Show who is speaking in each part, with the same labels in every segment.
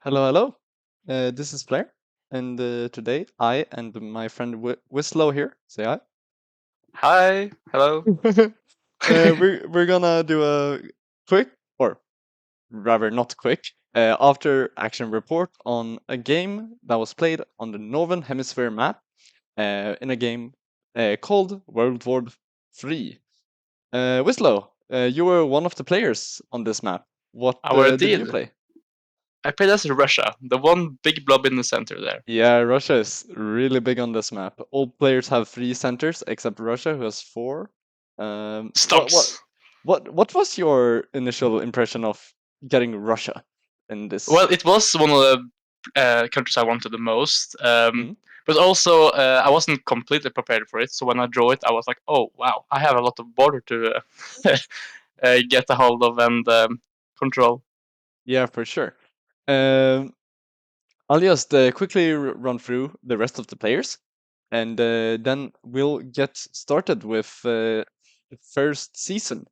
Speaker 1: Hello, hello. This is Blair, and today I and my friend Wislow here. Say hi.
Speaker 2: Hi, hello.
Speaker 1: We're gonna do a quick, or rather not quick, after action report on a game that was played on the Northern Hemisphere map, in a game called World War III. Wislow, you were one of the players on this map. What
Speaker 2: Our
Speaker 1: did you
Speaker 2: deal.
Speaker 1: play?
Speaker 2: I played as Russia, the one big blob in the center there.
Speaker 1: Yeah, Russia is really big on this map. All players have three centers except Russia, who has four. Um, what what
Speaker 2: Stops.
Speaker 1: what was your initial impression of getting Russia in this?
Speaker 2: Well, it was one of the countries I wanted the most,
Speaker 1: Hmm?
Speaker 2: but also I wasn't completely prepared for it. So when I drew it, I was like, "Oh wow, I have a lot of border to get a hold of and control."
Speaker 1: Yeah, for sure. Um, I'll just quickly run through the rest of the players, and then we'll get started with the first season.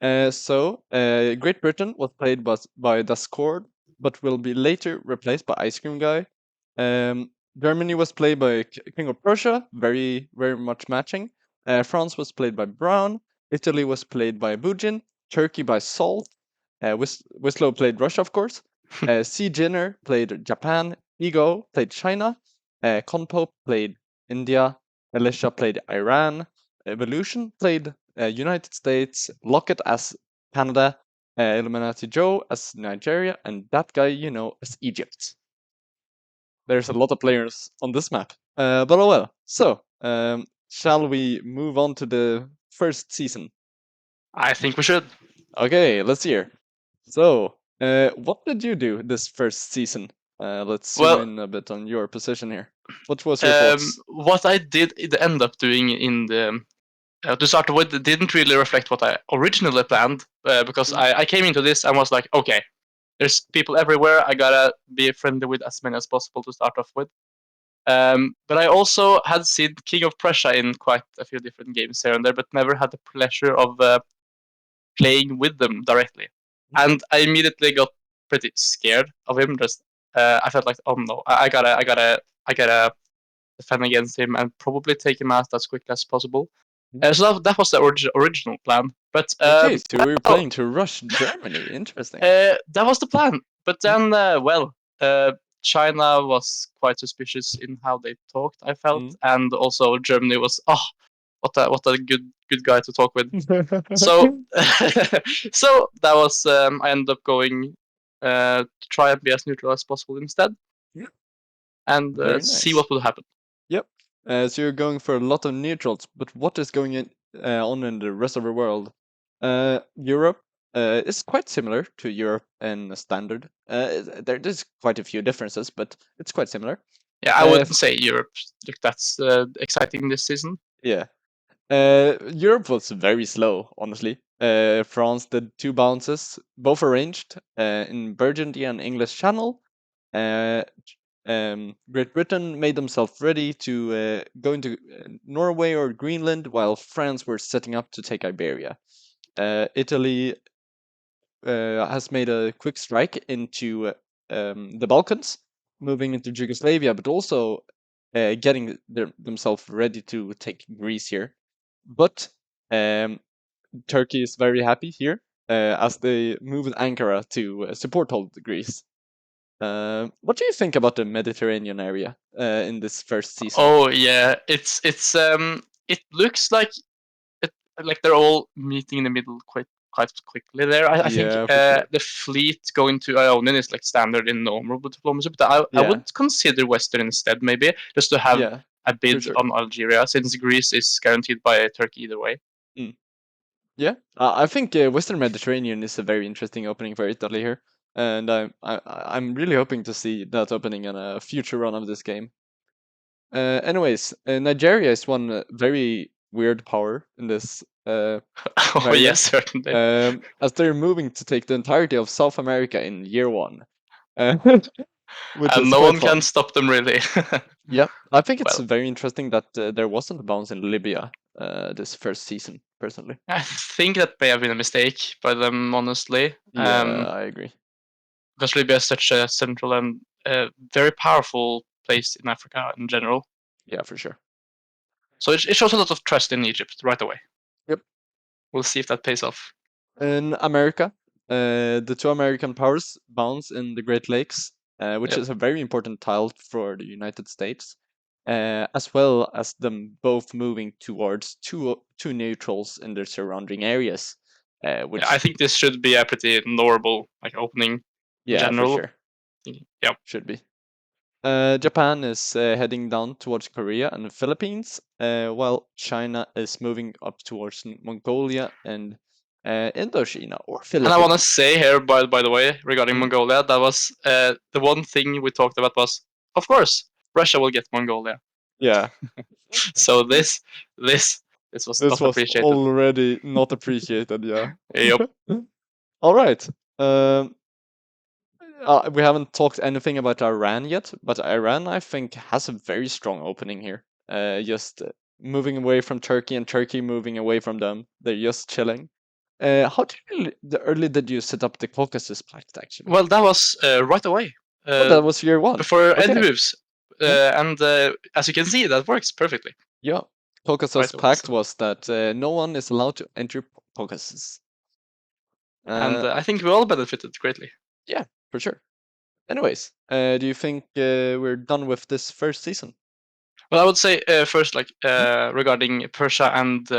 Speaker 1: Great Britain was played by Discord, but will be later replaced by Ice Cream Guy. Germany was played by King of Prussia, very much matching. France was played by Brown. Italy was played by Bujin. Turkey by Salt. Wislow played Russia, of course. C. Jinner played Japan. Ego played China. Conpope played India. Alicia played Iran. Evolution played United States. Lockett as Canada. Illuminati Joe as Nigeria. And that guy, as Egypt. There's a lot of players on this map. But oh well. So, shall we move on to the first season?
Speaker 2: I think we should.
Speaker 1: Okay, let's hear. So, what did you do this first season? Let's zoom
Speaker 2: Well,
Speaker 1: in a bit on your position here. What was your thoughts?
Speaker 2: what I did end up doing in the to start with, it didn't really reflect what I originally planned because
Speaker 1: Mm,
Speaker 2: I came into this and was like, okay, there's people everywhere. I gotta be friendly with as many as possible to start off with. But I also had seen King of Prussia in quite a few different games here and there, but never had the pleasure of playing with them directly. And I immediately got pretty scared of him. Just I felt like, oh no, I gotta defend against him and probably take him out as quickly as possible.
Speaker 1: mm.
Speaker 2: So that was the original plan. But
Speaker 1: Okay, so we were
Speaker 2: oh,
Speaker 1: planning to rush Germany. Interesting.
Speaker 2: that was the plan. But
Speaker 1: Mm,
Speaker 2: then, China was quite suspicious in how they talked. I felt,
Speaker 1: mm.
Speaker 2: and also Germany was what a good guy to talk with. So so that was I ended up going to try and be as neutral as possible instead,
Speaker 1: Yeah,
Speaker 2: and
Speaker 1: very
Speaker 2: see
Speaker 1: nice.
Speaker 2: what would happen.
Speaker 1: Yep. So you're going for a lot of neutrals, but what is on in the rest of the world? Europe is quite similar to Europe and standard. There's quite a few differences, but it's quite similar.
Speaker 2: Yeah, I
Speaker 1: Uh,
Speaker 2: wouldn't say Europe. Look, that's exciting this season.
Speaker 1: yeah. Europe was very slow, honestly. France did two bounces, both arranged in Burgundy and English Channel. Uh, Great Britain made themselves ready to go into Norway or Greenland, while France were setting up to take Iberia. Italy has made a quick strike into the Balkans, moving into Yugoslavia, but also getting themselves ready to take Greece here. But um, Turkey is very happy here as they moved Ankara to support all the Greece. What do you think about the Mediterranean area in this first season?
Speaker 2: Oh yeah, it looks it, like they're all meeting in the middle quite quickly there. I think
Speaker 1: Yeah, for sure.
Speaker 2: the fleet going to Ionian is like standard in normal diplomacy, but I
Speaker 1: Yeah,
Speaker 2: would consider Western instead maybe just to have
Speaker 1: yeah,
Speaker 2: a
Speaker 1: for
Speaker 2: bid
Speaker 1: sure.
Speaker 2: on Algeria since Greece is guaranteed by Turkey either way.
Speaker 1: Mm. Yeah, I think Western Mediterranean is a very interesting opening for Italy here, and I'm really hoping to see that opening in a future run of this game. Anyways, Nigeria is one very weird power in this
Speaker 2: Oh yes,
Speaker 1: variant,
Speaker 2: certainly.
Speaker 1: as they're moving to take the entirety of South America in year one, uh, which
Speaker 2: And
Speaker 1: is
Speaker 2: no
Speaker 1: quite
Speaker 2: one can
Speaker 1: fun.
Speaker 2: stop them really.
Speaker 1: Yeah, I think it's
Speaker 2: Well,
Speaker 1: very interesting that there wasn't a bounce in Libya this first season, personally.
Speaker 2: I think that may have been a mistake by them, honestly.
Speaker 1: Yeah, I agree.
Speaker 2: because Libya is such a central and very powerful place in Africa in general.
Speaker 1: Yeah, for sure.
Speaker 2: So it shows a lot of trust in Egypt right away.
Speaker 1: Yep.
Speaker 2: We'll see if that pays off.
Speaker 1: In America, the two American powers bounce in the Great Lakes, which
Speaker 2: Yep.
Speaker 1: is a very important tile for the United States, as well as them both moving towards two neutrals in their surrounding areas,
Speaker 2: Yeah, I
Speaker 1: which,
Speaker 2: think this should be a pretty normal like opening in
Speaker 1: yeah, for
Speaker 2: general.
Speaker 1: sure,
Speaker 2: Yep.
Speaker 1: should be. Japan is heading down towards Korea and the Philippines, while China is moving up towards Mongolia and Indochina or
Speaker 2: And I want to
Speaker 1: Philippines.
Speaker 2: say here, by the way, regarding
Speaker 1: Mm,
Speaker 2: Mongolia, that was the one thing we talked about was, of course, Russia will get Mongolia.
Speaker 1: yeah,
Speaker 2: So this was
Speaker 1: this
Speaker 2: not
Speaker 1: was
Speaker 2: appreciated.
Speaker 1: already not appreciated, yeah.
Speaker 2: Yep.
Speaker 1: All right. We haven't talked anything about Iran yet, but Iran, I think, has a very strong opening here. Just moving away from Turkey and Turkey moving away from them. They're just chilling. How early did you set up the Caucasus Pact, actually?
Speaker 2: Well, that was right away
Speaker 1: Oh,
Speaker 2: uh,
Speaker 1: that was year one.
Speaker 2: before any
Speaker 1: Okay.
Speaker 2: moves,
Speaker 1: Yeah.
Speaker 2: and as you can see, that works perfectly
Speaker 1: Yeah. Caucasus
Speaker 2: right away.
Speaker 1: Pact
Speaker 2: So,
Speaker 1: was that no one is allowed to enter Caucasus.
Speaker 2: and
Speaker 1: Uh,
Speaker 2: I think we all benefited greatly.
Speaker 1: yeah, for sure. Anyways, do you think we're done with this first season?
Speaker 2: Well, I would say first, like
Speaker 1: Hmm?
Speaker 2: regarding Persia and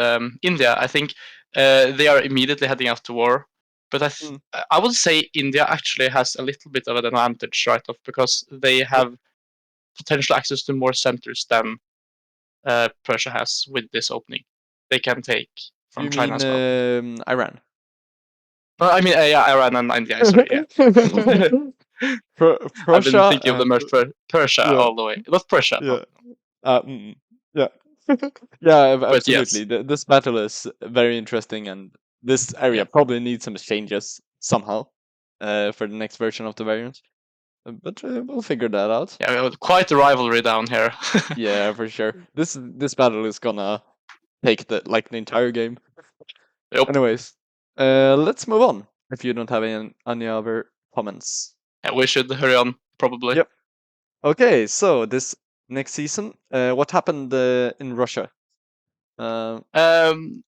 Speaker 2: India, I think they are immediately heading out to war. But
Speaker 1: Mm,
Speaker 2: I would say India actually has a little bit of an advantage, right off, because they
Speaker 1: yep.
Speaker 2: have potential access to more centers than Persia has with this opening. They can take from
Speaker 1: You
Speaker 2: China
Speaker 1: mean
Speaker 2: as well.
Speaker 1: Iran?
Speaker 2: I mean, yeah, Iran and India. Sorry, yeah. I've been
Speaker 1: Prussia
Speaker 2: thinking of the
Speaker 1: and
Speaker 2: merged Persia
Speaker 1: yeah,
Speaker 2: all the way. Not Persia, no,
Speaker 1: yeah,
Speaker 2: no.
Speaker 1: yeah, yeah.
Speaker 2: But yes,
Speaker 1: Absolutely. This battle is very interesting, and this
Speaker 2: yeah,
Speaker 1: area probably needs some changes somehow for the next version of the variant. But we'll figure that out.
Speaker 2: yeah, we have quite a rivalry down here.
Speaker 1: Yeah, for sure. This battle is gonna take the entire game.
Speaker 2: Yep.
Speaker 1: Anyways, let's move on. If you don't have any other comments.
Speaker 2: Yeah, we should hurry on, probably.
Speaker 1: Yep. Okay, so this next season, what happened in Russia? Uh,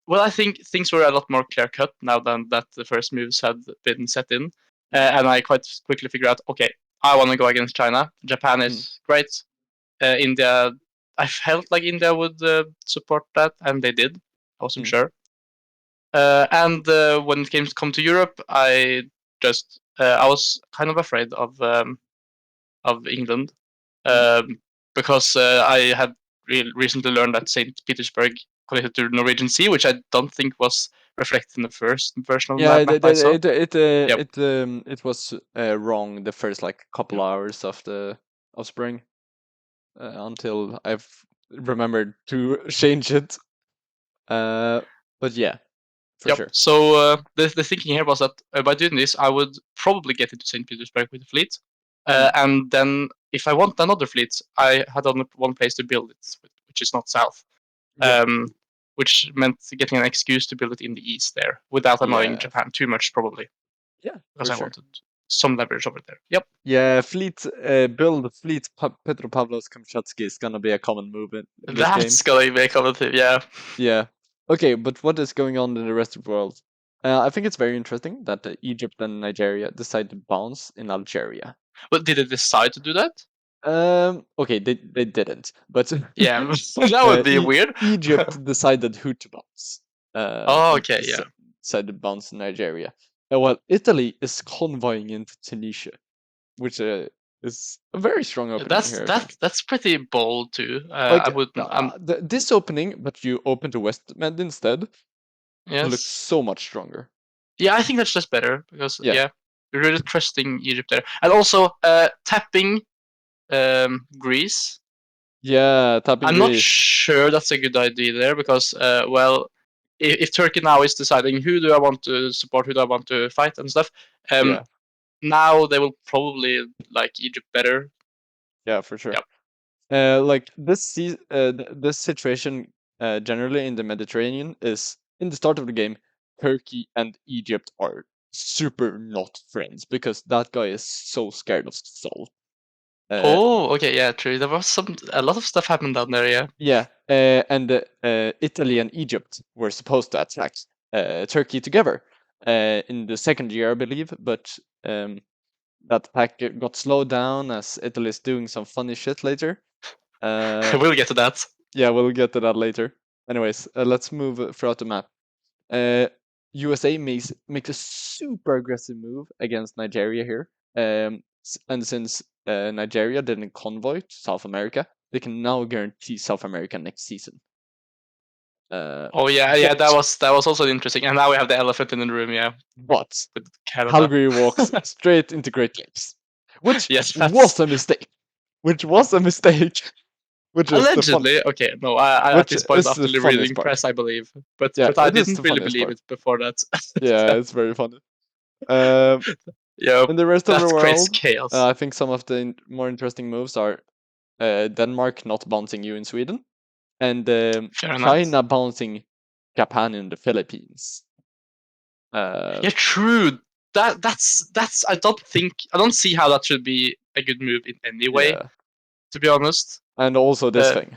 Speaker 2: Well, I think things were a lot more clear cut now than that the first moves had been set in.
Speaker 1: mm,
Speaker 2: And I quite quickly figured out, okay, I want to go against China. Japan
Speaker 1: mm,
Speaker 2: is great. India, I felt like India would support that, and they did. I wasn't
Speaker 1: mm,
Speaker 2: sure. And when it came to come to Europe, I was kind of afraid of England
Speaker 1: mm.
Speaker 2: um, because I had recently learned that Saint Petersburg connected to the Norwegian Sea, which I don't think was reflected in the first version of the
Speaker 1: Yeah,
Speaker 2: map I saw. Yep.
Speaker 1: it was wrong the first couple
Speaker 2: Yep.
Speaker 1: hours of spring until I've remembered to change it. Uh, but yeah, for
Speaker 2: Yep.
Speaker 1: sure.
Speaker 2: So the thinking here was that by doing this, I would probably get into Saint Petersburg with the fleet,
Speaker 1: Mm,
Speaker 2: and then if I want another fleet, I had only one place to build it, which is not south,
Speaker 1: yep.
Speaker 2: um, which meant getting an excuse to build it in the east there without annoying
Speaker 1: Yeah,
Speaker 2: Japan too much, probably,
Speaker 1: yeah,
Speaker 2: because
Speaker 1: for
Speaker 2: I
Speaker 1: sure.
Speaker 2: wanted some leverage over there. Yep.
Speaker 1: Yeah, build fleet Petropavlovsk-Kamchatsky is gonna be a common move in this game.
Speaker 2: That's gonna be a common thing, yeah.
Speaker 1: Yeah. Okay, but what is going on in the rest of the world? I think it's very interesting that Egypt and Nigeria decide to bounce in Algeria.
Speaker 2: But did they decide to do that?
Speaker 1: Okay, they didn't, but
Speaker 2: Yeah, that would be
Speaker 1: e
Speaker 2: weird.
Speaker 1: Egypt decided who to bounce.
Speaker 2: Oh,
Speaker 1: And
Speaker 2: okay, yeah.
Speaker 1: decided to bounce in Nigeria. While Italy is convoying into Tunisia, which is a very strong opening
Speaker 2: That's
Speaker 1: here, I
Speaker 2: that
Speaker 1: think.
Speaker 2: that's pretty bold too. I
Speaker 1: Like
Speaker 2: wouldn't.
Speaker 1: this opening, but you open to West Med instead, looks
Speaker 2: Yes.
Speaker 1: so much stronger.
Speaker 2: Yeah, I think that's just better because
Speaker 1: Yeah,
Speaker 2: yeah, you're really trusting Egypt there, and also tapping Greece.
Speaker 1: yeah, tapping
Speaker 2: I'm not
Speaker 1: Greece.
Speaker 2: sure that's a good idea there because well, if Turkey now is deciding who do I want to support, who do I want to fight and stuff, um,
Speaker 1: Yeah,
Speaker 2: now they will probably like Egypt better.
Speaker 1: yeah, for sure.
Speaker 2: Yep.
Speaker 1: Like this situation generally in the Mediterranean is in the start of the game, Turkey and Egypt are super not friends because that guy is so scared of Seoul.
Speaker 2: Oh, okay, yeah, true. There was a lot of stuff happened down there, yeah.
Speaker 1: Yeah, and Italy and Egypt were supposed to attack Turkey together in the second year, I believe, but that attack got slowed down as Italy is doing some funny shit later.
Speaker 2: We'll get to that.
Speaker 1: Yeah, we'll get to that later. Anyways, let's move throughout the map. Uh, USA makes a super aggressive move against Nigeria here. And since Nigeria didn't convoy to South America, they can now guarantee South America next season.
Speaker 2: Oh yeah, yeah,
Speaker 1: But
Speaker 2: that was also interesting. And now we have the elephant in the room, yeah,
Speaker 1: but
Speaker 2: with Canada.
Speaker 1: Calgary walks straight into Great Lakes, which
Speaker 2: Yes,
Speaker 1: was
Speaker 2: that's
Speaker 1: a mistake. Which was a mistake. Which is the fun.
Speaker 2: allegedly okay. No, I at
Speaker 1: Which
Speaker 2: this point
Speaker 1: is the
Speaker 2: after
Speaker 1: funniest
Speaker 2: reading
Speaker 1: part.
Speaker 2: press, I believe,
Speaker 1: Yeah,
Speaker 2: but I
Speaker 1: it is
Speaker 2: didn't
Speaker 1: the
Speaker 2: really
Speaker 1: funniest
Speaker 2: believe
Speaker 1: part.
Speaker 2: it before that.
Speaker 1: Yeah, it's very funny. Um,
Speaker 2: Yeah,
Speaker 1: in the rest of the
Speaker 2: that creates
Speaker 1: world,
Speaker 2: chaos.
Speaker 1: I think some of the more interesting moves are Denmark not bouncing you in Sweden, and
Speaker 2: Fair enough.
Speaker 1: China bouncing Japan in the Philippines.
Speaker 2: Yeah, true. That's. I don't see how that should be a good move in any way.
Speaker 1: Yeah,
Speaker 2: To be honest.
Speaker 1: and also this
Speaker 2: Uh,
Speaker 1: thing,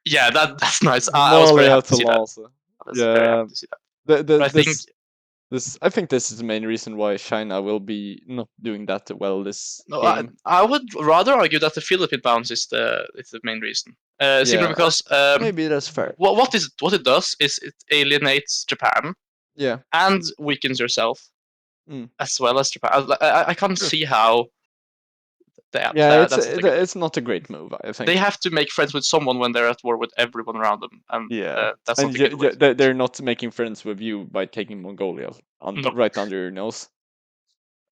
Speaker 2: yeah, that's nice. I was very
Speaker 1: Somalia
Speaker 2: happy to
Speaker 1: to
Speaker 2: see that.
Speaker 1: Lhasa.
Speaker 2: I was very
Speaker 1: Yeah,
Speaker 2: happy to see that.
Speaker 1: the,
Speaker 2: But I think
Speaker 1: this I think this is the main reason why China will be not doing that well this
Speaker 2: no,
Speaker 1: game.
Speaker 2: I would rather argue that the Philippine bounce is the main reason. Simply
Speaker 1: Yeah,
Speaker 2: because
Speaker 1: maybe that's fair.
Speaker 2: what it does is it alienates Japan
Speaker 1: Yeah,
Speaker 2: and weakens yourself
Speaker 1: mm,
Speaker 2: as well as Japan. I can't
Speaker 1: true.
Speaker 2: see how
Speaker 1: Yeah,
Speaker 2: that's not a good move.
Speaker 1: it's not a great move, I
Speaker 2: They
Speaker 1: think.
Speaker 2: have to make friends with someone when they're at war with everyone around them, and
Speaker 1: Yeah,
Speaker 2: that's
Speaker 1: and
Speaker 2: not a good way to do it.
Speaker 1: they're not making friends with you by taking Mongolia
Speaker 2: No,
Speaker 1: right under your nose.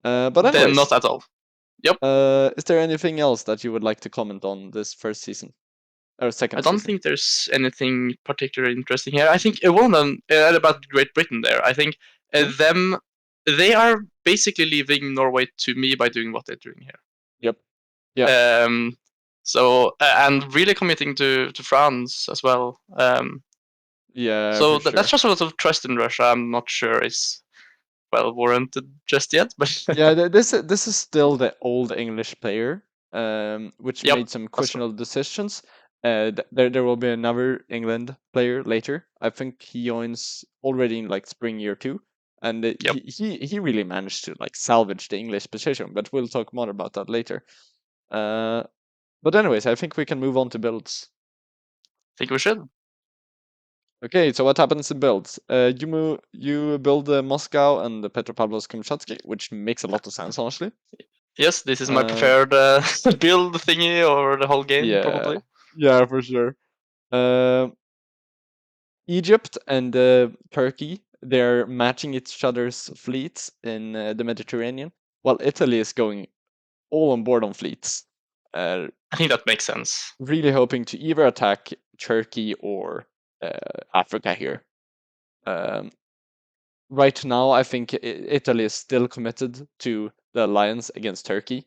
Speaker 1: But
Speaker 2: then not
Speaker 1: anyways,
Speaker 2: at all. Yep.
Speaker 1: is there anything else that you would like to comment on this first season or
Speaker 2: I
Speaker 1: second
Speaker 2: don't
Speaker 1: season?
Speaker 2: think there's anything particularly interesting here. I think one of them about Great Britain there. I think
Speaker 1: Hmm?
Speaker 2: them they are basically leaving Norway to me by doing what they're doing
Speaker 1: Yep. Yeah.
Speaker 2: here. So and really committing to France as well.
Speaker 1: Yeah,
Speaker 2: So
Speaker 1: for
Speaker 2: that's
Speaker 1: sure.
Speaker 2: just a lot of trust in Russia. I'm not sure is well warranted just yet, but
Speaker 1: Yeah, this is still the old English player, which
Speaker 2: yep,
Speaker 1: made some
Speaker 2: that's true.
Speaker 1: questionable decisions. There will be another England player later. I think he joins already in like spring year two, and
Speaker 2: Yep,
Speaker 1: he really managed to like salvage the English position. But we'll talk more about that later. Uh, but anyways, I think we can move on to builds.
Speaker 2: think we should.
Speaker 1: Okay, so what happens in builds? You build Moscow and the Petropavlovsk-Kamchatsky, which makes a lot of sense, honestly.
Speaker 2: Yes, this is my
Speaker 1: Uh,
Speaker 2: preferred build thingy or the whole game
Speaker 1: yeah,
Speaker 2: probably.
Speaker 1: yeah, for sure. Uh, Egypt and Turkey, they're matching each other's fleets in the Mediterranean, while Italy is going all on board on fleets, uh,
Speaker 2: I think that makes sense.
Speaker 1: really hoping to either attack Turkey or Africa here. Um, right now, I think Italy is still committed to the alliance against Turkey.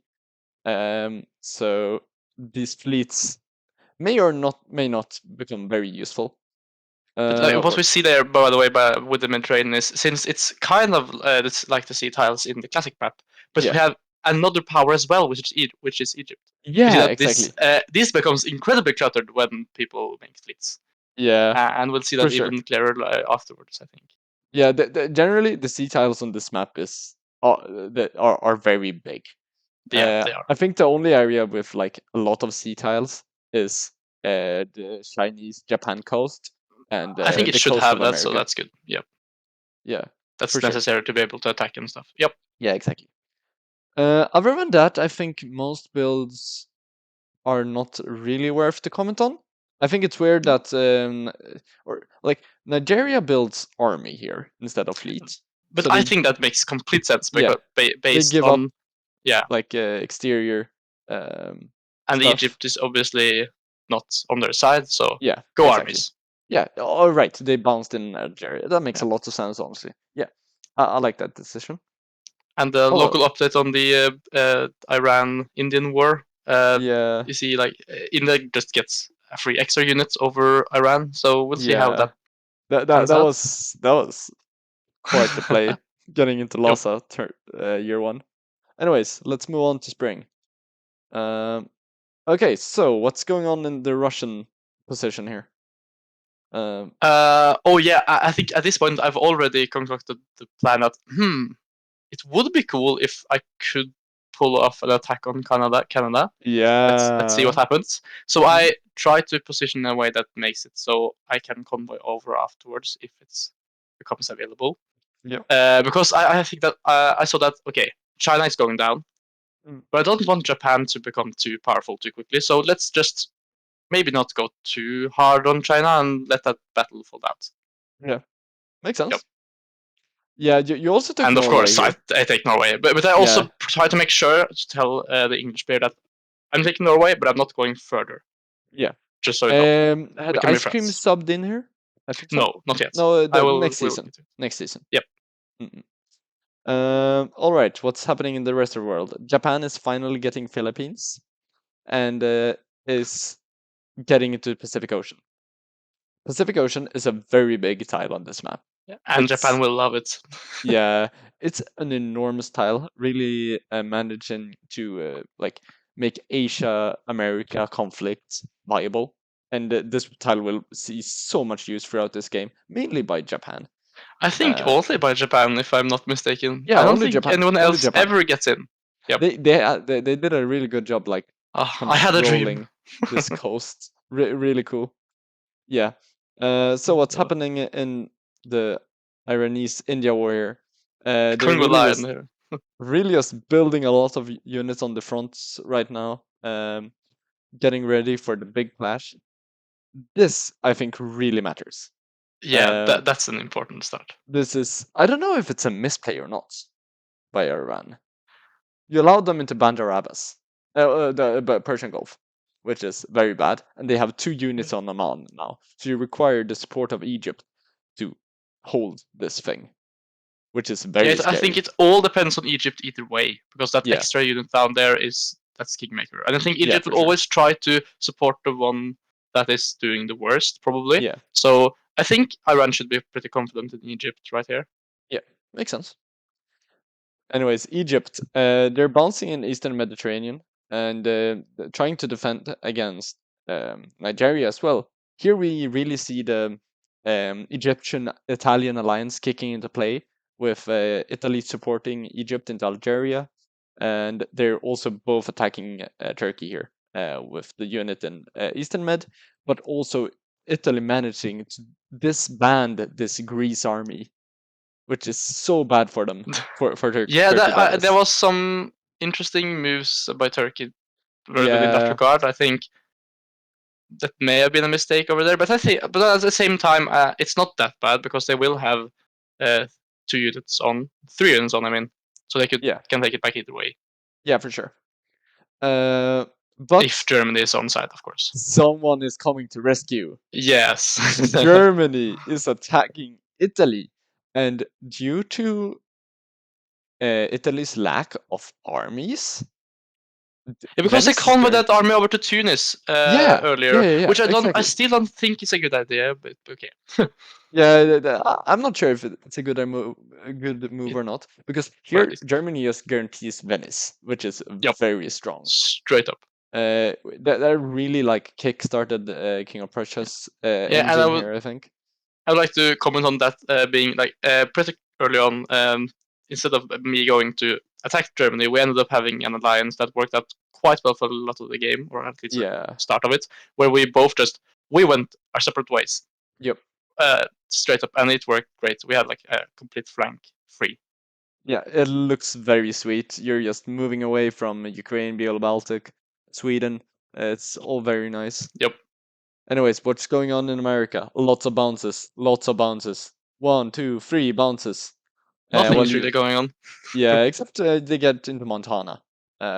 Speaker 1: So these fleets may not become very useful.
Speaker 2: But like what
Speaker 1: Uh,
Speaker 2: we see there, by the way, with the Mediterranean is since it's kind of it's like the sea tiles in the classic map, but
Speaker 1: yeah,
Speaker 2: we have another power as well, which is Egypt. We see
Speaker 1: yeah,
Speaker 2: that
Speaker 1: exactly.
Speaker 2: this becomes incredibly cluttered when people make fleets,
Speaker 1: Yeah,
Speaker 2: and we'll see
Speaker 1: for
Speaker 2: that
Speaker 1: sure.
Speaker 2: even clearer afterwards. I think.
Speaker 1: Yeah, generally the sea tiles on this map is that are very big.
Speaker 2: Yeah, they are.
Speaker 1: I think the only area with like a lot of sea tiles is the Chinese Japan coast and
Speaker 2: I think it
Speaker 1: the
Speaker 2: should
Speaker 1: coast of
Speaker 2: have that, so
Speaker 1: America.
Speaker 2: that's good. Yep,
Speaker 1: Yeah, for
Speaker 2: that's
Speaker 1: sure.
Speaker 2: necessary to be able to attack and stuff. Yep.
Speaker 1: Yeah, exactly. Other than that, I think most builds are not really worth to comment on. I think it's weird that or like Nigeria builds army here instead of fleet.
Speaker 2: But
Speaker 1: So
Speaker 2: I
Speaker 1: they
Speaker 2: think that makes complete sense
Speaker 1: yeah
Speaker 2: because
Speaker 1: they
Speaker 2: based
Speaker 1: give up
Speaker 2: on yeah,
Speaker 1: like exterior um,
Speaker 2: and
Speaker 1: stuff.
Speaker 2: Egypt is obviously not on their side, so
Speaker 1: Yeah,
Speaker 2: go
Speaker 1: exactly.
Speaker 2: armies.
Speaker 1: Yeah, all right. They bounced in Nigeria. That makes
Speaker 2: Yeah.
Speaker 1: a lot of sense, honestly. Yeah, I like that decision.
Speaker 2: And the
Speaker 1: Oh,
Speaker 2: local update on the Iran-Indian war.
Speaker 1: yeah,
Speaker 2: You see, like India just gets a free extra units over Iran, so we'll see how
Speaker 1: yeah.
Speaker 2: that pans out.
Speaker 1: That was quite the play. getting into
Speaker 2: Yep.
Speaker 1: Lhasa year 1. Anyways, let's move on to spring. Okay, so what's going on in the Russian position here?
Speaker 2: Oh yeah, I think at this point I've already concocted the plan that it would be cool if I could pull off an attack on Canada. Let's see what
Speaker 1: Yeah.
Speaker 2: happens. So
Speaker 1: Mhm.
Speaker 2: I try to position in a way that makes it so I can convoy over afterwards if it's becomes available.
Speaker 1: Yeah.
Speaker 2: Because I think that I saw that okay, China is going down,
Speaker 1: Mm.
Speaker 2: but I don't want Japan to become too powerful too quickly. So let's just maybe not go too hard on China and let that battle fold out.
Speaker 1: Yeah. Makes
Speaker 2: Yep.
Speaker 1: sense. Yeah, you also took
Speaker 2: And of
Speaker 1: Norway
Speaker 2: course,
Speaker 1: here.
Speaker 2: I take Norway, but I
Speaker 1: Yeah.
Speaker 2: also try to make sure to tell the English player that I'm taking Norway, but I'm not going further.
Speaker 1: Yeah.
Speaker 2: Just so you know,
Speaker 1: Had
Speaker 2: we can be
Speaker 1: Ice Cream
Speaker 2: friends.
Speaker 1: subbed in here? I think so.
Speaker 2: No, not yet.
Speaker 1: No,
Speaker 2: I
Speaker 1: the
Speaker 2: will.
Speaker 1: next
Speaker 2: We'll
Speaker 1: season.
Speaker 2: get to it.
Speaker 1: Next season.
Speaker 2: Yep.
Speaker 1: Mm-mm. All right. What's happening in the rest of the world? Japan is finally getting Philippines, and is getting into the Pacific Ocean. Pacific Ocean is a very big tile on this map.
Speaker 2: Yeah. And Japan
Speaker 1: It's
Speaker 2: will love it.
Speaker 1: Yeah, it's an enormous tile. Really managing to like make Asia America conflict viable, and this tile will see so much use throughout this game, mainly by Japan.
Speaker 2: I think
Speaker 1: Uh,
Speaker 2: also by Japan, if I'm not mistaken.
Speaker 1: yeah,
Speaker 2: I don't
Speaker 1: only
Speaker 2: think
Speaker 1: Japan.
Speaker 2: anyone
Speaker 1: Only
Speaker 2: else
Speaker 1: Japan.
Speaker 2: ever gets in. Yep.
Speaker 1: They did a really good job, like
Speaker 2: I had a dream.
Speaker 1: controlling this coast. Really cool. Yeah. So what's
Speaker 2: Yeah.
Speaker 1: happening in the Iranese India war here? They're
Speaker 2: Congo
Speaker 1: really
Speaker 2: Lion
Speaker 1: just
Speaker 2: there.
Speaker 1: building a lot of units on the fronts right now, getting ready for the big clash. This, I think, really matters.
Speaker 2: Yeah,
Speaker 1: Uh,
Speaker 2: that's an important start.
Speaker 1: this is, I don't know if it's a misplay or not by Iran. You allowed them into Bandar Abbas, the Persian Gulf, which is very bad, and they have 2 units on Oman now. So you require the support of Egypt to hold this thing, which is
Speaker 2: Yeah,
Speaker 1: very
Speaker 2: I think
Speaker 1: scary.
Speaker 2: it all depends on Egypt either way, because that
Speaker 1: Yeah,
Speaker 2: extra unit down there that's kingmaker. And I think
Speaker 1: yeah,
Speaker 2: Egypt
Speaker 1: for
Speaker 2: will
Speaker 1: sure.
Speaker 2: always try to support the one that is doing the worst, probably.
Speaker 1: Yeah,
Speaker 2: So I think Iran should be pretty confident in Egypt right here.
Speaker 1: yeah, makes sense. Anyways, Egypt, they're bouncing in Eastern Mediterranean and trying to defend against Nigeria as well. Here we really see the Egyptian-Italian alliance kicking into play with Italy supporting Egypt into Algeria, and they're also both attacking Turkey here with the unit in Eastern Med, but also Italy managing to disband this Greece army, which is so bad for them, for
Speaker 2: Yeah,
Speaker 1: Turkey, that
Speaker 2: there
Speaker 1: is.
Speaker 2: was some interesting moves by Turkey within that
Speaker 1: Yeah,
Speaker 2: regard. I think that may have been a mistake over there, but but at the same time, it's not that bad because they will have uh, 2 units on, 3 units on. I mean, so they
Speaker 1: yeah,
Speaker 2: can take it back either way
Speaker 1: yeah, for sure.
Speaker 2: if
Speaker 1: But
Speaker 2: Germany is on side, of course.
Speaker 1: someone is coming to rescue.
Speaker 2: Yes.
Speaker 1: Germany is attacking Italy, and due to Italy's lack of armies,
Speaker 2: Because they
Speaker 1: Venice is
Speaker 2: convoyed that
Speaker 1: guaranteed.
Speaker 2: army over to Tunis
Speaker 1: Yeah, yeah,
Speaker 2: earlier,
Speaker 1: yeah, yeah,
Speaker 2: which I
Speaker 1: exactly.
Speaker 2: still don't think is a good idea, but okay.
Speaker 1: Yeah, I'm not sure if it's a good move
Speaker 2: It,
Speaker 1: or not, because
Speaker 2: well,
Speaker 1: here Germany just guarantees Venice, which is
Speaker 2: yep,
Speaker 1: very strong.
Speaker 2: straight up.
Speaker 1: That really like kickstarted King of Prussia's
Speaker 2: Yeah, and
Speaker 1: engine here, I think.
Speaker 2: I would like to comment on that being like pretty early on. Instead of me going to attack Germany, we ended up having an alliance that worked out quite well for a lot of the game, or at least the
Speaker 1: Yeah.
Speaker 2: start of it, where we both just we went our separate ways,
Speaker 1: Yep.
Speaker 2: straight up, and it worked great. We had like a complete flank free.
Speaker 1: Yeah, it looks very sweet. You're just moving away from Ukraine, Baltic, Sweden. It's all very nice.
Speaker 2: Yep,
Speaker 1: Anyways, what's going on in America? Lots of bounces. Lots of bounces. 1, 2, 3 bounces.
Speaker 2: nothing
Speaker 1: Well,
Speaker 2: is really going on.
Speaker 1: yeah, except they get into Montana,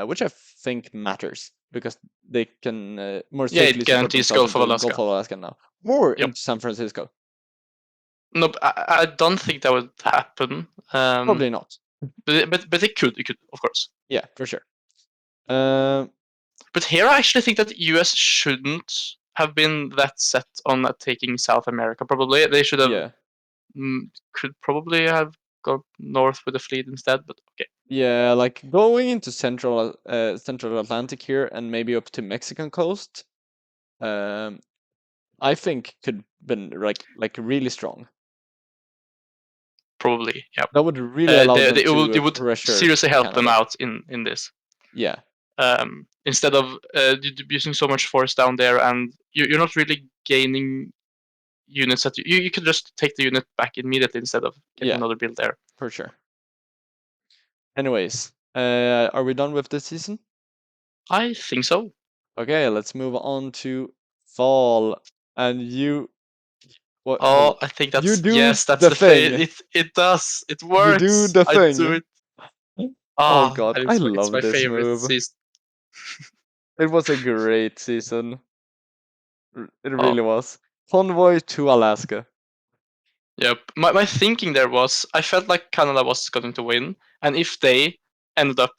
Speaker 1: which I think matters because they can more
Speaker 2: Yeah, it
Speaker 1: safely support
Speaker 2: guarantees
Speaker 1: themselves
Speaker 2: Gulf of
Speaker 1: into the Gulf
Speaker 2: Alaska.
Speaker 1: of Alaska now. More
Speaker 2: Yep.
Speaker 1: into San Francisco.
Speaker 2: No, I don't think that would happen.
Speaker 1: Probably not.
Speaker 2: But it could, of course.
Speaker 1: Yeah, for sure. Uh,
Speaker 2: But here I actually think that the US shouldn't have been that set on taking South America. Probably they should have
Speaker 1: yeah.
Speaker 2: could probably have go north with the fleet instead. But okay,
Speaker 1: Yeah, like going into Central Atlantic here and maybe up to Mexican coast, um, I think could been like really strong.
Speaker 2: probably yeah.
Speaker 1: That would really allow them to
Speaker 2: It would
Speaker 1: pressure
Speaker 2: seriously help them
Speaker 1: Canada.
Speaker 2: out in this.
Speaker 1: Yeah,
Speaker 2: Instead of using so much force down there, and you're not really gaining units that you could just take the unit back immediately instead of getting
Speaker 1: yeah,
Speaker 2: another build there.
Speaker 1: for sure. Anyways, are we done with this season?
Speaker 2: I think so.
Speaker 1: Okay, let's move on to fall. And you, what?
Speaker 2: Oh,
Speaker 1: Well,
Speaker 2: I think
Speaker 1: you
Speaker 2: that's
Speaker 1: do
Speaker 2: yes, that's
Speaker 1: the
Speaker 2: the phase.
Speaker 1: thing.
Speaker 2: It does. It
Speaker 1: You do
Speaker 2: works.
Speaker 1: the
Speaker 2: I do
Speaker 1: thing.
Speaker 2: it.
Speaker 1: Oh
Speaker 2: Ah,
Speaker 1: God,
Speaker 2: and
Speaker 1: I
Speaker 2: it's
Speaker 1: love
Speaker 2: my
Speaker 1: this
Speaker 2: favorite
Speaker 1: move.
Speaker 2: season.
Speaker 1: It was a great season. It
Speaker 2: Oh,
Speaker 1: really was. Convoy to Alaska.
Speaker 2: yep. My thinking there was I felt like Canada was going to win, and if they ended up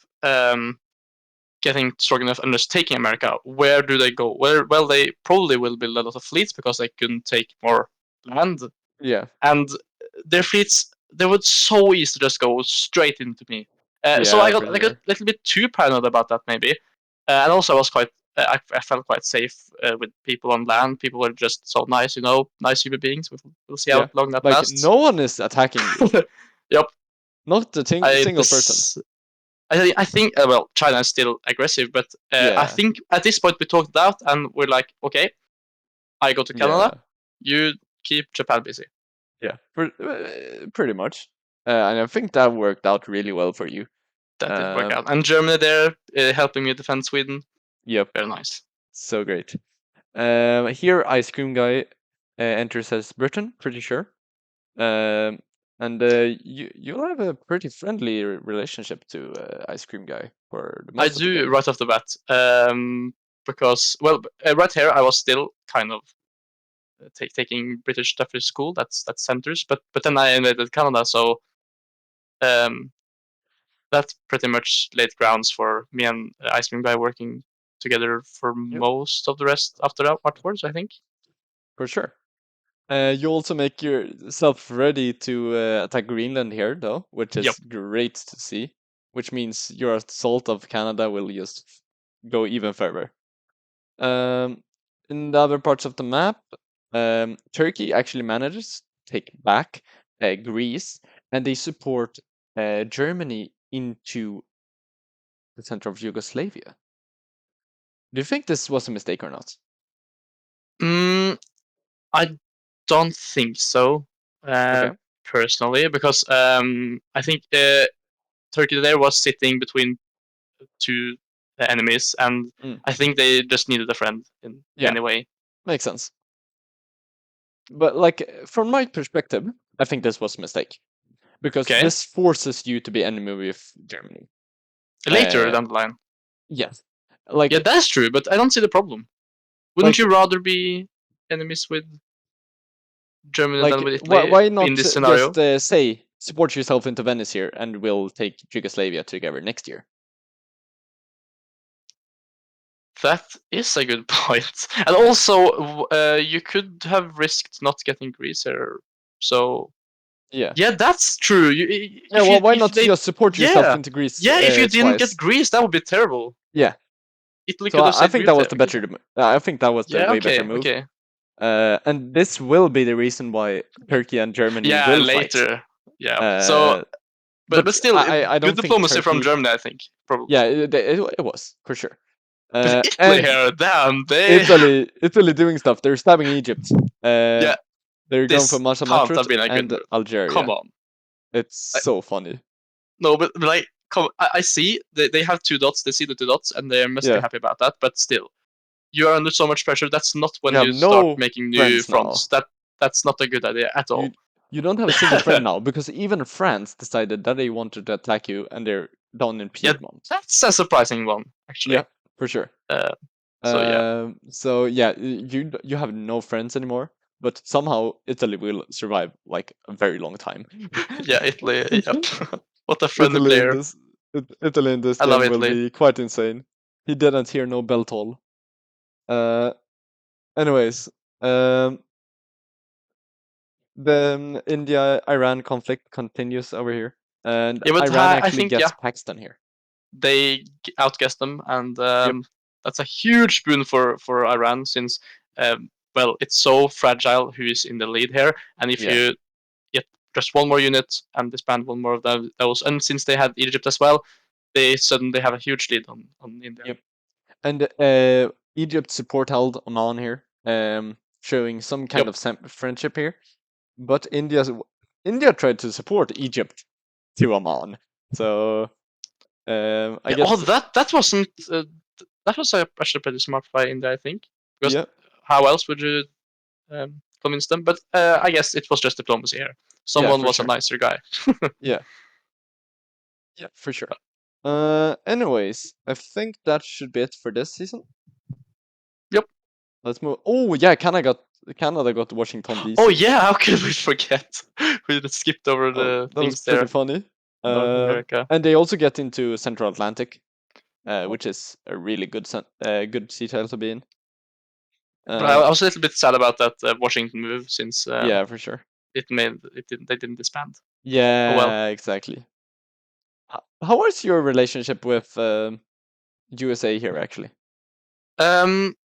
Speaker 2: getting strong enough and just taking America, where do they go? Well, they probably will build a lot of fleets because they couldn't take more land,
Speaker 1: Yeah,
Speaker 2: and their fleets they would so easy to just go straight into me. So I
Speaker 1: yeah,
Speaker 2: got
Speaker 1: for
Speaker 2: like a
Speaker 1: sure.
Speaker 2: little bit too paranoid about that maybe, and also I was quite. I felt quite safe with people on land. People were just so nice, nice human beings. We'll see how
Speaker 1: Yeah,
Speaker 2: long that
Speaker 1: like
Speaker 2: lasts.
Speaker 1: no one is attacking you.
Speaker 2: Yep.
Speaker 1: Not a
Speaker 2: I
Speaker 1: single person.
Speaker 2: this I think well China is still aggressive, but I
Speaker 1: Yeah,
Speaker 2: think at this point we talked it out and we're like, okay, I go to Canada,
Speaker 1: yeah,
Speaker 2: you keep Japan busy.
Speaker 1: yeah. Pretty much. And I think that worked out really well for you.
Speaker 2: That did work
Speaker 1: Um,
Speaker 2: out. And Germany there helping me defend Sweden,
Speaker 1: yep,
Speaker 2: very nice.
Speaker 1: so great. Here, Ice Cream Guy enters as Britain, pretty sure. Um, and you'll have a pretty friendly relationship to Ice Cream Guy for the
Speaker 2: I
Speaker 1: most of the
Speaker 2: do
Speaker 1: game.
Speaker 2: right off the bat because well right here I was still kind of taking British stuff in school. That's centers, but then I invaded Canada, so um, that pretty much laid grounds for me and Ice Cream Guy working together for
Speaker 1: Yep,
Speaker 2: most of the rest after that afterwards. I think.
Speaker 1: for sure. You also make yourself ready to attack Greenland here, though, which
Speaker 2: Yep.
Speaker 1: is great to see. Which means your assault of Canada will just go even further. Um, in the other parts of the map, Turkey actually manages to take back Greece, and they support Germany into the center of Yugoslavia. Do you think this was a mistake or not?
Speaker 2: Mm, I don't think so,
Speaker 1: Okay.
Speaker 2: personally, because I think Turkey there was sitting between two enemies, and
Speaker 1: Mm.
Speaker 2: I think they just needed a friend in
Speaker 1: Yeah,
Speaker 2: any way.
Speaker 1: makes sense. But like from my perspective, I think this was a mistake because
Speaker 2: Okay,
Speaker 1: this forces you to be enemy with Germany.
Speaker 2: later
Speaker 1: Uh,
Speaker 2: down the line.
Speaker 1: yes,
Speaker 2: Yeah,
Speaker 1: like
Speaker 2: that's true, but I don't see the problem. Wouldn't you
Speaker 1: like
Speaker 2: rather be enemies with Germany than
Speaker 1: like
Speaker 2: with
Speaker 1: why
Speaker 2: Italy
Speaker 1: why
Speaker 2: in
Speaker 1: not
Speaker 2: this
Speaker 1: just
Speaker 2: scenario?
Speaker 1: say support yourself into Venice here and we'll take Yugoslavia together next year?
Speaker 2: That is a good point. And also, you could have risked not getting Greece here. So
Speaker 1: Yeah,
Speaker 2: yeah, that's true.
Speaker 1: yeah. Well, why
Speaker 2: If
Speaker 1: not
Speaker 2: they
Speaker 1: just support yourself
Speaker 2: yeah
Speaker 1: into Greece
Speaker 2: yeah if you didn't get
Speaker 1: twice?
Speaker 2: Greece, that would be terrible.
Speaker 1: Yeah.
Speaker 2: Italy
Speaker 1: So
Speaker 2: could have
Speaker 1: I
Speaker 2: stayed
Speaker 1: think that
Speaker 2: Greece
Speaker 1: was
Speaker 2: there.
Speaker 1: the
Speaker 2: Greece
Speaker 1: better.
Speaker 2: there.
Speaker 1: I think that was the
Speaker 2: Yeah.
Speaker 1: way better
Speaker 2: Okay.
Speaker 1: move.
Speaker 2: Okay.
Speaker 1: And this will be the reason why Turkey and Germany
Speaker 2: Yeah.
Speaker 1: will fight.
Speaker 2: Later. Yeah. So,
Speaker 1: Uh,
Speaker 2: but
Speaker 1: but
Speaker 2: still,
Speaker 1: I
Speaker 2: good
Speaker 1: don't think
Speaker 2: diplomacy from
Speaker 1: Turkey.
Speaker 2: Germany, I think probably.
Speaker 1: Yeah, it was for sure.
Speaker 2: But Italy
Speaker 1: And
Speaker 2: here, damn, they
Speaker 1: Italy doing stuff. They're stabbing Egypt.
Speaker 2: yeah.
Speaker 1: They're going for
Speaker 2: This
Speaker 1: Marshal
Speaker 2: can't
Speaker 1: Matrut
Speaker 2: have been a good
Speaker 1: and
Speaker 2: move. Come
Speaker 1: Algeria.
Speaker 2: on.
Speaker 1: It's
Speaker 2: Like,
Speaker 1: so funny.
Speaker 2: no, but like, come. I see they have two dots. They see the two dots, and they must be
Speaker 1: Yeah,
Speaker 2: happy about that. But still, you are under so much pressure. That's not
Speaker 1: you
Speaker 2: when
Speaker 1: have
Speaker 2: you start
Speaker 1: no
Speaker 2: making new
Speaker 1: friends
Speaker 2: fronts.
Speaker 1: now.
Speaker 2: That's not a good idea at
Speaker 1: You
Speaker 2: all.
Speaker 1: you don't have a single friend now because even France decided that they wanted to attack you and they're down in
Speaker 2: Yeah,
Speaker 1: Piedmont.
Speaker 2: that's a surprising one,
Speaker 1: Yeah,
Speaker 2: actually.
Speaker 1: for sure.
Speaker 2: Uh, so yeah,
Speaker 1: So yeah, you have no friends anymore, but somehow Italy will survive like a very long time.
Speaker 2: yeah, Italy. Yep. What a friendly
Speaker 1: Italy in
Speaker 2: player.
Speaker 1: this Italy in this
Speaker 2: I love
Speaker 1: game will
Speaker 2: Italy.
Speaker 1: be quite insane. He didn't hear no bell toll. Uh, anyways, um, The India-Iran conflict continues over here, and
Speaker 2: Yeah, but
Speaker 1: Iran
Speaker 2: I
Speaker 1: actually
Speaker 2: think
Speaker 1: gets Pakistan here.
Speaker 2: they outguessed them, and
Speaker 1: Yep,
Speaker 2: that's a huge boon for Iran since well, it's so fragile who is in the lead here, and if
Speaker 1: yeah,
Speaker 2: you get just one more unit and disband one more of those, and since they had Egypt as well, they suddenly have a huge lead on India.
Speaker 1: yep. And Egypt support held Oman here, showing some kind
Speaker 2: Yep.
Speaker 1: of friendship here. But India tried to support Egypt to Oman, so I
Speaker 2: Yeah. Oh,
Speaker 1: guess
Speaker 2: that wasn't. That was actually pretty smart by India, I think, because
Speaker 1: yeah,
Speaker 2: how else would you convince them? But I guess it was just diplomacy here.
Speaker 1: yeah,
Speaker 2: Someone
Speaker 1: for
Speaker 2: was a
Speaker 1: sure,
Speaker 2: nicer guy.
Speaker 1: yeah, yeah, for sure. Anyways, I think that should be it for this season.
Speaker 2: Yep.
Speaker 1: Let's move. Oh yeah, Canada got Washington
Speaker 2: Oh
Speaker 1: D.C.
Speaker 2: yeah, how could we forget? We just skipped over
Speaker 1: Oh,
Speaker 2: the
Speaker 1: that was
Speaker 2: things
Speaker 1: pretty
Speaker 2: there.
Speaker 1: funny.
Speaker 2: North America.
Speaker 1: And they also get into Central Atlantic, which is a really good sea title to be in.
Speaker 2: But
Speaker 1: Uh,
Speaker 2: I was a little bit sad about that Washington move since
Speaker 1: yeah, for sure.
Speaker 2: they didn't disband. Oh well.
Speaker 1: Yeah, exactly. How was your relationship with USA here, actually?
Speaker 2: Um,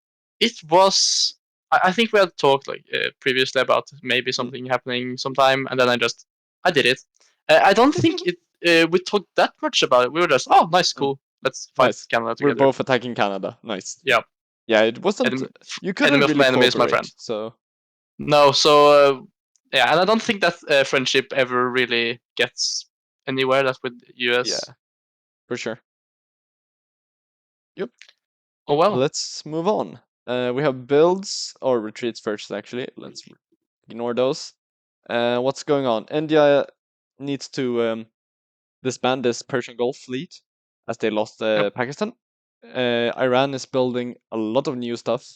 Speaker 2: it was. I think we had talked like previously about maybe
Speaker 1: Mm,
Speaker 2: something happening sometime, and then I did it. I don't think it. We talked that much about it. We were just, oh, nice,
Speaker 1: mm,
Speaker 2: cool. Let's fight
Speaker 1: nice.
Speaker 2: Canada
Speaker 1: We're
Speaker 2: together.
Speaker 1: both attacking Canada. Nice.
Speaker 2: Yeah,
Speaker 1: Yeah, it wasn't.
Speaker 2: enemy,
Speaker 1: You
Speaker 2: enemy
Speaker 1: couldn't
Speaker 2: of
Speaker 1: really
Speaker 2: my enemy is my
Speaker 1: cooperate,
Speaker 2: friend.
Speaker 1: so
Speaker 2: No, so yeah, and I don't think that friendship ever really gets anywhere. That's with
Speaker 1: yeah,
Speaker 2: US.
Speaker 1: for sure. Yep.
Speaker 2: Oh well.
Speaker 1: Let's move on. We have builds or retreats first, actually. Let's ignore those. What's going on? India needs to disband this Persian Gulf fleet as they lost
Speaker 2: Yep.
Speaker 1: Pakistan. Iran is building a lot of new stuff,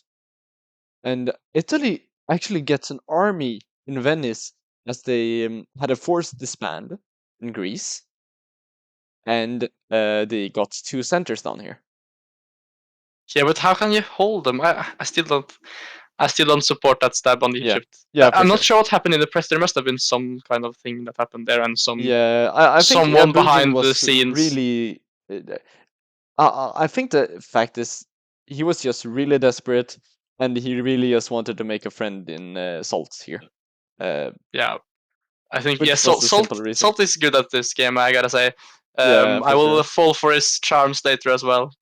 Speaker 1: and Italy actually gets an army in Venice as they had a forced disband in Greece, and they got two centers down here.
Speaker 2: Yeah, but how can you hold them? I still don't. I still don't support that stab on
Speaker 1: Yeah,
Speaker 2: Egypt.
Speaker 1: yeah, for
Speaker 2: I'm not
Speaker 1: sure.
Speaker 2: sure what happened in the press. There must have been some kind of thing that happened there, and
Speaker 1: Yeah, I think
Speaker 2: someone
Speaker 1: Abugin
Speaker 2: behind the
Speaker 1: was
Speaker 2: scenes.
Speaker 1: really. I think the fact is he was just really desperate, and he really just wanted to make a friend in Salt here, uh,
Speaker 2: Yeah, I think yeah.
Speaker 1: which was the simple reason.
Speaker 2: Salt is good at this game. I gotta say.
Speaker 1: Yeah,
Speaker 2: I
Speaker 1: for
Speaker 2: will
Speaker 1: sure.
Speaker 2: fall for his charms later as well.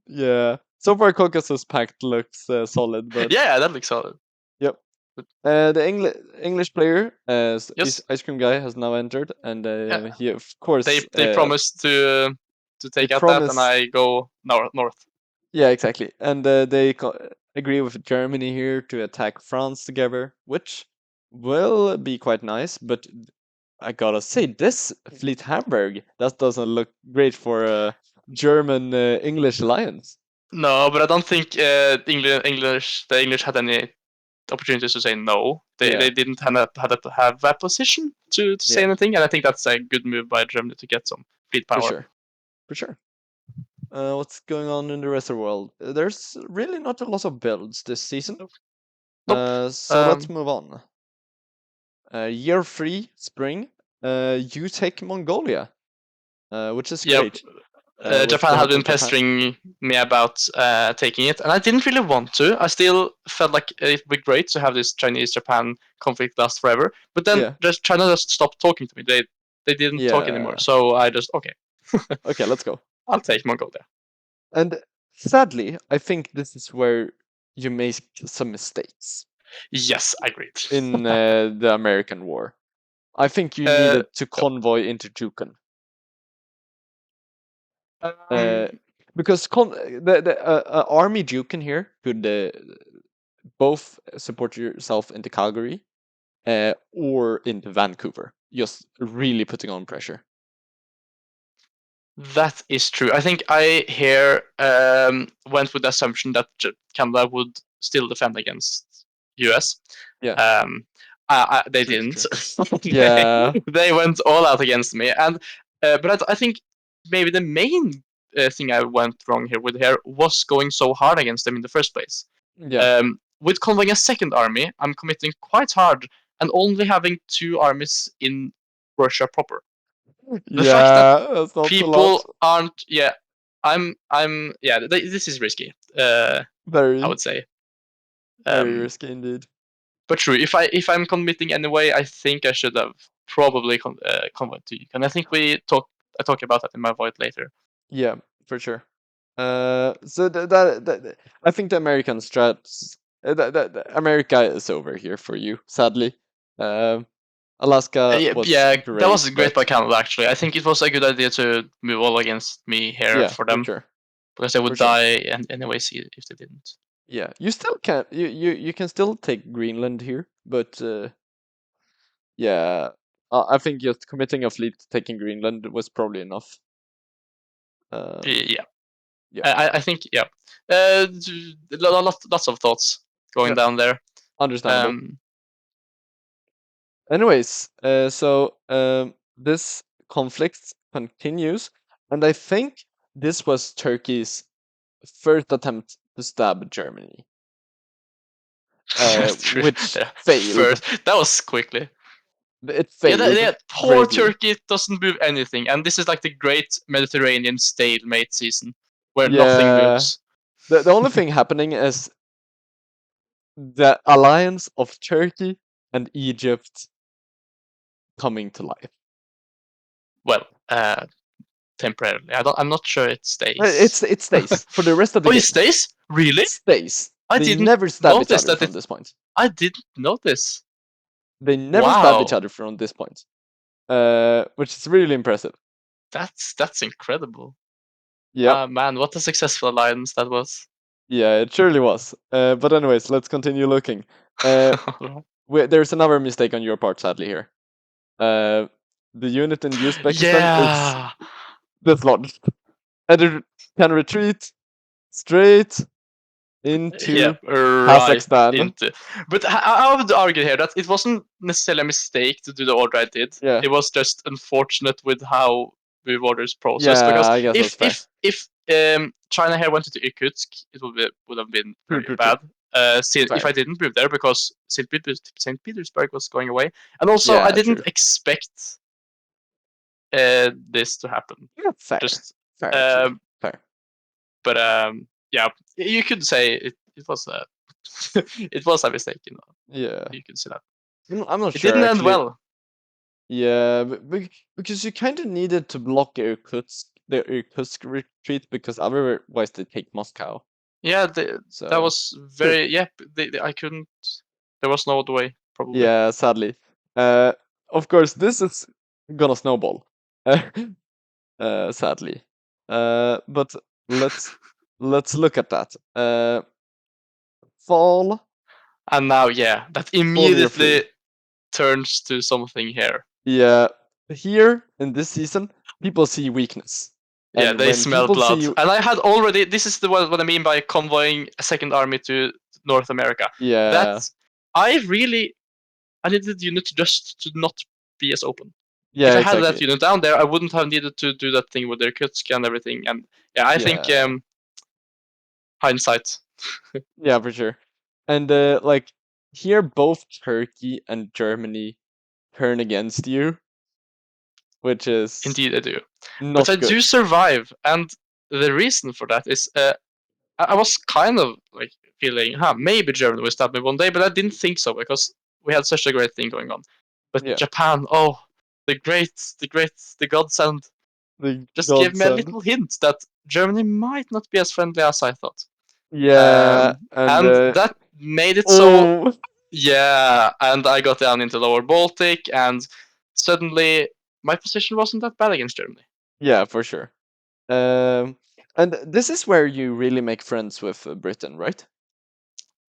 Speaker 1: Yeah. So far, Caucasus Pact looks solid, but
Speaker 2: Yeah, that looks solid.
Speaker 1: yep.
Speaker 2: But
Speaker 1: The English player,
Speaker 2: yes,
Speaker 1: Ice Cream Guy, has now entered, and
Speaker 2: yeah.
Speaker 1: he of course
Speaker 2: They promised to
Speaker 1: they
Speaker 2: take out that, and
Speaker 1: promise.
Speaker 2: I go north.
Speaker 1: Yeah, exactly, and they agree with Germany here to attack France together, which will be quite nice. But I gotta say, this Fleet Hamburg that doesn't look great for a German English alliance.
Speaker 2: No, but I don't think the English had any opportunities to say no. They
Speaker 1: Yeah,
Speaker 2: didn't have a position to say
Speaker 1: yeah,
Speaker 2: anything, and I think that's a good move by Germany to get some fleet
Speaker 1: for
Speaker 2: power.
Speaker 1: sure, for sure. What's going on in the rest of the world? There's really not a lot of builds this season.
Speaker 2: Nope.
Speaker 1: So let's
Speaker 2: Um,
Speaker 1: move on. Year 3, spring. You take Mongolia, which is
Speaker 2: yeah,
Speaker 1: great. With
Speaker 2: Japan
Speaker 1: the
Speaker 2: had
Speaker 1: help
Speaker 2: been
Speaker 1: of Japan.
Speaker 2: pestering me about taking it, and I didn't really want to. I still felt like it'd be great to have this Chinese-Japan conflict last forever. But then
Speaker 1: Yeah,
Speaker 2: just China just stopped talking to me. They didn't talk anymore.
Speaker 1: yeah.
Speaker 2: So I just okay,
Speaker 1: Okay, let's go.
Speaker 2: I'll take Mongolia.
Speaker 1: And sadly, I think this is where you make some mistakes
Speaker 2: Yes, I agreed.
Speaker 1: in the American War. I think you
Speaker 2: uh,
Speaker 1: needed to convoy into Jukan. Uh,
Speaker 2: um,
Speaker 1: because the army Jukan here could both support yourself into Calgary or into Vancouver, just really putting on pressure.
Speaker 2: That is true. I think I here went with the assumption that Canada would still defend against US.
Speaker 1: Yeah,
Speaker 2: Um, they
Speaker 1: true, true,
Speaker 2: didn't.
Speaker 1: true. Yeah,
Speaker 2: They went all out against me, and but I think maybe the main thing I went wrong here was going so hard against them in the first place.
Speaker 1: yeah,
Speaker 2: With convoying a second army, I'm committing quite hard and only having two armies in Russia proper. The fact that
Speaker 1: Yeah, that's not a lot.
Speaker 2: people aren't, yeah, yeah, this is risky. I
Speaker 1: Very,
Speaker 2: would say.
Speaker 1: very
Speaker 2: Um,
Speaker 1: risky indeed.
Speaker 2: but true, if I'm committing anyway, I think I should have probably convert to Yukon. I think I talk about that in my void later.
Speaker 1: Yeah, for sure. So I think the American strats, America is over here for you, sadly. Um, Alaska
Speaker 2: Yeah,
Speaker 1: was
Speaker 2: yeah, that
Speaker 1: great,
Speaker 2: was great by
Speaker 1: but
Speaker 2: Canada. Actually, I think it was a good idea to move all against me here
Speaker 1: yeah,
Speaker 2: for
Speaker 1: for
Speaker 2: them
Speaker 1: sure,
Speaker 2: because they
Speaker 1: for
Speaker 2: would
Speaker 1: sure.
Speaker 2: die anyways if they didn't.
Speaker 1: Yeah, you still can you can still take Greenland here, but yeah, I think just committing a fleet to taking Greenland was probably enough. Um,
Speaker 2: Yeah,
Speaker 1: yeah,
Speaker 2: I think yeah. Lots of thoughts going
Speaker 1: yeah,
Speaker 2: down there.
Speaker 1: understandable.
Speaker 2: Um,
Speaker 1: Anyways, this conflict continues, and I think this was Turkey's first attempt to stab Germany,
Speaker 2: that's true.
Speaker 1: which
Speaker 2: Yeah,
Speaker 1: failed.
Speaker 2: first that was quickly.
Speaker 1: It
Speaker 2: Yeah,
Speaker 1: failed
Speaker 2: poor
Speaker 1: greatly.
Speaker 2: Turkey doesn't move anything, and this is like the great Mediterranean stalemate season where nothing
Speaker 1: Yeah,
Speaker 2: moves.
Speaker 1: the only thing happening is the alliance of Turkey and Egypt coming to life.
Speaker 2: Well, temporarily. I'm not sure it stays.
Speaker 1: It stays for the rest of the
Speaker 2: Oh, it
Speaker 1: game.
Speaker 2: stays? Really?
Speaker 1: It stays.
Speaker 2: I
Speaker 1: They
Speaker 2: didn't
Speaker 1: never stab each
Speaker 2: notice
Speaker 1: other
Speaker 2: that
Speaker 1: from
Speaker 2: it.
Speaker 1: this point.
Speaker 2: I didn't notice.
Speaker 1: They never stab each
Speaker 2: Wow,
Speaker 1: other from this point, which is really impressive.
Speaker 2: that's incredible.
Speaker 1: Yep.
Speaker 2: Man, what a successful alliance that was.
Speaker 1: Yeah, it surely was. But anyways, let's continue looking. Uh, there's another mistake on your part, sadly here. Uh, the unit in Uzbekistan is
Speaker 2: Yeah.
Speaker 1: dislodged, and it can retreat straight
Speaker 2: Yeah,
Speaker 1: into
Speaker 2: right
Speaker 1: Kazakhstan.
Speaker 2: into. But I would argue here that it wasn't necessarily a mistake to do the order I did.
Speaker 1: Yeah,
Speaker 2: It was just unfortunate with how the order is processed.
Speaker 1: yeah,
Speaker 2: Because
Speaker 1: I guess that's fair.
Speaker 2: if China here went into Irkutsk, it would have been
Speaker 1: True,
Speaker 2: very
Speaker 1: true, true.
Speaker 2: bad. If
Speaker 1: Fair.
Speaker 2: I didn't move there because St. Petersburg was going away, and also I
Speaker 1: Yeah,
Speaker 2: didn't
Speaker 1: true.
Speaker 2: expect this to happen.
Speaker 1: Yeah, fair.
Speaker 2: Just
Speaker 1: Fair, actually.
Speaker 2: um,
Speaker 1: Fair.
Speaker 2: but yeah, you could say it was a it was a mistake.
Speaker 1: Yeah.
Speaker 2: You could say that
Speaker 1: I'm not
Speaker 2: it
Speaker 1: sure,
Speaker 2: didn't end
Speaker 1: actually.
Speaker 2: well.
Speaker 1: Yeah, because you kind of needed to block the Irkutsk retreat, because otherwise they take Moscow.
Speaker 2: Yeah, that
Speaker 1: So,
Speaker 2: was
Speaker 1: true.
Speaker 2: very yeah. I couldn't. There was no other way, probably.
Speaker 1: Yeah, sadly. Uh, of course, this is gonna snowball. Sadly. But let's let's look at that. Fall
Speaker 2: And now, yeah, that
Speaker 1: fall year
Speaker 2: immediately
Speaker 1: 3.
Speaker 2: turns to something here.
Speaker 1: Yeah, here in this season, people see weakness,
Speaker 2: Yeah,
Speaker 1: and
Speaker 2: they
Speaker 1: when
Speaker 2: smell
Speaker 1: people
Speaker 2: blood,
Speaker 1: see,
Speaker 2: and I had already. This is what I mean by convoying a second army to North America. That
Speaker 1: yeah,
Speaker 2: I really I needed the unit just to not be as open. If
Speaker 1: yeah,
Speaker 2: I had that
Speaker 1: exactly,
Speaker 2: unit down there, I wouldn't have needed to do that thing with their Kutsk and everything. And yeah, I think
Speaker 1: yeah,
Speaker 2: hindsight.
Speaker 1: yeah, for sure. And like here, both Turkey and Germany turn against you, which is
Speaker 2: Indeed, I do. But I
Speaker 1: not
Speaker 2: do
Speaker 1: good.
Speaker 2: survive, and the reason for that is I was kind of like feeling, maybe Germany will stab me one day, but I didn't think so because we had such a great thing going on. But
Speaker 1: Yeah,
Speaker 2: Japan, oh, the godsend,
Speaker 1: the
Speaker 2: just gave me a
Speaker 1: godsend.
Speaker 2: little hint that Germany might not be as friendly as I thought.
Speaker 1: Yeah, and
Speaker 2: And that made it so,
Speaker 1: oh,
Speaker 2: yeah, and I got down into Lower Baltic, and suddenly my position wasn't that bad against Germany.
Speaker 1: yeah, for sure. Um, and this is where you really make friends with Britain, right?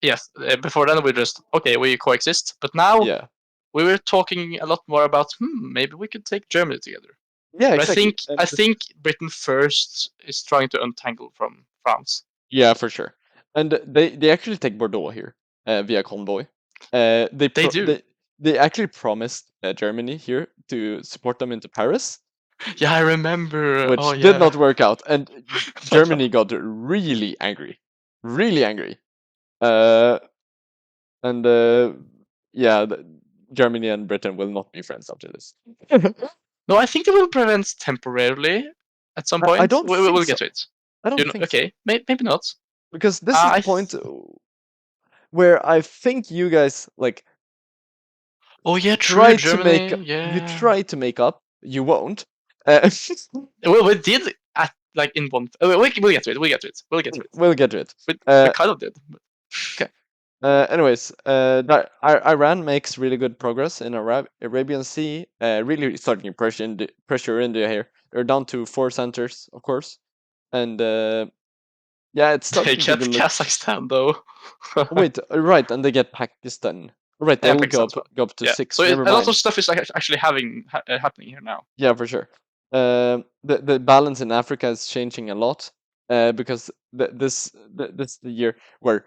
Speaker 2: Yes, before then we just, okay, we coexist, but now
Speaker 1: Yeah,
Speaker 2: we were talking a lot more about, maybe we could take Germany together.
Speaker 1: yeah,
Speaker 2: But
Speaker 1: exactly.
Speaker 2: I
Speaker 1: And
Speaker 2: think Britain first is trying to untangle from France.
Speaker 1: yeah, for sure. And they actually take Bordeaux here via convoy. They
Speaker 2: They do.
Speaker 1: they actually promised Germany here to support them into Paris,
Speaker 2: Yeah, I remember. Oh
Speaker 1: which did
Speaker 2: yeah.
Speaker 1: not work out, and
Speaker 2: I know.
Speaker 1: Germany got really angry, really angry. Uh, and yeah, Germany and Britain will not be friends after this.
Speaker 2: No, I think they will prevent temporarily at some
Speaker 1: I
Speaker 2: point.
Speaker 1: don't think
Speaker 2: We'll
Speaker 1: so.
Speaker 2: get to it.
Speaker 1: I don't think so
Speaker 2: Okay, maybe not.
Speaker 1: because this is the
Speaker 2: I
Speaker 1: point where I think you guys like
Speaker 2: Oh yeah, true.
Speaker 1: try to make
Speaker 2: Germany.
Speaker 1: you
Speaker 2: Yeah.
Speaker 1: try to make up. You won't.
Speaker 2: Well, we did at like in one. We'll get to it. We'll get to it. We'll get to it.
Speaker 1: We'll get to it.
Speaker 2: We kind of did.
Speaker 1: Okay. Anyways, Iran makes really good progress in Arabian Sea, really starting to pressure India here. They're down to 4 centers, of course, and yeah, it's
Speaker 2: They
Speaker 1: starting to
Speaker 2: get
Speaker 1: look.
Speaker 2: Kazakhstan though.
Speaker 1: Wait, right, and they get Pakistan. Right,
Speaker 2: Yeah,
Speaker 1: they'll
Speaker 2: Pakistan as well.
Speaker 1: go up to
Speaker 2: Yeah. So
Speaker 1: 6. Never
Speaker 2: a lot of
Speaker 1: mind.
Speaker 2: stuff is actually happening here now.
Speaker 1: Yeah, for sure. The balance in Africa is changing a lot, because this is the year where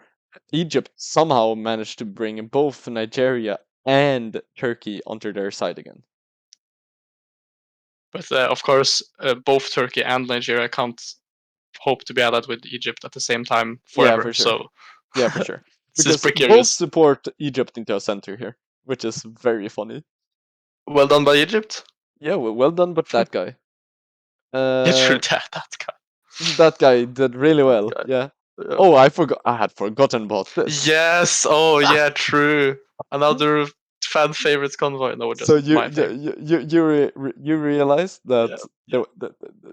Speaker 1: Egypt somehow managed to bring both Nigeria and Turkey onto their side again.
Speaker 2: But of course, both Turkey and Nigeria can't hope to be allied with Egypt at the same time
Speaker 1: Yeah,
Speaker 2: forever.
Speaker 1: for sure.
Speaker 2: So
Speaker 1: Yeah, for sure.
Speaker 2: this is
Speaker 1: Because both
Speaker 2: precarious.
Speaker 1: support Egypt into a center here, which is very funny.
Speaker 2: Well done by Egypt.
Speaker 1: Yeah, well done, but that guy.
Speaker 2: Yeah, true.
Speaker 1: Uh,
Speaker 2: That guy.
Speaker 1: that guy did really
Speaker 2: That
Speaker 1: well.
Speaker 2: guy.
Speaker 1: Yeah.
Speaker 2: Yeah.
Speaker 1: Oh, I forgot. I had forgotten about this.
Speaker 2: Yes. Oh, yeah. True. Another fan favorite convoy. No,
Speaker 1: So
Speaker 2: just my favorite.
Speaker 1: you realized that
Speaker 2: Yeah. Yeah.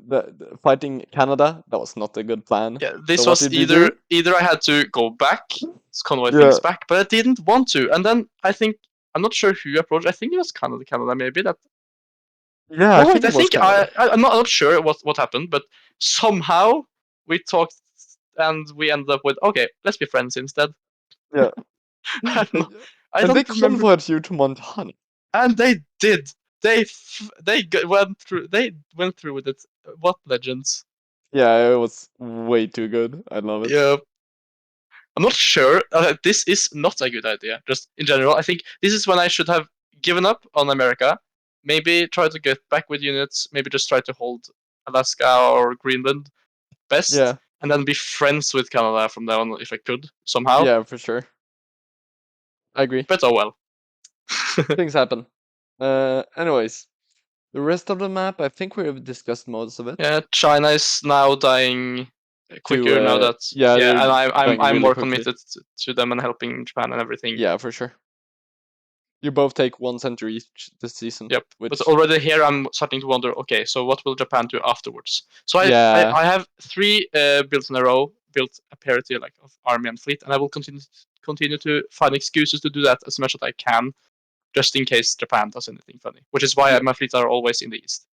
Speaker 1: the fighting Canada, that was not a good plan.
Speaker 2: Yeah.
Speaker 1: So
Speaker 2: This
Speaker 1: what
Speaker 2: was
Speaker 1: did you do?
Speaker 2: either I had to go back, convoy
Speaker 1: Yeah,
Speaker 2: things back, but I didn't want to. And then I think I'm not sure who approached. I think it was Canada maybe that.
Speaker 1: yeah, I
Speaker 2: Oh wait,
Speaker 1: think
Speaker 2: I
Speaker 1: it was
Speaker 2: think
Speaker 1: Canada.
Speaker 2: I'm not sure what happened, but somehow we talked and we ended up with okay, let's be friends instead.
Speaker 1: Yeah,
Speaker 2: I don't know. I
Speaker 1: and they
Speaker 2: don't remember.
Speaker 1: converted you to Montana.
Speaker 2: And they did. They went through with it. What legends?
Speaker 1: Yeah, it was way too good. I love it.
Speaker 2: Yeah, I'm not sure. This is not a good idea. Just in general, I think this is when I should have given up on America. Maybe try to get back with units. Maybe just try to hold Alaska or Greenland best,
Speaker 1: Yeah,
Speaker 2: and then be friends with Canada from there on if I could somehow.
Speaker 1: yeah, for sure. I agree.
Speaker 2: But oh well.
Speaker 1: Things happen. Anyways, the rest of the map, I think we've discussed most of it.
Speaker 2: Yeah, China is now dying
Speaker 1: To
Speaker 2: quicker now that
Speaker 1: yeah,
Speaker 2: yeah,
Speaker 1: they're
Speaker 2: and
Speaker 1: dying
Speaker 2: I'm
Speaker 1: really
Speaker 2: more
Speaker 1: quickly.
Speaker 2: committed to them and helping Japan and everything.
Speaker 1: Yeah, for sure. You both take 1 center each this season,
Speaker 2: Yep. But
Speaker 1: which
Speaker 2: already here, I'm starting to wonder. Okay, so what will Japan do afterwards? So
Speaker 1: yeah,
Speaker 2: I have 3 builds in a row, built a parity like of army and fleet, and I will continue to find excuses to do that as much as I can, just in case Japan does anything funny. Which is why
Speaker 1: yeah,
Speaker 2: my fleets are always in the east.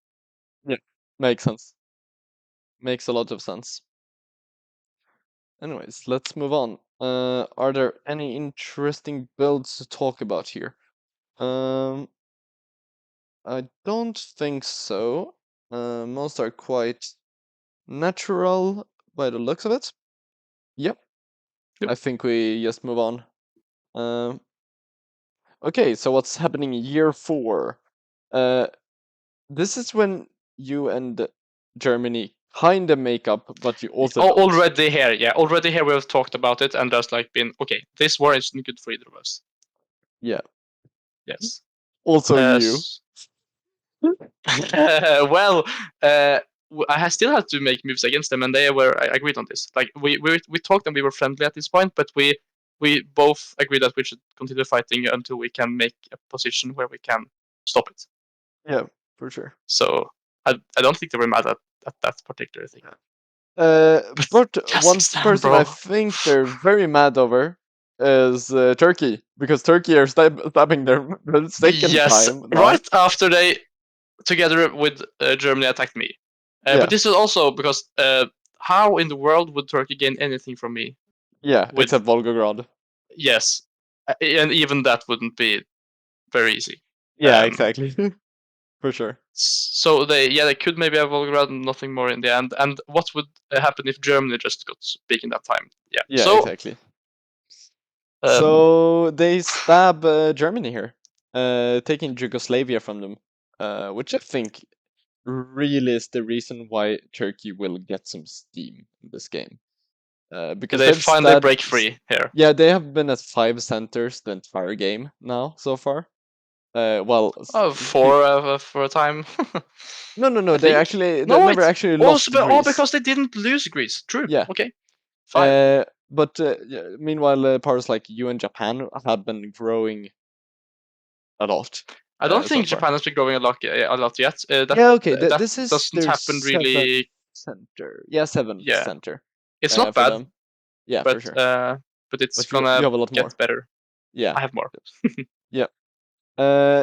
Speaker 1: yeah, makes sense. Makes a lot of sense. Anyways, let's move on. Are there any interesting builds to talk about here? I don't think so. Most are quite natural by the looks of it. Yep,
Speaker 2: Yep.
Speaker 1: I think we just move on. Um, okay, so what's happening in year 4? Uh, this is when you and Germany kind of make up, but you also don't.
Speaker 2: Already here, yeah, already here we have talked about it and just like been okay. This war isn't good for either of us.
Speaker 1: Yeah,
Speaker 2: Yes.
Speaker 1: also you.
Speaker 2: Well, uh, I still had to make moves against them, and they were I agreed on this. Like we talked and we were friendly at this point, but we both agreed that we should continue fighting until we can make a position where we can stop it.
Speaker 1: Yeah, for sure.
Speaker 2: So I don't think they were mad at that particular thing. But
Speaker 1: But one
Speaker 2: Kazakhstan,
Speaker 1: person I
Speaker 2: bro.
Speaker 1: think they're very mad over is Turkey, because Turkey are stabbing their second
Speaker 2: Yes,
Speaker 1: time now.
Speaker 2: right after they together with Germany attacked me. But
Speaker 1: Yeah,
Speaker 2: this is also because how in the world would Turkey gain anything from me?
Speaker 1: yeah,
Speaker 2: With
Speaker 1: except Volgograd.
Speaker 2: yes, and even that wouldn't be very easy.
Speaker 1: Yeah, exactly. For sure.
Speaker 2: So they could maybe have Volgograd and nothing more in the end. And what would happen if Germany just got big in that time? Yeah.
Speaker 1: Yeah,
Speaker 2: So
Speaker 1: exactly.
Speaker 2: um,
Speaker 1: So they stab Germany here, taking Yugoslavia from them, which I think really is the reason why Turkey will get some steam in this game. Because
Speaker 2: they
Speaker 1: they've
Speaker 2: finally
Speaker 1: stabbed,
Speaker 2: break free here.
Speaker 1: yeah, they have been at 5 centers the entire game now so far. Well,
Speaker 2: For a time.
Speaker 1: no.
Speaker 2: I think.
Speaker 1: They
Speaker 2: No,
Speaker 1: never
Speaker 2: wait.
Speaker 1: actually
Speaker 2: Also,
Speaker 1: lost Greece.
Speaker 2: because they didn't lose Greece. True.
Speaker 1: Yeah.
Speaker 2: Okay. Fine.
Speaker 1: But yeah, meanwhile, powers like you and Japan have been growing a lot
Speaker 2: I don't
Speaker 1: so
Speaker 2: think
Speaker 1: far.
Speaker 2: Japan has been growing a lot yet.
Speaker 1: Yeah, okay.
Speaker 2: That
Speaker 1: This is
Speaker 2: doesn't
Speaker 1: their
Speaker 2: happen really.
Speaker 1: seventh center. Yeah, seventh
Speaker 2: Yeah,
Speaker 1: center
Speaker 2: it's not
Speaker 1: for
Speaker 2: bad,
Speaker 1: them. Yeah, for
Speaker 2: but
Speaker 1: sure.
Speaker 2: it's
Speaker 1: But you
Speaker 2: gonna
Speaker 1: have a lot
Speaker 2: get
Speaker 1: more.
Speaker 2: better.
Speaker 1: Yeah.
Speaker 2: I have more.
Speaker 1: Yeah.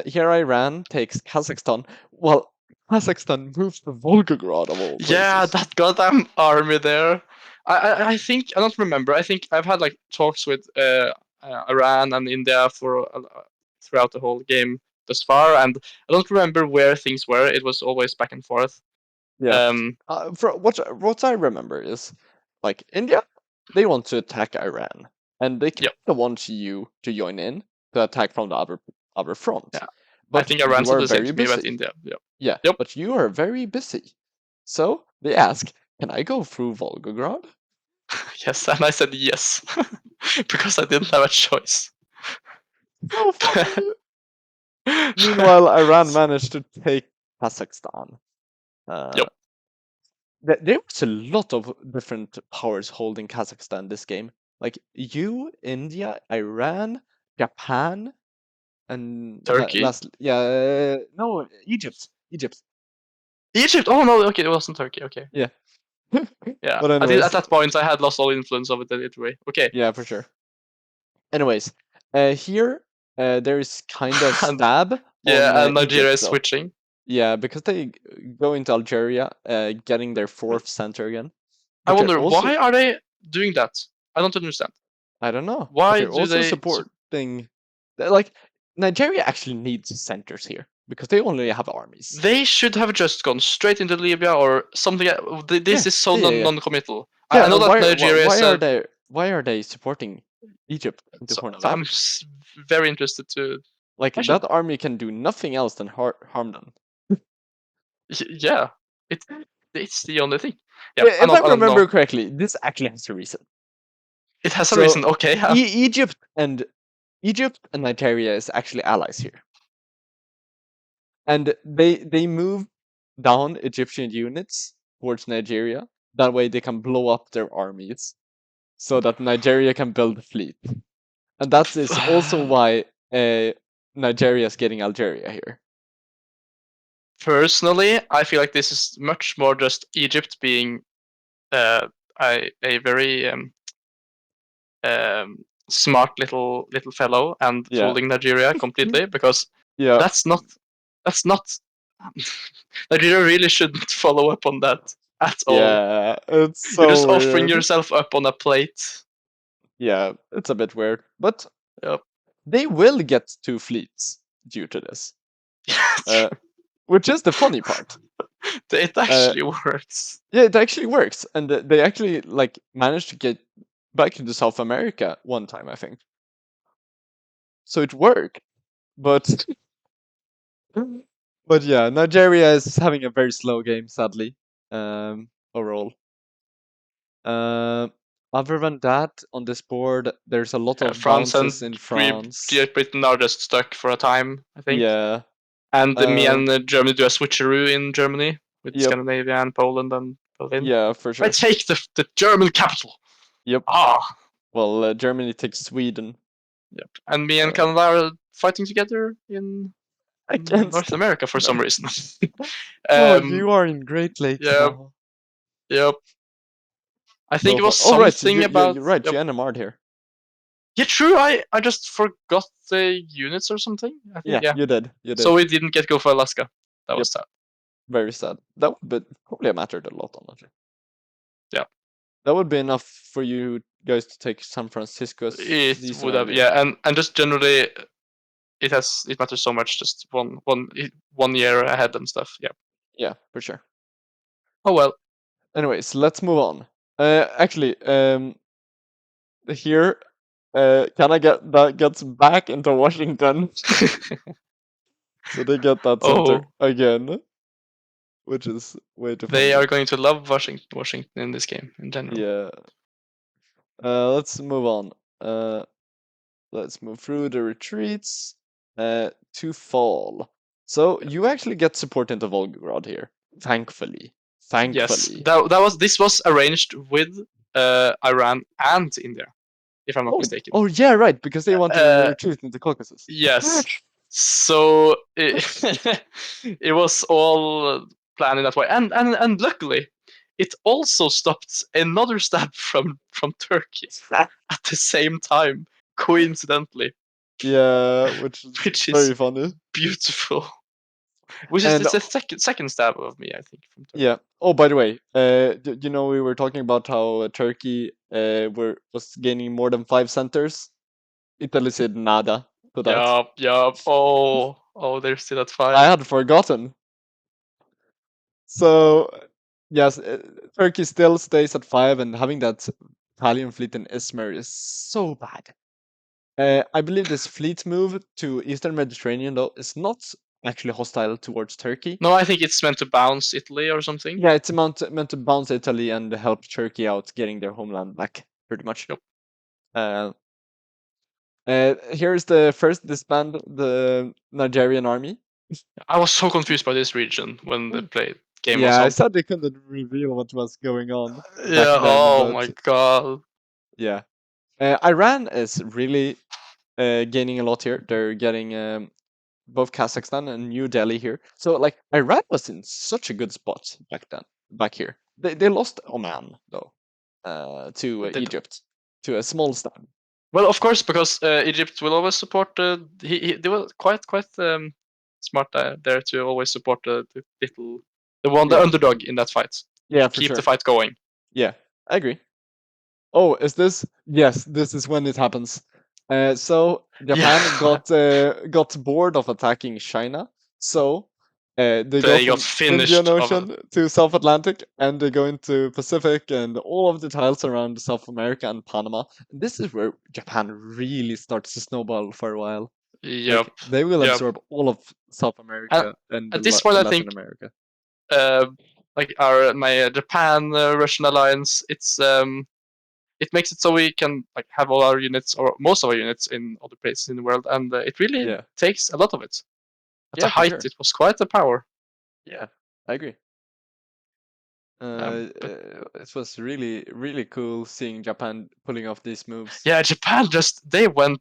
Speaker 1: Here Iran takes Kazakhstan. Well, Kazakhstan moves to Volgograd of all
Speaker 2: Yeah,
Speaker 1: places.
Speaker 2: that goddamn army there. I think I don't remember. I think I've had like talks with Iran and India for throughout the whole game thus far, and I don't remember where things were. It was always back and forth.
Speaker 1: Yeah.
Speaker 2: Um,
Speaker 1: For what I remember is like India, they want to attack Iran, and they kind
Speaker 2: yeah,
Speaker 1: of want you to join in to attack from the other front.
Speaker 2: yeah. I
Speaker 1: But
Speaker 2: think Iran
Speaker 1: you
Speaker 2: said
Speaker 1: are
Speaker 2: the same
Speaker 1: very
Speaker 2: to me about
Speaker 1: busy.
Speaker 2: India. Yeah.
Speaker 1: Yeah,
Speaker 2: Yep.
Speaker 1: but you are very busy. So they ask, "Can I go through Volgograd?"
Speaker 2: Yes, and I said yes because I didn't have a choice.
Speaker 1: So funny. Meanwhile, Iran managed to take Kazakhstan. Uh,
Speaker 2: Yep.
Speaker 1: there was a lot of different powers holding Kazakhstan this game. Like you, India, Iran, Japan, and
Speaker 2: Turkey.
Speaker 1: last, yeah, no, Egypt. Egypt.
Speaker 2: Egypt. Oh no, okay, it wasn't Turkey. Okay.
Speaker 1: Yeah.
Speaker 2: Yeah.
Speaker 1: But
Speaker 2: I did at
Speaker 1: anyways,
Speaker 2: that point I had lost all influence of it either way. Okay.
Speaker 1: yeah, for sure. Anyways, here there is kind of
Speaker 2: And
Speaker 1: stab on
Speaker 2: yeah, and Nigeria
Speaker 1: Egypt
Speaker 2: is
Speaker 1: though.
Speaker 2: switching.
Speaker 1: Yeah, because they go into Algeria, getting their fourth center again.
Speaker 2: I
Speaker 1: But they're
Speaker 2: wonder
Speaker 1: also
Speaker 2: why are they doing that? I don't understand.
Speaker 1: I don't know, but
Speaker 2: Why
Speaker 1: they're
Speaker 2: do
Speaker 1: also
Speaker 2: they
Speaker 1: supporting like Nigeria actually needs centers here because they only have armies.
Speaker 2: they should have just gone straight into Libya or something.
Speaker 1: Yeah,
Speaker 2: This is so
Speaker 1: yeah.
Speaker 2: non-committal. I
Speaker 1: Yeah,
Speaker 2: know that
Speaker 1: why
Speaker 2: Nigeria is a.
Speaker 1: why are they supporting Egypt into
Speaker 2: So
Speaker 1: Horn of
Speaker 2: I'm
Speaker 1: Africa?
Speaker 2: very interested to.
Speaker 1: Like
Speaker 2: I should.
Speaker 1: that army can do nothing else than harm them.
Speaker 2: Yeah, it it's the only thing. Yeah,
Speaker 1: Yeah, if I
Speaker 2: I don't know.
Speaker 1: remember correctly, this actually has a reason.
Speaker 2: It has a
Speaker 1: So
Speaker 2: reason. Okay, yeah.
Speaker 1: Egypt and Nigeria is actually allies here, and they move down Egyptian units towards Nigeria. That way, they can blow up their armies, so that Nigeria can build a fleet. And that is also why Nigeria is getting Algeria here.
Speaker 2: Personally, I feel like this is much more just Egypt being uh, a very um, smart little fellow and
Speaker 1: Yeah,
Speaker 2: fooling Nigeria completely because
Speaker 1: yeah,
Speaker 2: that's not that's not Nigeria really shouldn't follow up on that at all.
Speaker 1: yeah. It's
Speaker 2: You're
Speaker 1: so
Speaker 2: just offering
Speaker 1: weird.
Speaker 2: yourself up on a plate.
Speaker 1: Yeah, it's a bit weird, but
Speaker 2: Yep.
Speaker 1: they will get two fleets due to this, uh, which is the funny part.
Speaker 2: It
Speaker 1: Uh,
Speaker 2: actually works.
Speaker 1: yeah, it actually works, and they actually like managed to get back into South America one time, I think. So it worked, but but yeah, Nigeria is having a very slow game, sadly. Overall. Uh, Other than that, on this board, there's a lot of
Speaker 2: France
Speaker 1: bounces
Speaker 2: and
Speaker 1: in France.
Speaker 2: Great Britain are just stuck for a time, I think.
Speaker 1: Yeah.
Speaker 2: And me
Speaker 1: Uh,
Speaker 2: and Germany do a switcheroo in Germany with
Speaker 1: yep.
Speaker 2: Scandinavia and Poland and Berlin.
Speaker 1: Yeah, for
Speaker 2: I
Speaker 1: sure.
Speaker 2: take the German capital.
Speaker 1: Yep.
Speaker 2: Ah,
Speaker 1: Well, Germany takes Sweden.
Speaker 2: yep. And me and
Speaker 1: Uh,
Speaker 2: Canada are fighting together in
Speaker 1: Against
Speaker 2: North America for some
Speaker 1: them.
Speaker 2: reason.
Speaker 1: Oh,
Speaker 2: um,
Speaker 1: you are in Great Lakes
Speaker 2: yeah,
Speaker 1: now.
Speaker 2: yep. I think
Speaker 1: So
Speaker 2: it
Speaker 1: far.
Speaker 2: was
Speaker 1: Oh, right.
Speaker 2: something
Speaker 1: You're
Speaker 2: about.
Speaker 1: right.
Speaker 2: Yep.
Speaker 1: You NMR'd here.
Speaker 2: Yeah, true. I just forgot the units or something. I think
Speaker 1: Yeah,
Speaker 2: yeah.
Speaker 1: you did. You
Speaker 2: So
Speaker 1: did.
Speaker 2: we didn't get go for Alaska. That
Speaker 1: Yep.
Speaker 2: was sad.
Speaker 1: Very sad. That would probably have mattered a lot, honestly.
Speaker 2: Yeah,
Speaker 1: That would be enough for you guys to take San Francisco
Speaker 2: it
Speaker 1: season
Speaker 2: would have.
Speaker 1: early.
Speaker 2: Yeah, and just generally it matters so much. Just one year ahead and stuff. Yeah.
Speaker 1: Yeah, for sure.
Speaker 2: Oh well.
Speaker 1: Anyways, let's move on. Actually, here, can I get that gets back into Washington, so they get that center
Speaker 2: Oh,
Speaker 1: again, which is way too
Speaker 2: they
Speaker 1: funny.
Speaker 2: are going to love Washington in this game in general.
Speaker 1: Yeah. Let's move on. Uh, let's move through the retreats. to fall. So
Speaker 2: Yeah.
Speaker 1: you actually get support into Volgograd here, thankfully.
Speaker 2: Yes,
Speaker 1: Thankfully.
Speaker 2: this was arranged with Iran and India, if I'm not
Speaker 1: Oh,
Speaker 2: mistaken.
Speaker 1: oh yeah, right, because they wanted to
Speaker 2: Uh,
Speaker 1: retreat into Caucasus.
Speaker 2: yes, so it was all planned in that way, and luckily, it also stopped another stab from Turkey at the same time, coincidentally,
Speaker 1: Yeah, which is
Speaker 2: which is
Speaker 1: very funny.
Speaker 2: beautiful. Which is
Speaker 1: And
Speaker 2: it's a second stab of me, I think, from Turkey.
Speaker 1: yeah. Oh, by the way, you know we were talking about how Turkey was gaining more than 5 centers. Italy said nada to that.
Speaker 2: Yup, yup. Oh, they're still at
Speaker 1: I
Speaker 2: 5.
Speaker 1: had forgotten. So yes, Turkey still stays at 5, and having that Italian fleet in Izmir is so bad. I believe this fleet move to Eastern Mediterranean though is not actually hostile towards Turkey.
Speaker 2: No, I think it's meant to bounce Italy or something.
Speaker 1: Yeah, it's meant to bounce Italy and help Turkey out getting their homeland back, pretty much.
Speaker 2: Yup.
Speaker 1: Uh, Here's the first disband the Nigerian army.
Speaker 2: I was so confused by this region when the game was
Speaker 1: Yeah, I
Speaker 2: on.
Speaker 1: said they couldn't reveal what was going on back
Speaker 2: Yeah.
Speaker 1: then,
Speaker 2: Oh
Speaker 1: but
Speaker 2: my god.
Speaker 1: yeah. Iran is really gaining a lot here. They're getting both Kazakhstan and New Delhi here. So like Iran was in such a good spot back then, back here. They lost Oman though, to
Speaker 2: They do.
Speaker 1: Egypt, to a small stan.
Speaker 2: Well, of course, because Egypt will always support. They were quite smart there to always support the little, the
Speaker 1: Yeah,
Speaker 2: underdog in that fight
Speaker 1: yeah,
Speaker 2: to
Speaker 1: for
Speaker 2: keep the
Speaker 1: sure.
Speaker 2: fight going.
Speaker 1: Yeah, I agree. Oh, is this? Yes, this is when it happens. So
Speaker 2: Yeah.
Speaker 1: Japan got bored of attacking China, so they go
Speaker 2: They got
Speaker 1: from Indian
Speaker 2: finished of.
Speaker 1: Ocean to South Atlantic, and they go into Pacific and all of the tiles around South America and Panama. This is where Japan really starts to snowball for a while.
Speaker 2: Yep.
Speaker 1: Like they will
Speaker 2: Yep.
Speaker 1: absorb all of South
Speaker 2: And
Speaker 1: America and
Speaker 2: at this point, I
Speaker 1: Latin
Speaker 2: think
Speaker 1: America.
Speaker 2: uh, like our my Japan Russian alliance, it makes it so we can like have all our units or most of our units in other places in the world, and it really
Speaker 1: Yeah,
Speaker 2: takes a lot of it. At the
Speaker 1: yeah, for
Speaker 2: height,
Speaker 1: sure.
Speaker 2: it was quite a power.
Speaker 1: Yeah, I agree.
Speaker 2: But
Speaker 1: It was really, really cool seeing Japan pulling off these moves.
Speaker 2: yeah, Japan just they went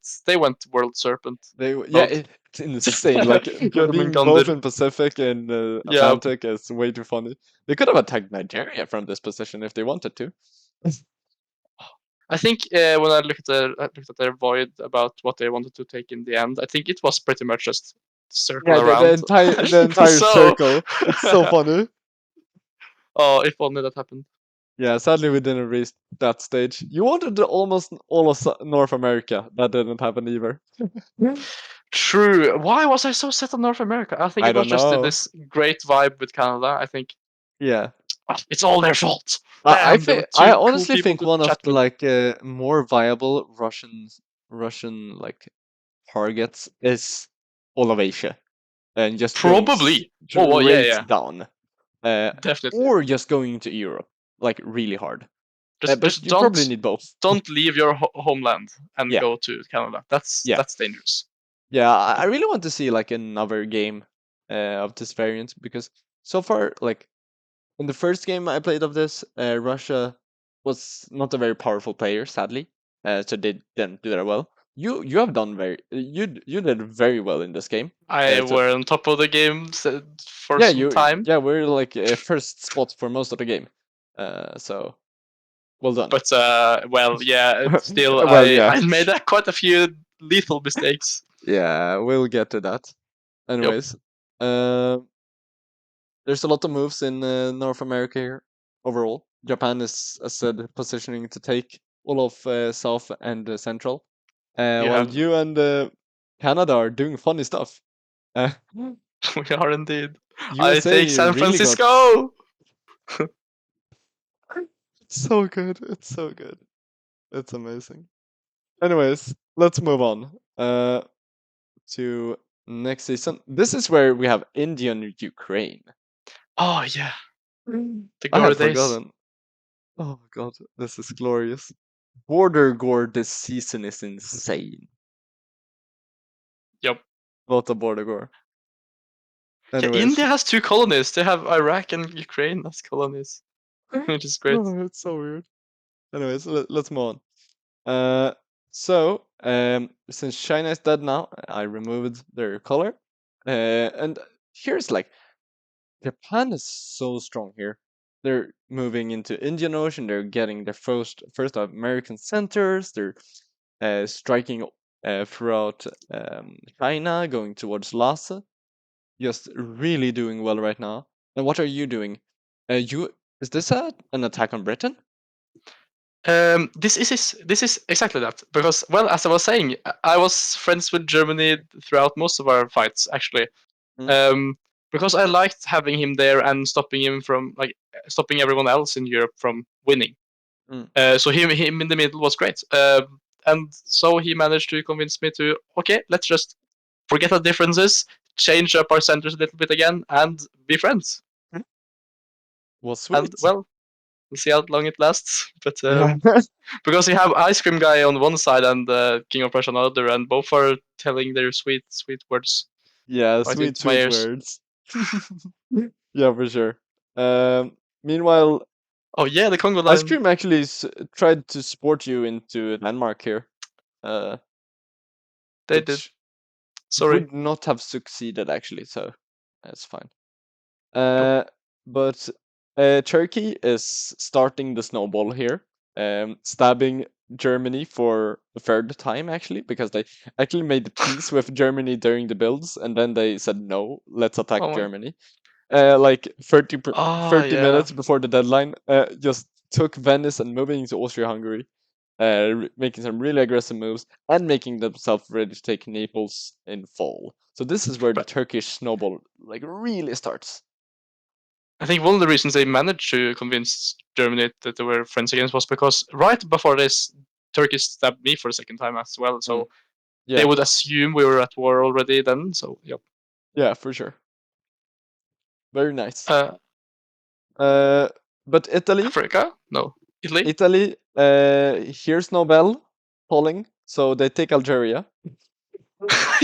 Speaker 2: world serpent
Speaker 1: Yeah,
Speaker 2: mode.
Speaker 1: it's insane. Like being both
Speaker 2: Jormungandr.
Speaker 1: in Pacific and
Speaker 2: Yeah,
Speaker 1: Atlantic is way too funny. They could have attacked Nigeria from this position if they wanted to.
Speaker 2: I think when I looked at their void about what they wanted to take in the end, I think it was pretty much just circle
Speaker 1: Yeah,
Speaker 2: around.
Speaker 1: the entire
Speaker 2: So,
Speaker 1: circle. It's so funny.
Speaker 2: oh, if only that happened.
Speaker 1: Yeah, sadly we didn't reach that stage. You wanted almost all of North America. That didn't happen either.
Speaker 2: True. Why was I so set on North America? I think
Speaker 1: I
Speaker 2: it was
Speaker 1: don't
Speaker 2: just
Speaker 1: know.
Speaker 2: this great vibe with Canada. I think
Speaker 1: Yeah.
Speaker 2: it's all their fault.
Speaker 1: I
Speaker 2: Damn, they were
Speaker 1: think I
Speaker 2: too cool
Speaker 1: honestly
Speaker 2: people
Speaker 1: think
Speaker 2: to
Speaker 1: one of
Speaker 2: chat
Speaker 1: the
Speaker 2: with.
Speaker 1: like more viable Russian like targets is all of Asia and just going
Speaker 2: Probably. Oh, well, yeah,
Speaker 1: straight
Speaker 2: yeah,
Speaker 1: down, uh,
Speaker 2: definitely.
Speaker 1: or just going into Europe like really hard. But
Speaker 2: Just
Speaker 1: you probably need both.
Speaker 2: don't leave your homeland and
Speaker 1: Yeah,
Speaker 2: go to Canada.
Speaker 1: yeah,
Speaker 2: That's dangerous.
Speaker 1: yeah. I really want to see like another game of this variant because so far like in the first game I played of this, Russia was not a very powerful player, sadly, so they didn't do that well. You have done you did very well in this game.
Speaker 2: I
Speaker 1: So
Speaker 2: were on top of the game for
Speaker 1: yeah,
Speaker 2: some time,
Speaker 1: we're like first spot for most of the game. So well done.
Speaker 2: but well, yeah. Still,
Speaker 1: Well, yeah,
Speaker 2: I made quite a few lethal mistakes.
Speaker 1: yeah, we'll get to that.
Speaker 2: Yep.
Speaker 1: Anyways, uh, there's a lot of moves in North America here overall. Japan is, as said, positioning to take all of South and Central,
Speaker 2: You
Speaker 1: while
Speaker 2: have.
Speaker 1: you and Canada are doing funny stuff. Uh,
Speaker 2: We are indeed. I take
Speaker 1: USA
Speaker 2: San
Speaker 1: really got
Speaker 2: Francisco.
Speaker 1: so good. It's so good. It's amazing. Anyways, let's move on to next season. This is where we have India and Ukraine.
Speaker 2: Oh yeah, the
Speaker 1: I
Speaker 2: glory
Speaker 1: had
Speaker 2: days.
Speaker 1: forgotten. Oh my god, this is glorious. Border Gore this season is insane.
Speaker 2: Yep.
Speaker 1: Not a border war.
Speaker 2: Yeah,
Speaker 1: Anyways.
Speaker 2: India has two colonies. They have Iraq and Ukraine as colonies, which is great.
Speaker 1: Oh, it's so weird. Anyways, let's move on. Since China is dead now, I removed their color. And here's like Japan is so strong here. They're moving into Indian Ocean. They're getting their first American centers. They're striking throughout China, going towards Lhasa. Just really doing well right now. And what are you doing? You is this an attack on Britain?
Speaker 2: This is exactly that because, well, as I was saying, I was friends with Germany throughout most of our fights actually.
Speaker 1: Mm,
Speaker 2: Um, because I liked having him there and stopping him from like stopping everyone else in Europe from winning.
Speaker 1: mm,
Speaker 2: So him in the middle was great. And so he managed to convince me to okay, let's just forget the differences, change up our centers a little bit again, and be friends.
Speaker 1: mm. Well,
Speaker 2: And
Speaker 1: sweet.
Speaker 2: well, we'll see how long it lasts. But
Speaker 1: Yeah.
Speaker 2: because you have Ice Cream Guy on one side and King of Prussia on the other, and both are telling their sweet, sweet words
Speaker 1: Yeah,
Speaker 2: right
Speaker 1: sweet,
Speaker 2: into my
Speaker 1: sweet
Speaker 2: ears.
Speaker 1: words. Yeah, for sure. Meanwhile,
Speaker 2: Oh yeah, the Congo
Speaker 1: Ice
Speaker 2: line.
Speaker 1: Cream actually tried to support you into Denmark here, uh,
Speaker 2: They did.
Speaker 1: which
Speaker 2: Sorry.
Speaker 1: would not have succeeded actually, so that's fine.
Speaker 2: Nope.
Speaker 1: Uh, but Turkey is starting the snowball here, stabbing Germany for the third time actually, because they actually made the peace with Germany during the builds, and then they said no, let's attack
Speaker 2: Oh my.
Speaker 1: Germany. Like 30
Speaker 2: Yeah.
Speaker 1: minutes before the deadline, just took Venice and moving into Austria-Hungary, making some really aggressive moves and making themselves ready to take Naples in fall. So this is where the
Speaker 2: But
Speaker 1: Turkish snowball like really starts.
Speaker 2: I think one of the reasons they managed to convince Germany that they were friends again was because right before this, Turkey stabbed me for the second time as well.
Speaker 1: Mm.
Speaker 2: So they
Speaker 1: Yeah,
Speaker 2: would assume we were at war already then. So yep.
Speaker 1: yeah, for sure. Very nice.
Speaker 2: Uh,
Speaker 1: Uh, but
Speaker 2: Africa? No. Italy?
Speaker 1: Italy, hears no bell tolling, so they take Algeria.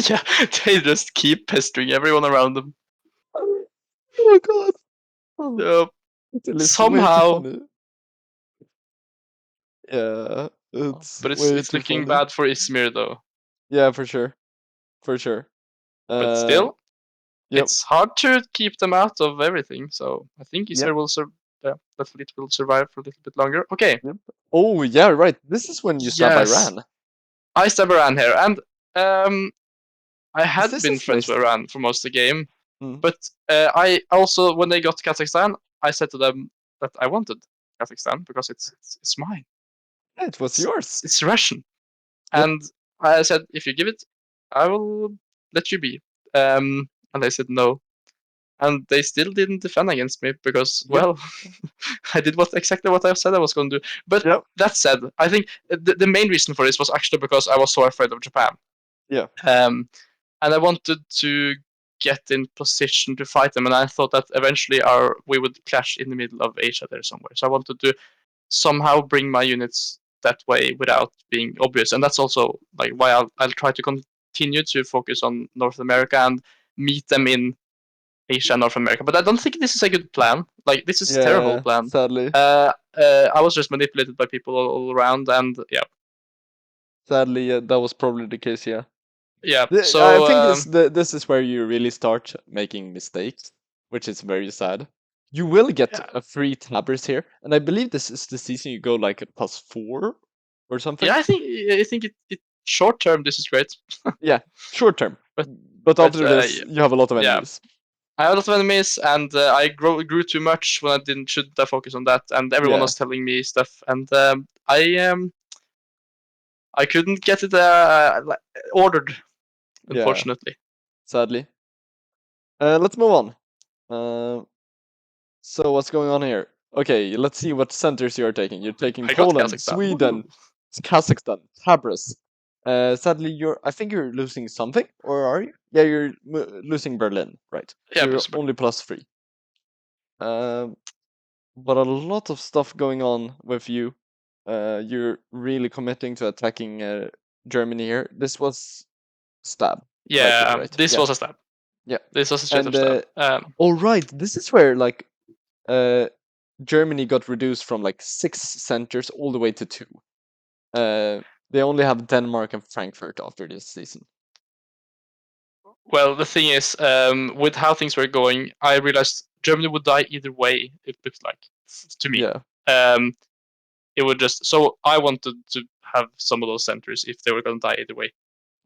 Speaker 2: Yeah, they just keep pestering everyone around them.
Speaker 1: Oh my god! Oh,
Speaker 2: Yep.
Speaker 1: Italy's way too
Speaker 2: Somehow,
Speaker 1: funny. Yeah, it's
Speaker 2: but it's
Speaker 1: way
Speaker 2: it's
Speaker 1: too
Speaker 2: looking
Speaker 1: funny.
Speaker 2: bad for Izmir though.
Speaker 1: Yeah, for sure, for sure.
Speaker 2: But
Speaker 1: Uh,
Speaker 2: still,
Speaker 1: yep,
Speaker 2: it's hard to keep them out of everything. So I think
Speaker 1: yep,
Speaker 2: Izmir will the fleet will survive for a little bit longer. Okay.
Speaker 1: yep. Oh yeah, right. This is when you stab
Speaker 2: Yes,
Speaker 1: Iran.
Speaker 2: I stab Iran here, and um, I
Speaker 1: Is
Speaker 2: had
Speaker 1: this
Speaker 2: been
Speaker 1: his
Speaker 2: friends with
Speaker 1: list?
Speaker 2: Iran for most of the game,
Speaker 1: Mm.
Speaker 2: but I also when they got to Kazakhstan, I said to them that I wanted Kazakhstan because it's mine.
Speaker 1: Yeah, it was yours.
Speaker 2: It's Russian.
Speaker 1: Yep,
Speaker 2: And I said, if you give it, I will let you be. And they said no. And they still didn't defend against me because,
Speaker 1: yep,
Speaker 2: well, I did exactly what I said I was going to do. But
Speaker 1: yep,
Speaker 2: that said, I think the main reason for this was actually because I was so afraid of Japan.
Speaker 1: yeah,
Speaker 2: Um, and I wanted to get in position to fight them. And I thought that eventually we would clash in the middle of Asia there somewhere. So I wanted to somehow bring my units that way without being obvious. And that's also like why I'll try to continue to focus on North America and meet them in Asia and North America. But I don't think this is a good plan. Like this is a terrible
Speaker 1: yeah.
Speaker 2: plan.
Speaker 1: Sadly,
Speaker 2: I was just manipulated by people all around, and yeah,
Speaker 1: sadly, yeah, that was probably the case. Yeah.
Speaker 2: yeah.
Speaker 1: I
Speaker 2: So
Speaker 1: think this is where you really start making mistakes, which is very sad. You will get
Speaker 2: yeah,
Speaker 1: a free tabbers here, and I believe this is the season you go like a +4 or
Speaker 2: yeah.
Speaker 1: something.
Speaker 2: I think it short term this is great,
Speaker 1: Yeah, short term.
Speaker 2: but
Speaker 1: But
Speaker 2: but
Speaker 1: after this, you have a lot of
Speaker 2: yeah.
Speaker 1: enemies.
Speaker 2: I had a lot of enemies, and I grew too much when I didn't should have focused on that. And everyone
Speaker 1: Yeah,
Speaker 2: was telling me stuff, and I couldn't get it ordered,
Speaker 1: yeah.
Speaker 2: unfortunately.
Speaker 1: Sadly. Let's move on. Uh, so what's going on here? Okay, let's see what centers you are taking. You're taking
Speaker 2: I got
Speaker 1: Poland,
Speaker 2: Kazakhstan.
Speaker 1: Sweden,
Speaker 2: Woohoo!
Speaker 1: Kazakhstan, Tabriz. Sadly, I think you're losing something, or are you? Yeah, you're losing Berlin, right? So
Speaker 2: Yeah,
Speaker 1: you're
Speaker 2: Brisbane.
Speaker 1: only +3. Um, but a lot of stuff going on with you. You're really committing to attacking Germany here. This was stab. right here,
Speaker 2: Yeah,
Speaker 1: right?
Speaker 2: this
Speaker 1: Yeah,
Speaker 2: was a stab.
Speaker 1: yeah.
Speaker 2: This was a straight up
Speaker 1: And
Speaker 2: stab.
Speaker 1: all right, this is where like uh, Germany got reduced from like 6 centers all the way to 2. They only have Denmark and Frankfurt after this season.
Speaker 2: Well, the thing is, with how things were going, I realized Germany would die either way. It looks like to me.
Speaker 1: Yeah,
Speaker 2: Um, it would just so I wanted to have some of those centers if they were going to die either way.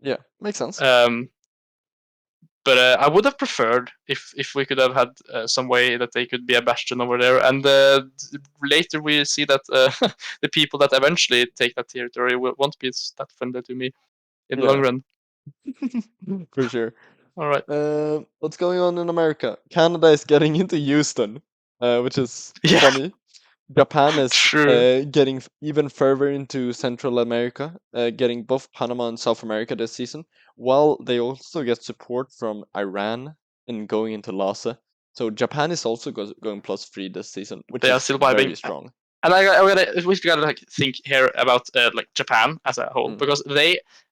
Speaker 1: yeah, makes sense.
Speaker 2: Um, but I would have preferred if we could have had some way that they could be a bastion over there. And later we see that the people that eventually take that territory won't be that friendly to me in the long
Speaker 1: Yeah,
Speaker 2: run.
Speaker 1: for sure.
Speaker 2: All right.
Speaker 1: What's going on in America? Canada is getting into Houston, which is
Speaker 2: Yeah.
Speaker 1: funny. Japan is
Speaker 2: True.
Speaker 1: getting even further into Central America, getting both Panama and South America this season, while they also get support from Iran and going into LASA. So Japan is also going +3 this season, which
Speaker 2: They are
Speaker 1: is
Speaker 2: still
Speaker 1: very
Speaker 2: vibing.
Speaker 1: strong.
Speaker 2: And we gotta like think here about like Japan as a whole
Speaker 1: Mm.
Speaker 2: because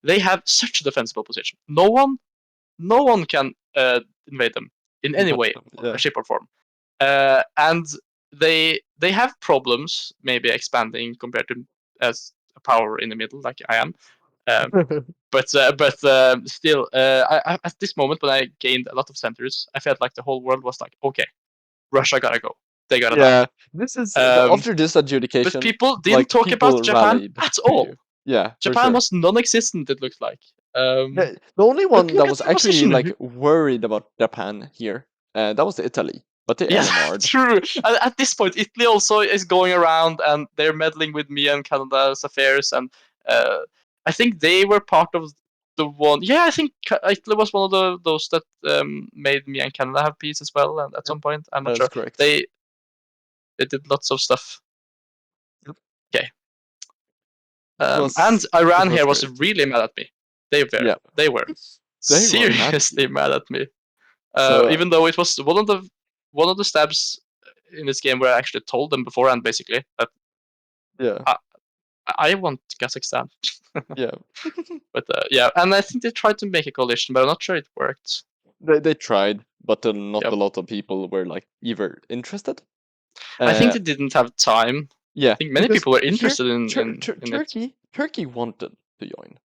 Speaker 2: they have such a defensible position. No one can invade them in any
Speaker 1: Touch
Speaker 2: way,
Speaker 1: them. Yeah.
Speaker 2: shape or form. And they have problems maybe expanding compared to as a power in the middle like I am. Um, but still, at this moment when I gained a lot of centers, I felt like the whole world was like, okay, Russia gotta go, they gotta die.
Speaker 1: Yeah, this is
Speaker 2: Um,
Speaker 1: after this
Speaker 2: but
Speaker 1: adjudication,
Speaker 2: people didn't
Speaker 1: like
Speaker 2: talk about
Speaker 1: people
Speaker 2: Japan
Speaker 1: rallied
Speaker 2: at
Speaker 1: to you.
Speaker 2: all.
Speaker 1: Yeah, for
Speaker 2: Japan
Speaker 1: sure.
Speaker 2: was non-existent. It looked like.
Speaker 1: The only one
Speaker 2: Look
Speaker 1: that
Speaker 2: at
Speaker 1: was
Speaker 2: their
Speaker 1: actually
Speaker 2: position.
Speaker 1: like worried about Japan here, that was Italy, but they
Speaker 2: Yeah,
Speaker 1: LMR'd.
Speaker 2: true. At this point, Italy also is going around and they're meddling with me and Canada's affairs, and uh, I think they were part of the one. Yeah, I think Italy was one of those that made me and Canada have peace as well. And at
Speaker 1: Yep,
Speaker 2: some point, I'm
Speaker 1: that
Speaker 2: not
Speaker 1: is
Speaker 2: sure
Speaker 1: correct.
Speaker 2: they did lots of stuff.
Speaker 1: Yep.
Speaker 2: Okay,
Speaker 1: It
Speaker 2: and
Speaker 1: was it
Speaker 2: Iran
Speaker 1: was
Speaker 2: here was
Speaker 1: great.
Speaker 2: really mad at me.
Speaker 1: Yeah,
Speaker 2: They were
Speaker 1: they were mad at
Speaker 2: seriously
Speaker 1: you.
Speaker 2: mad at me.
Speaker 1: So
Speaker 2: Even though it was one of the stabs in this game where I actually told them beforehand, basically that
Speaker 1: yeah,
Speaker 2: I, I want Kazakhstan.
Speaker 1: yeah,
Speaker 2: But yeah, and I think they tried to make a coalition, but I'm not sure it worked.
Speaker 1: they tried, but not
Speaker 2: Yep.
Speaker 1: a lot of people were like either interested.
Speaker 2: I think
Speaker 1: Uh,
Speaker 2: they didn't have time.
Speaker 1: yeah,
Speaker 2: I think many
Speaker 1: because
Speaker 2: people were
Speaker 1: here
Speaker 2: interested in it.
Speaker 1: Turkey wanted to join,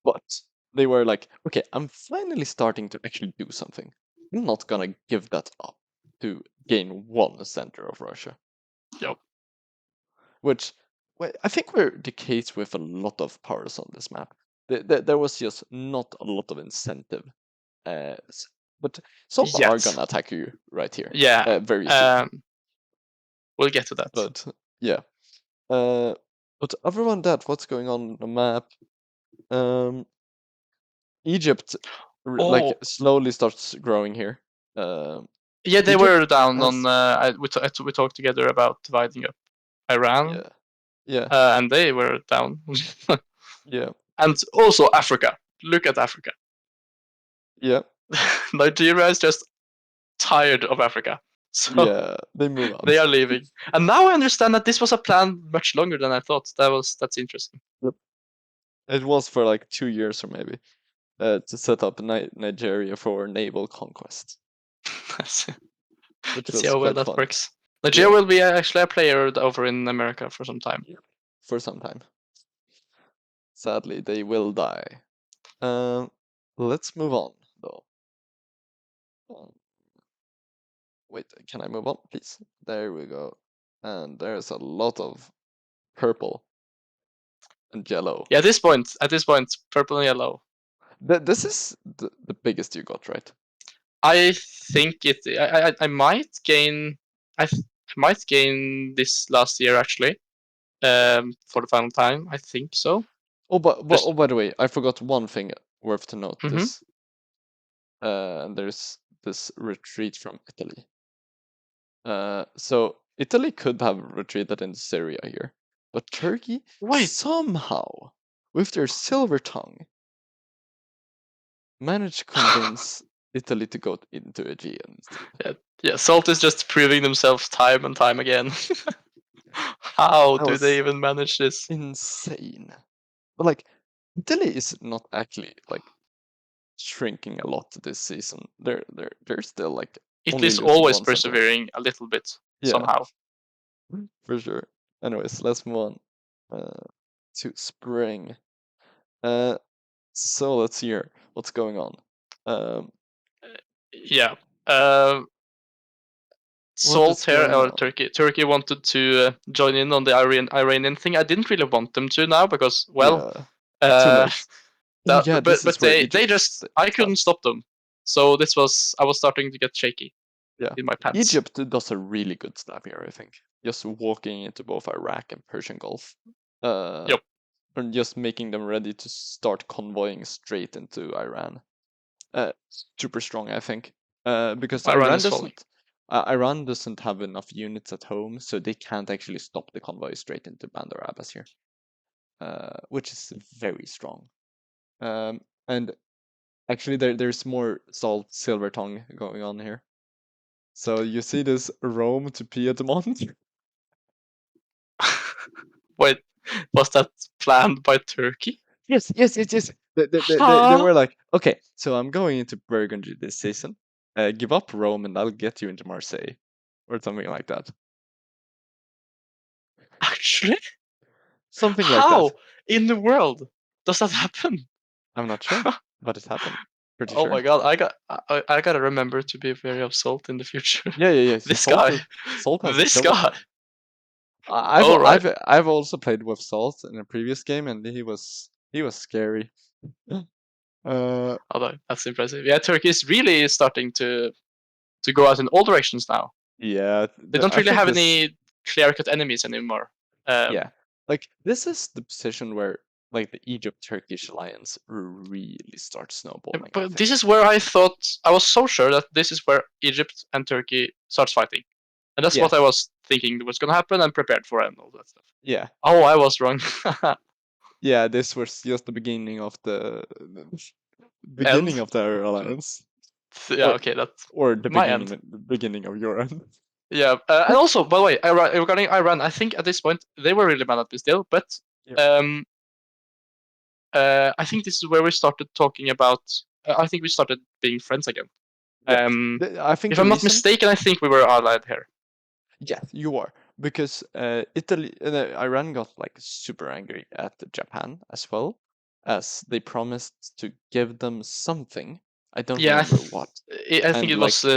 Speaker 1: but they were like, okay, I'm finally starting to actually do something. I'm not gonna give that up to gain 1 center of Russia,
Speaker 2: Yep.
Speaker 1: which I think were the case with a lot of powers on this map. There was just not a lot of incentive. But some are
Speaker 2: Yet.
Speaker 1: gonna attack you right here,
Speaker 2: Yeah.
Speaker 1: very soon.
Speaker 2: We'll get to that.
Speaker 1: But yeah, uh, but other than that, what's going on the map? Um, Egypt like
Speaker 2: Oh,
Speaker 1: slowly starts growing here. Um,
Speaker 2: yeah, they
Speaker 1: Egypt
Speaker 2: were down on.
Speaker 1: has
Speaker 2: We talked together about dividing up Iran,
Speaker 1: yeah, yeah,
Speaker 2: and they were down.
Speaker 1: yeah,
Speaker 2: And also Africa. Look at Africa.
Speaker 1: yeah,
Speaker 2: Nigeria is just tired of Africa. So
Speaker 1: yeah. They move on.
Speaker 2: they are leaving. And now I understand that this was a plan much longer than I thought. That's interesting.
Speaker 1: Yep. It was for like 2 years or maybe to set up Nigeria for naval conquest,
Speaker 2: Let's
Speaker 1: which
Speaker 2: see
Speaker 1: was
Speaker 2: how well
Speaker 1: quite
Speaker 2: that
Speaker 1: fun.
Speaker 2: works. Nigeria
Speaker 1: Yeah,
Speaker 2: will be actually a player over in America for some time.
Speaker 1: yeah. For some time. Sadly, they will die. Um, let's move on though. Um, Wait, can I move on, please? There we go. And there's a lot of purple and yellow.
Speaker 2: Yeah, at this point, purple and yellow.
Speaker 1: This is the biggest you got, right?
Speaker 2: I think it. I might gain. I might gain this last year actually. For the final time. I think so.
Speaker 1: Oh, but
Speaker 2: Just.
Speaker 1: oh, by the way, I forgot one thing worth to note.
Speaker 2: Mm-hmm.
Speaker 1: This there's this retreat from Italy. So Italy could have retreated into Syria here, but Turkey
Speaker 2: Wait.
Speaker 1: somehow, with their silver tongue, managed to convince Italy to go into Aegean instead.
Speaker 2: Yeah, yeah. Salt is just proving themselves time and time again. How
Speaker 1: That
Speaker 2: do they
Speaker 1: was
Speaker 2: even manage this?
Speaker 1: insane. But like, Italy is not actually like. shrinking a lot this season. They're still like
Speaker 2: It
Speaker 1: only
Speaker 2: is
Speaker 1: losing
Speaker 2: always
Speaker 1: one center.
Speaker 2: persevering a little bit
Speaker 1: Yeah,
Speaker 2: somehow.
Speaker 1: for sure. Anyways, let's move on to spring. Uh, so let's hear what's going on. Um,
Speaker 2: Yeah. Uh,
Speaker 1: what
Speaker 2: Salt
Speaker 1: is
Speaker 2: here,
Speaker 1: going
Speaker 2: or
Speaker 1: on?
Speaker 2: Turkey. Turkey wanted to join in on the Iranian thing. I didn't really want them to now because, well,
Speaker 1: Yeah, too
Speaker 2: uh,
Speaker 1: late. Oh yeah, this is
Speaker 2: but
Speaker 1: where
Speaker 2: they
Speaker 1: Egypt
Speaker 2: just I couldn't
Speaker 1: stops.
Speaker 2: stop them. So I was starting to get shaky
Speaker 1: Yeah,
Speaker 2: in my pants.
Speaker 1: Egypt does a really good stuff here, I think. Just walking into both Iraq and Persian Gulf, uh,
Speaker 2: Yep,
Speaker 1: and just making them ready to start convoying straight into Iran. Super strong, I think. Because
Speaker 2: Iran is falling.
Speaker 1: Iran doesn't have enough units at home, so they can't actually stop the convoy straight into Bandar Abbas here, which is very strong. And actually, there's more salt silver tongue going on here. So you see this Rome to Piedmont?
Speaker 2: Wait, was that planned by Turkey?
Speaker 1: Yes, yes, yes, yes. They
Speaker 2: Huh?
Speaker 1: were like, okay, so I'm going into Burgundy this season. Give up Rome and I'll get you into Marseille, or something like that.
Speaker 2: Actually,
Speaker 1: Something like that.
Speaker 2: how in the world does that happen?
Speaker 1: I'm not sure, but it happened. Pretty
Speaker 2: Oh
Speaker 1: sure.
Speaker 2: my god, I gotta remember to be very of salt in the future.
Speaker 1: Yeah, yeah, yeah.
Speaker 2: This guy,
Speaker 1: Salt has a
Speaker 2: this
Speaker 1: killer
Speaker 2: guy.
Speaker 1: tongue.
Speaker 2: All right.
Speaker 1: I've also played with Salt in a previous game, and he was scary. Uh,
Speaker 2: Although that's impressive. Yeah, Turkey is really starting to go out in all directions now.
Speaker 1: yeah,
Speaker 2: They don't
Speaker 1: I
Speaker 2: really
Speaker 1: think
Speaker 2: have
Speaker 1: this.
Speaker 2: any clear-cut enemies anymore.
Speaker 1: Yeah, like this is the position where like the Egypt-Turkish alliance really starts snowballing, I
Speaker 2: but this
Speaker 1: think.
Speaker 2: is where I thought I was so sure that this is where Egypt and Turkey starts fighting, and that's
Speaker 1: Yeah,
Speaker 2: what I was thinking was going to happen and prepared for and all that stuff.
Speaker 1: yeah,
Speaker 2: Oh, I was wrong.
Speaker 1: yeah. This was just the beginning of the beginning
Speaker 2: End.
Speaker 1: of their alliance,
Speaker 2: Yeah,
Speaker 1: or
Speaker 2: okay, that's
Speaker 1: the
Speaker 2: my end.
Speaker 1: beginning of your end.
Speaker 2: Yeah, and also, by the way, regarding Iran, I think at this point they were really mad at me still, but
Speaker 1: Yeah,
Speaker 2: um, I think this is where we started talking about. I think we started being friends again.
Speaker 1: yeah.
Speaker 2: Um,
Speaker 1: I think
Speaker 2: if
Speaker 1: the
Speaker 2: I'm not
Speaker 1: reason.
Speaker 2: mistaken, I think we were allied here.
Speaker 1: Yeah, you are because Iran got like super angry at Japan as well, as they promised to give them something. I don't
Speaker 2: Yeah,
Speaker 1: remember what.
Speaker 2: I think
Speaker 1: And
Speaker 2: it was
Speaker 1: like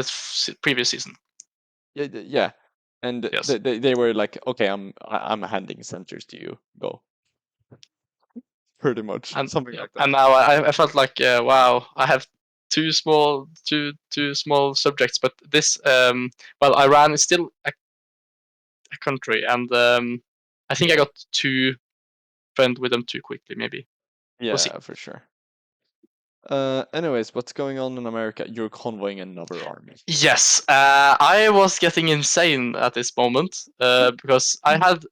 Speaker 2: the previous season.
Speaker 1: yeah, yeah, and
Speaker 2: Yes,
Speaker 1: they were like, okay, I'm handing centers to you. Go, pretty much
Speaker 2: and
Speaker 1: something
Speaker 2: yeah,
Speaker 1: like that.
Speaker 2: and now I felt like wow, I have two small subjects, but this well, Iran is still a country, and I think I
Speaker 1: Yeah,
Speaker 2: got too friend with them too quickly. Maybe we'll see.
Speaker 1: yeah, for sure. Anyways, what's going on in America? You're convoying another army.
Speaker 2: Yes, I was getting insane at this moment because I had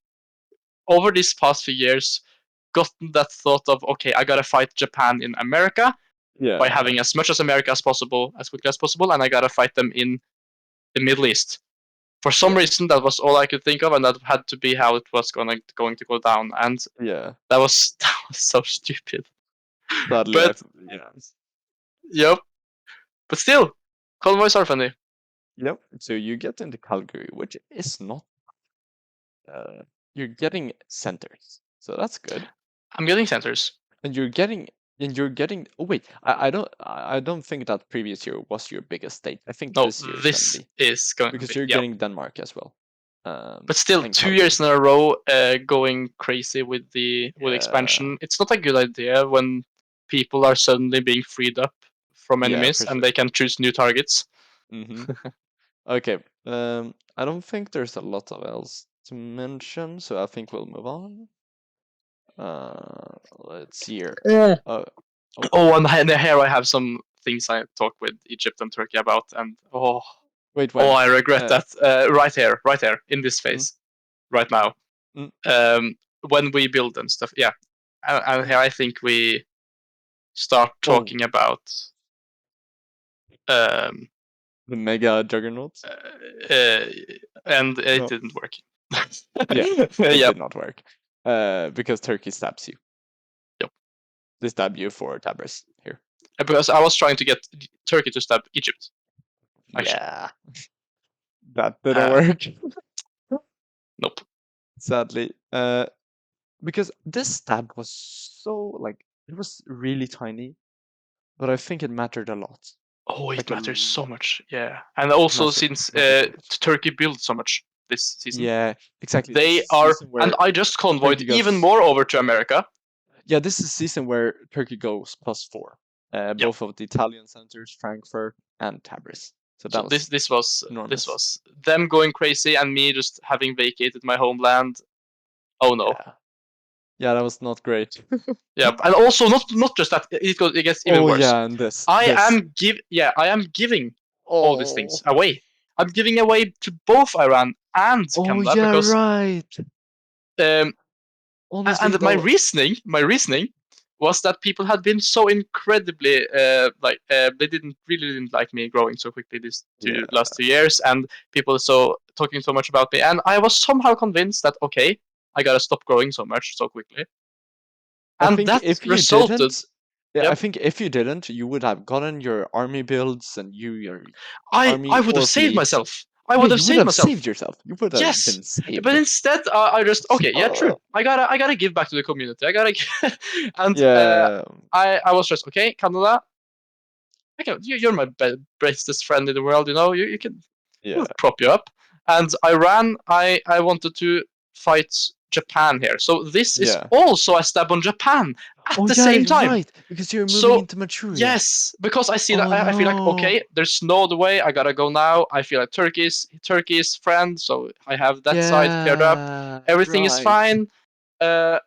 Speaker 2: over these past few years gotten that thought of okay, I gotta fight Japan in America by
Speaker 1: Yeah,
Speaker 2: having as much as America as possible as quickly as possible, and I gotta fight them in the Middle East. For some
Speaker 1: yeah,
Speaker 2: reason, that was all I could think of, and that had to be how it was going to go down, and
Speaker 1: yeah.
Speaker 2: that was that was so stupid.
Speaker 1: Sadly,
Speaker 2: But
Speaker 1: yeah.
Speaker 2: yep, but still, convoys are funny.
Speaker 1: Yep. So you get into Calgary, which is not. Uh, you're getting centers, so that's good.
Speaker 2: I'm getting centers.
Speaker 1: And you're getting. And you're getting. Oh wait, I don't think that previous year was your biggest state. I think
Speaker 2: No,
Speaker 1: this year is gonna
Speaker 2: this
Speaker 1: be
Speaker 2: is going to
Speaker 1: because
Speaker 2: be
Speaker 1: you're
Speaker 2: yeah.
Speaker 1: getting Denmark as well.
Speaker 2: But still,
Speaker 1: And
Speaker 2: 2 years
Speaker 1: Calgary.
Speaker 2: in a row going crazy with
Speaker 1: Yeah.
Speaker 2: expansion. It's not a good idea when people are suddenly being freed up from
Speaker 1: Yeah,
Speaker 2: enemies
Speaker 1: for
Speaker 2: and
Speaker 1: sure.
Speaker 2: they can choose new targets.
Speaker 1: Mm-hmm. Okay. I don't think there's a lot of else to mention, so I think we'll move on. Let's see here.
Speaker 2: Yeah.
Speaker 1: Uh, oh,
Speaker 2: Oh, and here I have some things I talked with Egypt and Turkey about, and
Speaker 1: wait,
Speaker 2: oh,
Speaker 1: when?
Speaker 2: I regret
Speaker 1: Uh,
Speaker 2: that. Right here, in this
Speaker 1: mm,
Speaker 2: phase, right now.
Speaker 1: mm,
Speaker 2: Um, when we build and stuff, yeah. And
Speaker 1: mm.
Speaker 2: here I think we start
Speaker 1: Oh,
Speaker 2: talking about um,
Speaker 1: the mega juggernaut?
Speaker 2: uh, and it
Speaker 1: No.
Speaker 2: didn't work.
Speaker 1: Yeah, it
Speaker 2: Yep.
Speaker 1: did not work. Because Turkey stabs you.
Speaker 2: Yep.
Speaker 1: They stab you for Tabriz here.
Speaker 2: because I was trying to get Turkey to stab Egypt. Actually,
Speaker 1: Yeah, that didn't
Speaker 2: uh,
Speaker 1: work,
Speaker 2: nope.
Speaker 1: sadly. Because this stab was so like it was really tiny, but I think it mattered a lot.
Speaker 2: Oh, it
Speaker 1: Like a
Speaker 2: matters so
Speaker 1: lot.
Speaker 2: much. Yeah, and also
Speaker 1: Matter
Speaker 2: since
Speaker 1: mattered so much.
Speaker 2: Turkey built so much this season,
Speaker 1: Yeah, exactly. This
Speaker 2: they
Speaker 1: is
Speaker 2: are,
Speaker 1: season
Speaker 2: and
Speaker 1: where
Speaker 2: I just convoyed
Speaker 1: Turkey
Speaker 2: even
Speaker 1: goes.
Speaker 2: more over to America.
Speaker 1: Yeah, this is season where Turkey goes +4.
Speaker 2: Yep.
Speaker 1: Both of the Italian centers, Frankfurt and Tabriz. So
Speaker 2: So
Speaker 1: that
Speaker 2: this
Speaker 1: was
Speaker 2: this
Speaker 1: enormous.
Speaker 2: was them going crazy and me just having vacated my homeland. Oh no.
Speaker 1: Yeah, yeah, that was not great.
Speaker 2: Yep. And also not just that, it gets even
Speaker 1: Oh
Speaker 2: worse.
Speaker 1: yeah, and this.
Speaker 2: I am giving all these things
Speaker 1: Oh,
Speaker 2: away. I'm giving away to both Iran and
Speaker 1: oh
Speaker 2: Canada
Speaker 1: yeah,
Speaker 2: because
Speaker 1: right.
Speaker 2: um,
Speaker 1: Honestly,
Speaker 2: and
Speaker 1: though.
Speaker 2: my reasoning was that people had been so incredibly they didn't like me growing so quickly these
Speaker 1: Yeah,
Speaker 2: last 2 years, and people so talking so much about me, and I was somehow convinced that okay, I gotta stop growing so much so quickly,
Speaker 1: I
Speaker 2: and
Speaker 1: think
Speaker 2: that
Speaker 1: if you
Speaker 2: resulted.
Speaker 1: didn't, yeah, I
Speaker 2: Yep.
Speaker 1: think if you didn't, you would have gotten your army builds and your
Speaker 2: I
Speaker 1: army
Speaker 2: would have
Speaker 1: or
Speaker 2: saved
Speaker 1: fleet.
Speaker 2: myself. I
Speaker 1: Yeah,
Speaker 2: would have
Speaker 1: you would
Speaker 2: saved
Speaker 1: have
Speaker 2: myself.
Speaker 1: saved yourself. You would have
Speaker 2: Yes,
Speaker 1: been saved.
Speaker 2: but instead I just okay, yeah, true. I gotta give back to the community. I gotta, and
Speaker 1: Yeah,
Speaker 2: I was just okay, Canada. Okay, you're my bestest friend in the world. You know, you can
Speaker 1: yeah,
Speaker 2: we'll prop you up. And Iran, I wanted to fight Japan here. So this is
Speaker 1: yeah.
Speaker 2: also a stab on Japan at
Speaker 1: Oh
Speaker 2: the
Speaker 1: yeah,
Speaker 2: same time.
Speaker 1: right. Because you're moving
Speaker 2: So
Speaker 1: into Manchuria.
Speaker 2: yes, because I see that
Speaker 1: Oh
Speaker 2: I feel like
Speaker 1: no.
Speaker 2: okay, there's no other way. I gotta go now. I feel like Turkey's friend, so I have that side cleared up.
Speaker 1: Yeah,
Speaker 2: Everything is
Speaker 1: right.
Speaker 2: fine. Uh,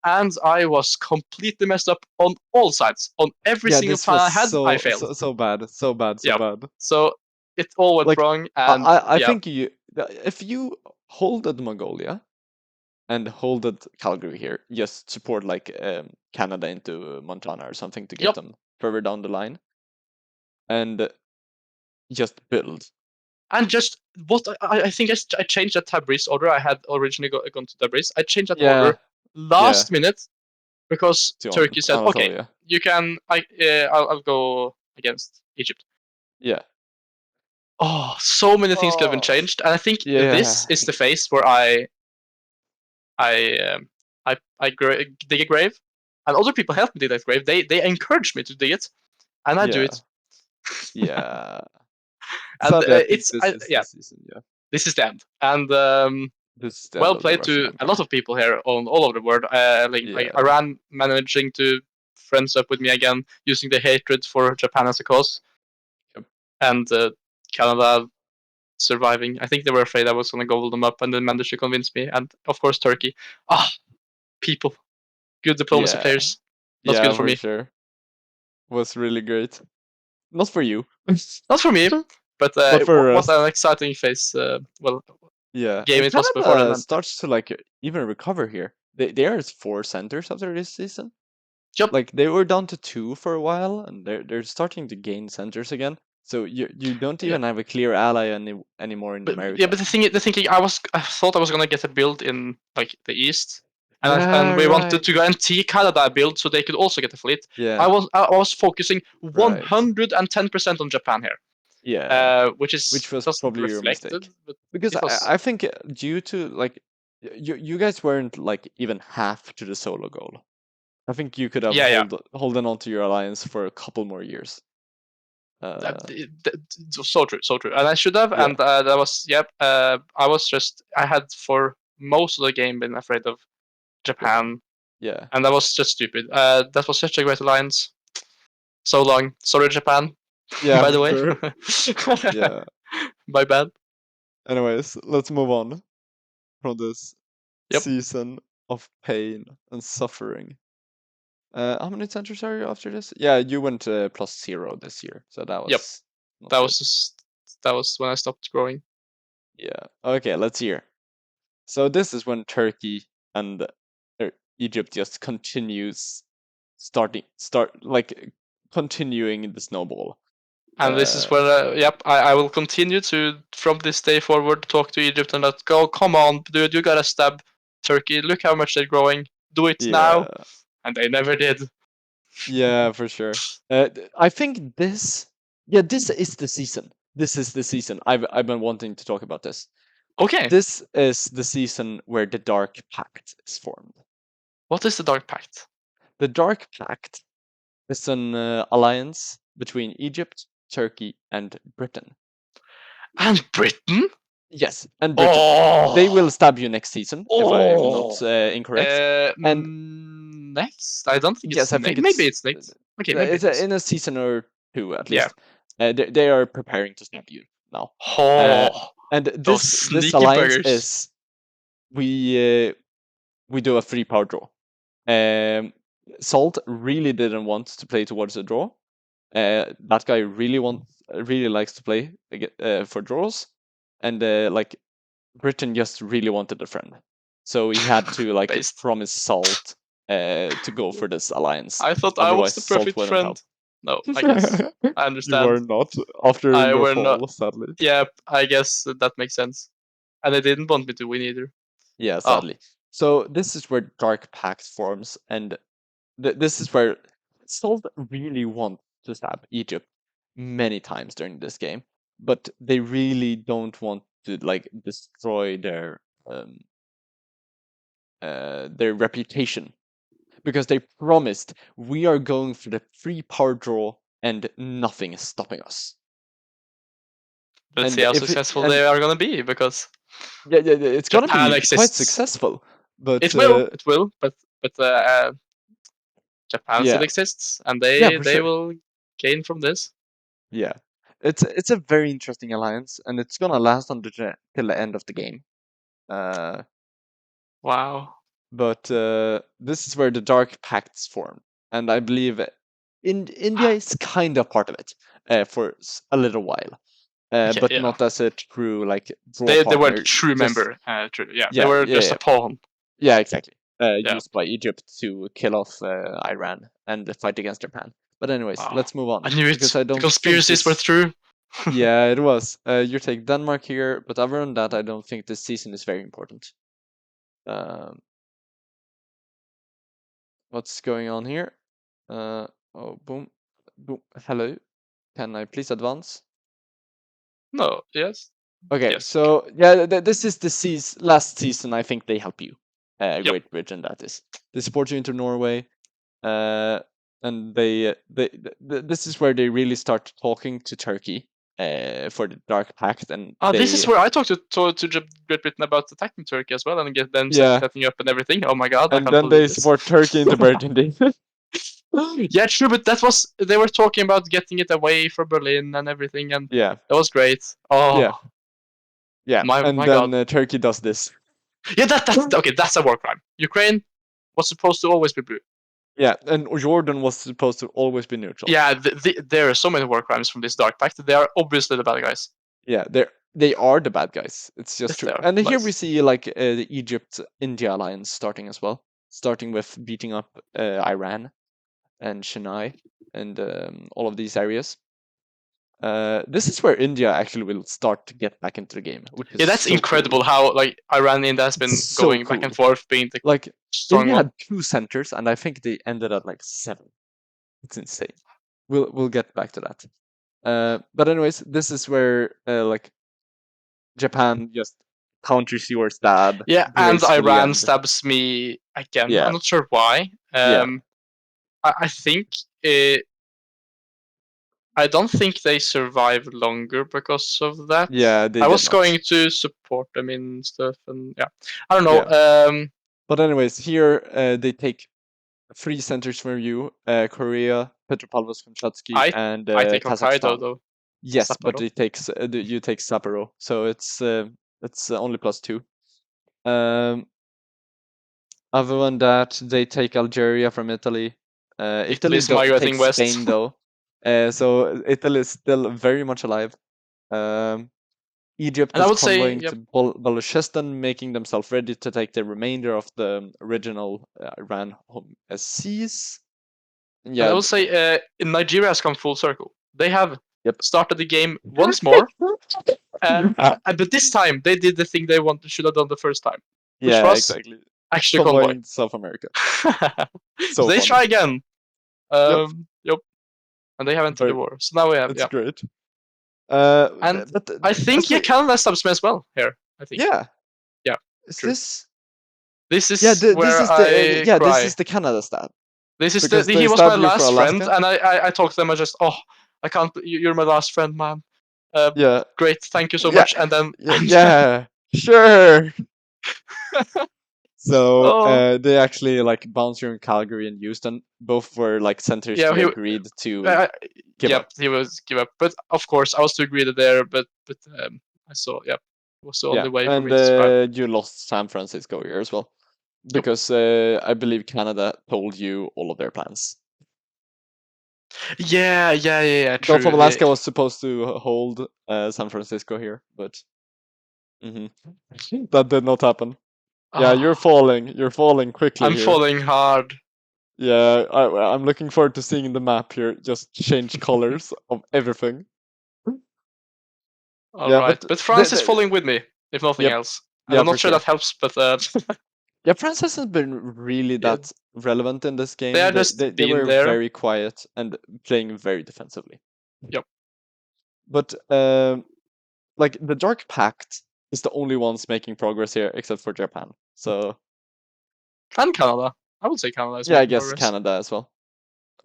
Speaker 2: and I was completely messed up on all sides. On every
Speaker 1: Yeah,
Speaker 2: single
Speaker 1: this
Speaker 2: plan
Speaker 1: was
Speaker 2: I had, I failed.
Speaker 1: so bad, so bad, so
Speaker 2: Yeah.
Speaker 1: bad.
Speaker 2: So it all went
Speaker 1: Like
Speaker 2: wrong, and
Speaker 1: I
Speaker 2: yeah,
Speaker 1: think if you holded Mongolia and holded Calgary here, just support like Canada into Montana or something to get
Speaker 2: yep.
Speaker 1: them further down the line and just build.
Speaker 2: And just what I think I changed that Tabriz order. I had originally gone to Tabriz. I changed that
Speaker 1: Yeah,
Speaker 2: order
Speaker 1: yeah,
Speaker 2: last minute because
Speaker 1: to
Speaker 2: Turkey said, okay,
Speaker 1: Anatolia.
Speaker 2: you can, I'll go against Egypt.
Speaker 1: Yeah.
Speaker 2: Oh, so many things could have been
Speaker 1: Oh,
Speaker 2: changed, and I think this
Speaker 1: yeah,
Speaker 2: is the phase where I dig a grave, and other people helped me dig that grave. They encouraged me to dig it, and I do
Speaker 1: yeah,
Speaker 2: it.
Speaker 1: yeah.
Speaker 2: And
Speaker 1: Sadly, I think this is the
Speaker 2: yeah,
Speaker 1: season. Yeah,
Speaker 2: this is the end. And
Speaker 1: this is the end
Speaker 2: well
Speaker 1: of the
Speaker 2: played
Speaker 1: Russian
Speaker 2: to a lot
Speaker 1: Empire.
Speaker 2: of people here on all over the world. Like
Speaker 1: Yeah,
Speaker 2: Iran managing to friends up with me again, using the hatred for Japan as a cause,
Speaker 1: yep,
Speaker 2: and Canada surviving. I think they were afraid I was going to gobble them up, and then managed to convince me. And of course, Turkey. Ah, people, good diplomacy
Speaker 1: yeah,
Speaker 2: players. Not
Speaker 1: yeah,
Speaker 2: good for
Speaker 1: for
Speaker 2: me.
Speaker 1: sure. Was really great. Not for you,
Speaker 2: Not for me, but
Speaker 1: but for
Speaker 2: what
Speaker 1: us.
Speaker 2: an exciting phase. Well,
Speaker 1: Yeah,
Speaker 2: game
Speaker 1: and
Speaker 2: it was before then.
Speaker 1: Canada
Speaker 2: And
Speaker 1: starts to like even recover here. They are 4 centers after this season.
Speaker 2: yep.
Speaker 1: Like they were down to 2 for a while, and they're starting to gain centers again. So you don't
Speaker 2: Yeah.
Speaker 1: even have a clear ally anymore in
Speaker 2: But yeah,
Speaker 1: America.
Speaker 2: but the thing I thought I was gonna get a build in like the east,
Speaker 1: Yeah,
Speaker 2: and we wanted
Speaker 1: right.
Speaker 2: to guarantee Canada a build so they could also get a fleet.
Speaker 1: Yeah,
Speaker 2: I was focusing
Speaker 1: right.
Speaker 2: 110% on Japan here,
Speaker 1: Yeah,
Speaker 2: which is
Speaker 1: which was
Speaker 2: doesn't
Speaker 1: probably your
Speaker 2: reflected,
Speaker 1: mistake.
Speaker 2: but
Speaker 1: Because
Speaker 2: it was
Speaker 1: I think due to like you guys weren't like even half to the solo goal. I think you could have
Speaker 2: yeah,
Speaker 1: holding on to your alliance for a couple more years.
Speaker 2: that,
Speaker 1: Uh,
Speaker 2: so true, and I should have,
Speaker 1: yeah,
Speaker 2: and that was yep. I was just I had for most of the game been afraid of
Speaker 1: yeah,
Speaker 2: Japan,
Speaker 1: yeah,
Speaker 2: and that was just stupid. That was such a great alliance. So long. Sorry, Japan.
Speaker 1: yeah,
Speaker 2: By
Speaker 1: for
Speaker 2: the way,
Speaker 1: sure. Yeah.
Speaker 2: my bad.
Speaker 1: Anyways, let's move on from this
Speaker 2: Yep,
Speaker 1: season of pain and suffering. How many centers are you after this? Yeah, you went +0 this year, so that
Speaker 2: yep.
Speaker 1: was not
Speaker 2: That
Speaker 1: good.
Speaker 2: was just, that was when I stopped growing.
Speaker 1: Yeah. Okay, let's hear. So this is when Turkey and Egypt just continues continuing the snowball.
Speaker 2: And this is
Speaker 1: Uh,
Speaker 2: where, yep, I will continue to from this day forward talk to Egypt and let go. Come on, dude, you gotta stab Turkey. Look how much they're growing. Do it
Speaker 1: yeah,
Speaker 2: now, and they never did.
Speaker 1: Yeah, for sure. I think this, yeah, this is the season. This is the season. I've been wanting to talk about this.
Speaker 2: Okay,
Speaker 1: This is the season where the Dark Pact is formed.
Speaker 2: what is the Dark Pact?
Speaker 1: The Dark Pact is an alliance between Egypt, Turkey, and Britain.
Speaker 2: And Britain?
Speaker 1: Yes, and Britain. They will
Speaker 2: Oh,
Speaker 1: stab you next season if I'm not
Speaker 2: oh.
Speaker 1: incorrect. And
Speaker 2: Next? I don't think it's
Speaker 1: yes, I think
Speaker 2: maybe
Speaker 1: it's
Speaker 2: it's next. Okay, maybe it is.
Speaker 1: in a season or two at
Speaker 2: Yeah.
Speaker 1: least. They are preparing to stab you now. Uh,
Speaker 2: Oh,
Speaker 1: and
Speaker 2: those
Speaker 1: this
Speaker 2: sneaky
Speaker 1: alliance
Speaker 2: buggers.
Speaker 1: is we do a 3-power draw. Salt really didn't want to play towards a draw. That guy really likes to play for draws, and like Britain just really wanted a friend, so he had to like
Speaker 2: Based.
Speaker 1: promise Salt to go for this alliance.
Speaker 2: I thought I was
Speaker 1: Otherwise,
Speaker 2: the
Speaker 1: Salt
Speaker 2: perfect
Speaker 1: wouldn't
Speaker 2: friend.
Speaker 1: help.
Speaker 2: No, I guess. I
Speaker 1: You were
Speaker 2: understand.
Speaker 1: not after
Speaker 2: I
Speaker 1: your
Speaker 2: were not.
Speaker 1: fall, sadly.
Speaker 2: Yeah, I guess that makes sense. And they didn't want me to win either.
Speaker 1: Yeah,
Speaker 2: Oh,
Speaker 1: sadly. So this is where Dark Pact forms, and this is where Salt really want to stab Egypt many times during this game, but they really don't want to like destroy their reputation because they promised we are going for the 3-power draw and nothing is stopping us.
Speaker 2: let's see
Speaker 1: And
Speaker 2: how
Speaker 1: if it,
Speaker 2: successful
Speaker 1: and
Speaker 2: they are gonna be because
Speaker 1: yeah, it's gonna
Speaker 2: Japan
Speaker 1: be quite
Speaker 2: exists.
Speaker 1: successful, but
Speaker 2: It will. It will. But Japan still
Speaker 1: yeah,
Speaker 2: exists, and
Speaker 1: yeah,
Speaker 2: they
Speaker 1: for
Speaker 2: they
Speaker 1: sure.
Speaker 2: will gain from this.
Speaker 1: Yeah, it's a very interesting alliance, and it's gonna last till the end of the game. Uh,
Speaker 2: Wow.
Speaker 1: but this is where the Dark Pacts form, and I believe India is kind of part of it for a little while,
Speaker 2: Okay.
Speaker 1: but
Speaker 2: Yeah.
Speaker 1: not as a true like draw
Speaker 2: They were the
Speaker 1: partner.
Speaker 2: true
Speaker 1: Just
Speaker 2: member. True. Yeah. They
Speaker 1: yeah,
Speaker 2: were
Speaker 1: yeah,
Speaker 2: just a
Speaker 1: yeah,
Speaker 2: pawn.
Speaker 1: yeah, exactly.
Speaker 2: Yeah.
Speaker 1: Used by Egypt to kill off Iran and fight against Japan. But anyways,
Speaker 2: Wow.
Speaker 1: let's move on
Speaker 2: I knew
Speaker 1: because
Speaker 2: it.
Speaker 1: I
Speaker 2: The
Speaker 1: don't think
Speaker 2: conspiracies were
Speaker 1: this.
Speaker 2: true.
Speaker 1: Yeah, it was. You take Denmark here, but other than that, I don't think this season is very important. Um, what's going on here? Uh, oh, boom, boom. Hello, can I please advance?
Speaker 2: No. Yes.
Speaker 1: Okay,
Speaker 2: Yes. Okay.
Speaker 1: so yeah, this is the last season. I think they help you,
Speaker 2: Yep.
Speaker 1: Great Britain. That is, they support you into Norway, uh, and this is where they really start talking to Turkey, for the Dark Pact, and
Speaker 2: This is
Speaker 1: they
Speaker 2: where I talked to Great Britain about attacking Turkey as well and get them
Speaker 1: yeah,
Speaker 2: setting up and everything. Oh my god, I
Speaker 1: and
Speaker 2: can't
Speaker 1: then
Speaker 2: believe
Speaker 1: they
Speaker 2: this.
Speaker 1: support Turkey into Burgundy.
Speaker 2: Yeah, true, but that was they were talking about getting it away from Berlin and everything, and
Speaker 1: Yeah,
Speaker 2: that was great.
Speaker 1: yeah,
Speaker 2: Oh
Speaker 1: yeah, and
Speaker 2: my
Speaker 1: then
Speaker 2: god.
Speaker 1: Turkey does this.
Speaker 2: Yeah, that's okay. That's a war crime. Ukraine was supposed to always be blue.
Speaker 1: Yeah, and Jordan was supposed to always be neutral.
Speaker 2: Yeah, there are so many war crimes from this dark pact. They are obviously the bad guys.
Speaker 1: Yeah, they are the bad guys. It's just
Speaker 2: Yes, they
Speaker 1: true.
Speaker 2: are.
Speaker 1: And here we
Speaker 2: Nice.
Speaker 1: see like the Egypt India alliance starting as well, starting with beating up Iran and Chennai and all of these areas. This is where India actually will start to get back into the game, which is
Speaker 2: Yeah, that's
Speaker 1: so cool.
Speaker 2: incredible how like Iran and India has
Speaker 1: It's
Speaker 2: been
Speaker 1: so
Speaker 2: going back and
Speaker 1: cool.
Speaker 2: forth, being the
Speaker 1: Like
Speaker 2: strong
Speaker 1: India
Speaker 2: one.
Speaker 1: had 2 centers, and I think they ended at like 7. It's insane. We'll get back to that. But anyways, this is where like Japan just counters your stab
Speaker 2: Yeah, and
Speaker 1: gracefully,
Speaker 2: Iran
Speaker 1: and
Speaker 2: stabs me again. I'm
Speaker 1: yeah,
Speaker 2: not sure why.
Speaker 1: yeah,
Speaker 2: I think I don't think they survive longer because of that.
Speaker 1: yeah, they
Speaker 2: I
Speaker 1: did
Speaker 2: was
Speaker 1: not.
Speaker 2: going to support them in stuff, and yeah, I don't know.
Speaker 1: Yeah, but anyways, here they take 3 centers from you: Korea, Petropavlovsk-Kamchatsky,
Speaker 2: I
Speaker 1: and
Speaker 2: I take Hokkaido
Speaker 1: Kazakhstan.
Speaker 2: though.
Speaker 1: Yes, but
Speaker 2: Sapporo.
Speaker 1: it takes you take Sapporo, so it's only +2. Um, Other than that, they take Algeria from Italy. Italy
Speaker 2: Italy's migrating
Speaker 1: takes
Speaker 2: west.
Speaker 1: Spain though, so Italy is still very much alive. Um, Egypt
Speaker 2: And I
Speaker 1: is
Speaker 2: would say,
Speaker 1: convoying
Speaker 2: yep.
Speaker 1: to Balochistan, making themselves ready to take the remainder of the original Iran home as seas.
Speaker 2: And I
Speaker 1: Yeah,
Speaker 2: would say, Nigeria has come full circle. They have
Speaker 1: yep.
Speaker 2: started the game once more, but this time they did the thing they should have done the first time, which
Speaker 1: Yeah,
Speaker 2: was
Speaker 1: exactly.
Speaker 2: actually convoy.
Speaker 1: Convoying South America.
Speaker 2: So
Speaker 1: So
Speaker 2: they
Speaker 1: funny.
Speaker 2: try again.
Speaker 1: Yep.
Speaker 2: Yep. And they have entered the
Speaker 1: Very.
Speaker 2: war. So now we have,
Speaker 1: It's
Speaker 2: yeah.
Speaker 1: great.
Speaker 2: And
Speaker 1: But
Speaker 2: I
Speaker 1: as
Speaker 2: think, yeah,
Speaker 1: we,
Speaker 2: Canada stabs me as well here. I think.
Speaker 1: yeah,
Speaker 2: Yeah,
Speaker 1: is
Speaker 2: true.
Speaker 1: this?
Speaker 2: This
Speaker 1: Yeah,
Speaker 2: is where I
Speaker 1: this is
Speaker 2: cry.
Speaker 1: the Canada stab
Speaker 2: This is
Speaker 1: because
Speaker 2: he
Speaker 1: they
Speaker 2: was my
Speaker 1: stab you for
Speaker 2: last friend,
Speaker 1: Alaska.
Speaker 2: and I talked to them. I just, oh, I can't. You're my last friend, man.
Speaker 1: Yeah,
Speaker 2: Great, thank you so
Speaker 1: yeah,
Speaker 2: much. And then,
Speaker 1: yeah, yeah. Sure. So
Speaker 2: oh,
Speaker 1: they actually like Bouncer in Calgary and Houston. Both were like centers
Speaker 2: yeah,
Speaker 1: they agreed to
Speaker 2: uh,
Speaker 1: give
Speaker 2: yep,
Speaker 1: up.
Speaker 2: he was give up. But of course, I was too greedy there. But I saw, yep, it was the
Speaker 1: Yeah,
Speaker 2: only way for
Speaker 1: and
Speaker 2: me to survive.
Speaker 1: you lost San Francisco here as well
Speaker 2: Yep.
Speaker 1: because I believe Canada told you all of their plans.
Speaker 2: Yeah, yeah, yeah, yeah.
Speaker 1: Gulf of
Speaker 2: True. They,
Speaker 1: Alaska was supposed to hold San Francisco here, but mhm, that did not happen. Yeah, you're
Speaker 2: ah,
Speaker 1: falling. You're falling quickly
Speaker 2: I'm
Speaker 1: here.
Speaker 2: falling hard.
Speaker 1: Yeah, I'm looking forward to seeing the map here just change colors of everything.
Speaker 2: All
Speaker 1: Yeah,
Speaker 2: right,
Speaker 1: but
Speaker 2: but France is falling with me, if nothing
Speaker 1: yep,
Speaker 2: else. And
Speaker 1: yeah,
Speaker 2: I'm
Speaker 1: for
Speaker 2: not sure
Speaker 1: sure.
Speaker 2: that helps, but
Speaker 1: Yeah, France hasn't been really
Speaker 2: yeah,
Speaker 1: that relevant in this
Speaker 2: they
Speaker 1: game.
Speaker 2: are
Speaker 1: They
Speaker 2: just
Speaker 1: they, they
Speaker 2: being
Speaker 1: were
Speaker 2: there.
Speaker 1: very quiet and playing very defensively.
Speaker 2: Yep.
Speaker 1: But like the Dark Pact is the only ones making progress here, except for Japan. So
Speaker 2: And Canada. I would say Canada is
Speaker 1: yeah, I
Speaker 2: making
Speaker 1: guess
Speaker 2: progress.
Speaker 1: Canada as well.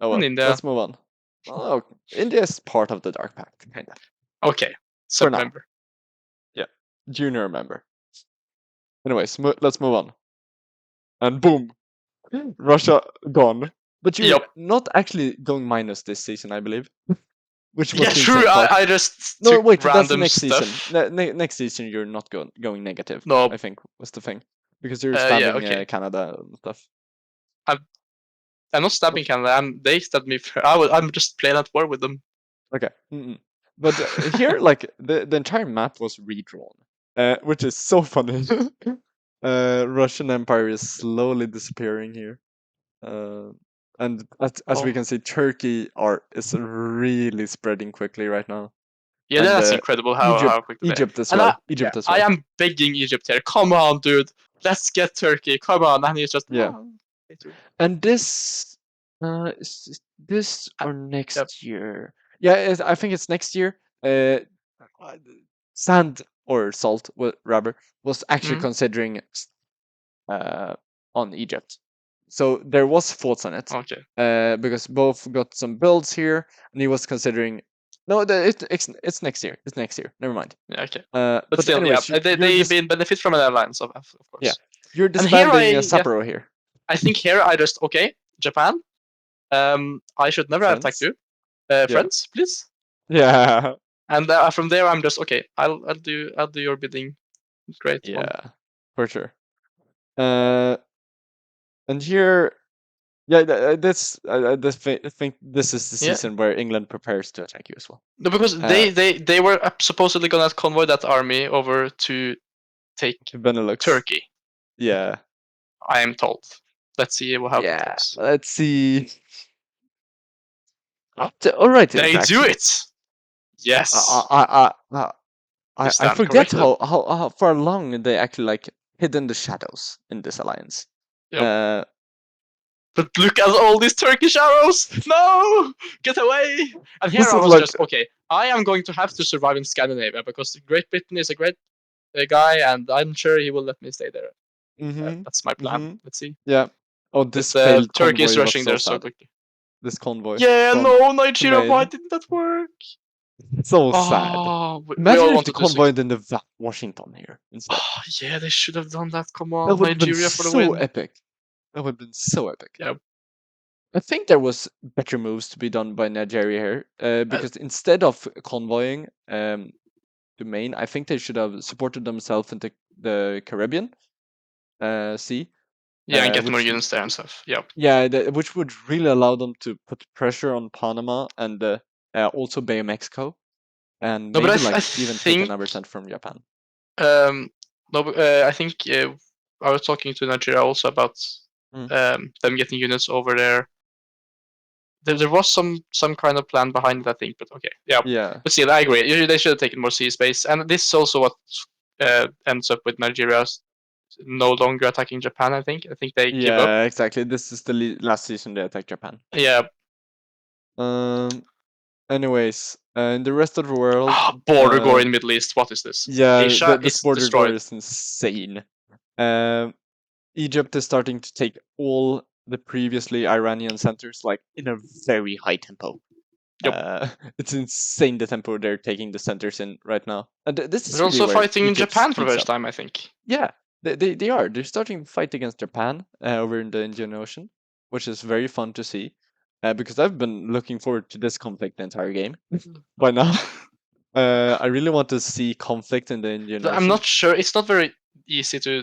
Speaker 1: Oh
Speaker 2: And
Speaker 1: well,
Speaker 2: India.
Speaker 1: let's move on. Oh, India is part of the Dark Pact, kinda.
Speaker 2: Okay.
Speaker 1: For
Speaker 2: Sub
Speaker 1: now.
Speaker 2: member.
Speaker 1: Yeah. Junior member. Anyways, let's move on. And boom, Russia gone. But you're
Speaker 2: Yep.
Speaker 1: not actually going minus this season, I believe. Which was
Speaker 2: Yeah,
Speaker 1: the
Speaker 2: true.
Speaker 1: insane part.
Speaker 2: I just
Speaker 1: No,
Speaker 2: took
Speaker 1: wait, that's the
Speaker 2: random
Speaker 1: next season.
Speaker 2: stuff.
Speaker 1: Next season, you're not going negative.
Speaker 2: No.
Speaker 1: I think was the thing, because you're
Speaker 2: Yeah.
Speaker 1: stabbing
Speaker 2: Okay.
Speaker 1: Canada and stuff.
Speaker 2: I'm, I'm not
Speaker 1: But
Speaker 2: stabbing Canada. They stabbed me. I'm just playing at war with them.
Speaker 1: okay, mm-mm. But here, like the entire map was redrawn, which is so funny. Russian Empire is slowly disappearing here, uh, and as we
Speaker 2: Oh.
Speaker 1: can see, Turkey is really spreading quickly right now,
Speaker 2: Yeah,
Speaker 1: and
Speaker 2: that's incredible how quickly they.
Speaker 1: Egypt as
Speaker 2: And
Speaker 1: well, Egypt as
Speaker 2: I
Speaker 1: well.
Speaker 2: am begging Egypt here. Come on, dude. Let's get Turkey. Come on. And he's just,
Speaker 1: Yeah.
Speaker 2: oh, okay, too.
Speaker 1: And this, is this
Speaker 2: Uh,
Speaker 1: or
Speaker 2: Yep.
Speaker 1: next year? Yeah, I think it's next year. Uh, Sand or Salt, rather, was actually
Speaker 2: Mm,
Speaker 1: considering uh, on Egypt. So there was thoughts on it,
Speaker 2: okay.
Speaker 1: because both got some builds here, and he was considering. No, it's next year. It's next year. Never mind.
Speaker 2: Yeah, okay. But
Speaker 1: But
Speaker 2: still, yeah,
Speaker 1: anyways,
Speaker 2: they been benefit from an alliance, of
Speaker 1: yeah,
Speaker 2: course.
Speaker 1: you're
Speaker 2: And here
Speaker 1: disbanding Sapporo here,
Speaker 2: I think here I just okay, Japan. I should never have attacked
Speaker 1: friends.
Speaker 2: you,
Speaker 1: Yeah,
Speaker 2: friends, please.
Speaker 1: yeah.
Speaker 2: And from there, I'm just okay. I'll do your bidding. Great one.
Speaker 1: Yeah, for sure. Uh, and here, yeah, think this is the
Speaker 2: Yeah.
Speaker 1: season where England prepares to attack you as well.
Speaker 2: No, because
Speaker 1: Uh,
Speaker 2: they were supposedly gonna convoy that army over to take
Speaker 1: to Benelux.
Speaker 2: Turkey.
Speaker 1: Yeah,
Speaker 2: I am told. Let's see how that
Speaker 1: yeah.
Speaker 2: goes.
Speaker 1: Let's see. All right,
Speaker 2: They do
Speaker 1: actually.
Speaker 2: it. Yes, you
Speaker 1: I
Speaker 2: stand
Speaker 1: forget
Speaker 2: corrected.
Speaker 1: how far long they actually like hidden the shadows in this alliance.
Speaker 2: Yep.
Speaker 1: Uh,
Speaker 2: But look at all these Turkish arrows! No! Get away! And here
Speaker 1: this
Speaker 2: I
Speaker 1: is
Speaker 2: was
Speaker 1: like,
Speaker 2: just, okay, I am going to have to survive in Scandinavia because Great Britain is a great guy and I'm sure he will let me stay there.
Speaker 1: mm-hmm,
Speaker 2: That's my plan.
Speaker 1: mm-hmm,
Speaker 2: Let's see.
Speaker 1: yeah. Oh,
Speaker 2: But
Speaker 1: this failed
Speaker 2: Turkey is
Speaker 1: convoy was
Speaker 2: rushing
Speaker 1: so
Speaker 2: there so
Speaker 1: sad.
Speaker 2: quickly.
Speaker 1: This convoy
Speaker 2: Yeah,
Speaker 1: from
Speaker 2: no, Nigeria, why
Speaker 1: Maine.
Speaker 2: didn't that work?
Speaker 1: So sad.
Speaker 2: Oh, we
Speaker 1: Imagine
Speaker 2: all
Speaker 1: if they
Speaker 2: wanted to succeed.
Speaker 1: convoyed into Washington here instead.
Speaker 2: Oh, yeah, they should have done that. Come
Speaker 1: That
Speaker 2: on,
Speaker 1: would have been
Speaker 2: Nigeria for the
Speaker 1: so
Speaker 2: win.
Speaker 1: epic. That would have been so epic.
Speaker 2: Yeah.
Speaker 1: I think there was better moves to be done by Nigeria here,
Speaker 2: Uh,
Speaker 1: because instead of convoying to Maine, I think they should have supported themselves into the Caribbean Sea,
Speaker 2: yeah, and get more
Speaker 1: which
Speaker 2: units there and stuff. Yeah.
Speaker 1: yeah, which would really allow them to put pressure on Panama and also Bay of Mexico, and
Speaker 2: No, but
Speaker 1: maybe like
Speaker 2: I
Speaker 1: even take
Speaker 2: think
Speaker 1: another percent from Japan.
Speaker 2: no, but, I think I was talking to Nigeria also about
Speaker 1: Mm.
Speaker 2: them getting units over there. There was some kind of plan behind it, I think. But okay, yeah.
Speaker 1: Yeah,
Speaker 2: But still, I agree. Usually they should have taken more sea space, and this is also what ends up with Nigeria no longer attacking Japan. I think they give up.
Speaker 1: yeah, exactly. This is the last season they attacked Japan.
Speaker 2: Yeah,
Speaker 1: Um. Anyways, in the rest of the world,
Speaker 2: Border gore in Middle East. What is this?
Speaker 1: yeah,
Speaker 2: Asia
Speaker 1: this
Speaker 2: is
Speaker 1: border door
Speaker 2: destroyed.
Speaker 1: is insane. Um, Egypt is starting to take all the previously Iranian centers like in a very high tempo.
Speaker 2: Yep.
Speaker 1: It's insane the tempo they're taking the centers in right now, and this is
Speaker 2: They're
Speaker 1: really
Speaker 2: also
Speaker 1: where
Speaker 2: fighting in
Speaker 1: Egypt
Speaker 2: Japan for the
Speaker 1: speeds
Speaker 2: first
Speaker 1: up.
Speaker 2: time, I think.
Speaker 1: Yeah, they are. They're starting to fight against Japan over in the Indian Ocean, which is very fun to see. Because I've been looking forward to this conflict the entire game by now. I really want to see conflict in the Indian
Speaker 2: I'm
Speaker 1: Ocean.
Speaker 2: not sure. It's not very easy to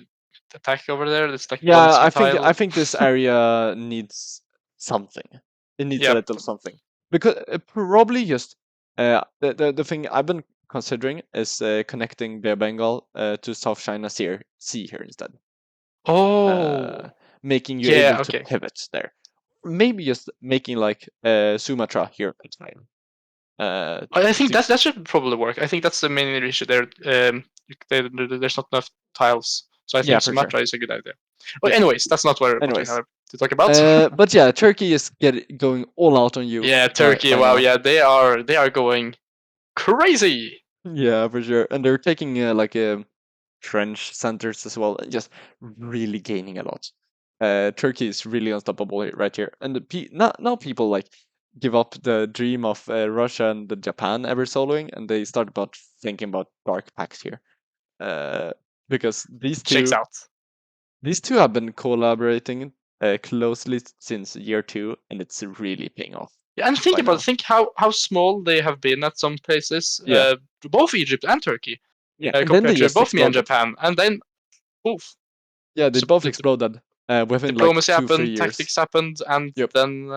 Speaker 2: attack over there. It's like
Speaker 1: Yeah, I
Speaker 2: volatile.
Speaker 1: think this area needs something. It needs a
Speaker 2: Yep.
Speaker 1: little something because probably just the thing I've been considering is connecting Bay of Bengal to South China Sea here instead, uh,
Speaker 2: Oh.
Speaker 1: making you
Speaker 2: Yeah.
Speaker 1: able to
Speaker 2: Okay.
Speaker 1: pivot there. Maybe just making like Sumatra here entirely.
Speaker 2: I think
Speaker 1: To,
Speaker 2: that should probably work. I think that's the main issue there. There's not enough tiles, so I
Speaker 1: yeah,
Speaker 2: think
Speaker 1: for sure.
Speaker 2: Sumatra is a good idea. But
Speaker 1: Yep.
Speaker 2: anyways, that's not what we
Speaker 1: Anyways,
Speaker 2: have to talk about.
Speaker 1: but yeah, Turkey is going all out on you
Speaker 2: Yeah, Turkey.
Speaker 1: by
Speaker 2: Wow.
Speaker 1: now.
Speaker 2: Yeah, they are going crazy.
Speaker 1: Yeah, for sure. And they're taking like trench centers as well, and just really gaining a lot. Turkey is really unstoppable right here, and now people like give up the dream of Russia and the Japan ever soloing, and they start about thinking about dark packs here. Uh, because
Speaker 2: Checks out.
Speaker 1: these two have been collaborating closely since year two, and it's really paying off
Speaker 2: Yeah, and think
Speaker 1: by
Speaker 2: about it.
Speaker 1: now.
Speaker 2: Think how small they have been at some places,
Speaker 1: Yeah,
Speaker 2: both Egypt and Turkey,
Speaker 1: yeah, and then they
Speaker 2: compared to
Speaker 1: just
Speaker 2: both me and
Speaker 1: exploded.
Speaker 2: Japan, and then poof,
Speaker 1: Yeah, they
Speaker 2: so
Speaker 1: both
Speaker 2: the
Speaker 1: exploded within like
Speaker 2: diplomacy
Speaker 1: 2 3
Speaker 2: happened,
Speaker 1: years.
Speaker 2: tactics happened, and
Speaker 1: Yep.
Speaker 2: then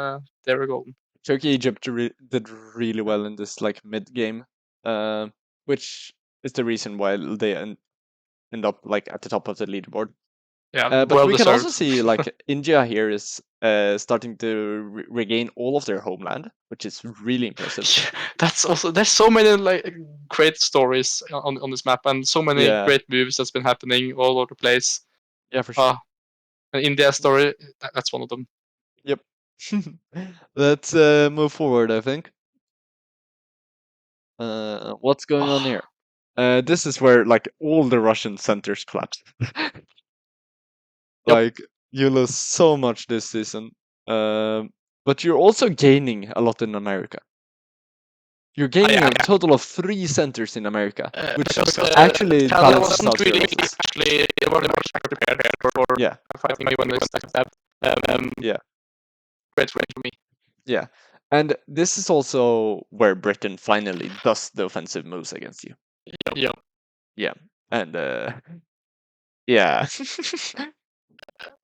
Speaker 2: they were golden.
Speaker 1: Turkey Egypt did really well in this like mid game, uh, which is the reason why they end up like at the top of the leaderboard.
Speaker 2: Yeah,
Speaker 1: But
Speaker 2: well
Speaker 1: we can also
Speaker 2: deserved.
Speaker 1: see like India here is starting to regain all of their homeland, which is really impressive.
Speaker 2: Yeah, that's also there's so many like great stories on this map, and so many
Speaker 1: Yeah,
Speaker 2: great moves that's been happening all over the place.
Speaker 1: yeah, for sure.
Speaker 2: Ah, an India story, that's one of them.
Speaker 1: Yep. Let's move forward. I think. What's going on
Speaker 2: Oh,
Speaker 1: here? This is where like all the Russian centers collapse.
Speaker 2: yep.
Speaker 1: Like you lose so much this season, but you're also gaining a lot in America. You're gaining a
Speaker 2: Yeah.
Speaker 1: total of 3 centers in America, which
Speaker 2: Because
Speaker 1: actually
Speaker 2: Canada
Speaker 1: balances
Speaker 2: wasn't
Speaker 1: out your
Speaker 2: really
Speaker 1: losses.
Speaker 2: actually very much prepared here for
Speaker 1: Yeah,
Speaker 2: fighting me when they stabbed.
Speaker 1: yeah,
Speaker 2: Great range for me.
Speaker 1: yeah. And this is also where Britain finally does the offensive moves against you.
Speaker 2: Yeah.
Speaker 1: Yeah, and yeah,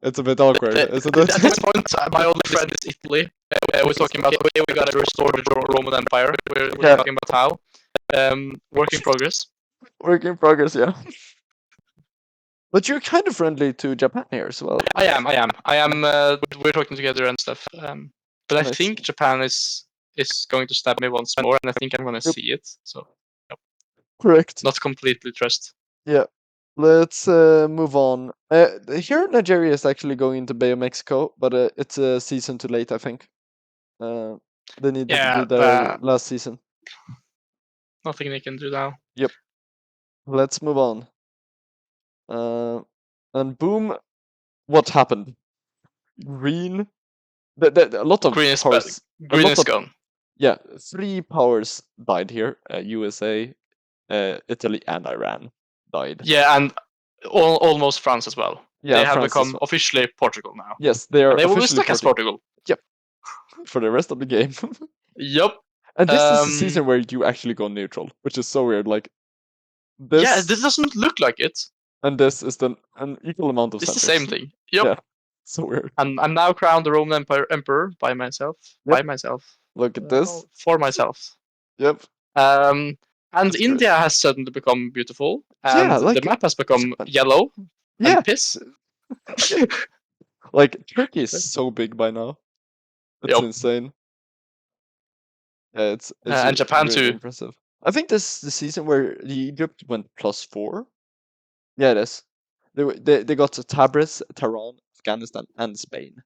Speaker 1: it's a bit awkward, isn't
Speaker 2: At
Speaker 1: it?
Speaker 2: this point, my only friend is Italy. We're talking about, okay, we gotta restore the Roman Empire. We're
Speaker 1: Yeah,
Speaker 2: talking about how. Work in progress.
Speaker 1: work in progress. Yeah, but you're kind of friendly to Japan here as well.
Speaker 2: I am. We're talking together and stuff. But I
Speaker 1: Nice.
Speaker 2: think Japan is going to stab me once more, and I think I'm gonna
Speaker 1: Yep,
Speaker 2: see it. So, yep,
Speaker 1: correct.
Speaker 2: not completely trust.
Speaker 1: Yeah. Let's move on. Here, Nigeria is actually going into Bay of Mexico, but it's a season too late, I think. Uh, they needed to
Speaker 2: Yeah,
Speaker 1: be there last season.
Speaker 2: nothing they can do now.
Speaker 1: Yep. Let's move on. Uh, and boom, what happened? Green. A lot of
Speaker 2: Green is
Speaker 1: powers. A
Speaker 2: green
Speaker 1: lot
Speaker 2: is
Speaker 1: of
Speaker 2: gone.
Speaker 1: yeah. 3 powers died here. USA, Italy, and Iran died.
Speaker 2: Yeah, and almost France as well.
Speaker 1: Yeah,
Speaker 2: They have
Speaker 1: France as
Speaker 2: become
Speaker 1: well.
Speaker 2: officially Portugal now,
Speaker 1: Yes, they are
Speaker 2: and they will be
Speaker 1: officially
Speaker 2: stuck as
Speaker 1: Portugal.
Speaker 2: Portugal.
Speaker 1: Yep. For the rest of the game.
Speaker 2: Yup.
Speaker 1: And this is the season where you actually go neutral, which is so weird. Like
Speaker 2: Yeah,
Speaker 1: this
Speaker 2: this doesn't look like it.
Speaker 1: and this is then an equal amount of
Speaker 2: It's the same
Speaker 1: centers.
Speaker 2: thing. Yup.
Speaker 1: Yeah, so weird.
Speaker 2: I'm now crowned the Roman Emperor by myself.
Speaker 1: Yep.
Speaker 2: By myself.
Speaker 1: Look at this.
Speaker 2: For myself.
Speaker 1: Yep,
Speaker 2: And
Speaker 1: that's great.
Speaker 2: India has suddenly become beautiful, and
Speaker 1: Yeah,
Speaker 2: the
Speaker 1: like
Speaker 2: map has
Speaker 1: what's
Speaker 2: become
Speaker 1: happened?
Speaker 2: yellow
Speaker 1: Yeah,
Speaker 2: and piss.
Speaker 1: like Turkey is so big by now. It's
Speaker 2: Yup.
Speaker 1: insane. Yeah, it's
Speaker 2: And Japan
Speaker 1: really
Speaker 2: too.
Speaker 1: impressive. I think this is the season where the Egypt went +4. Yeah, it is. They got to Tabriz, Tehran, Afghanistan, and Spain.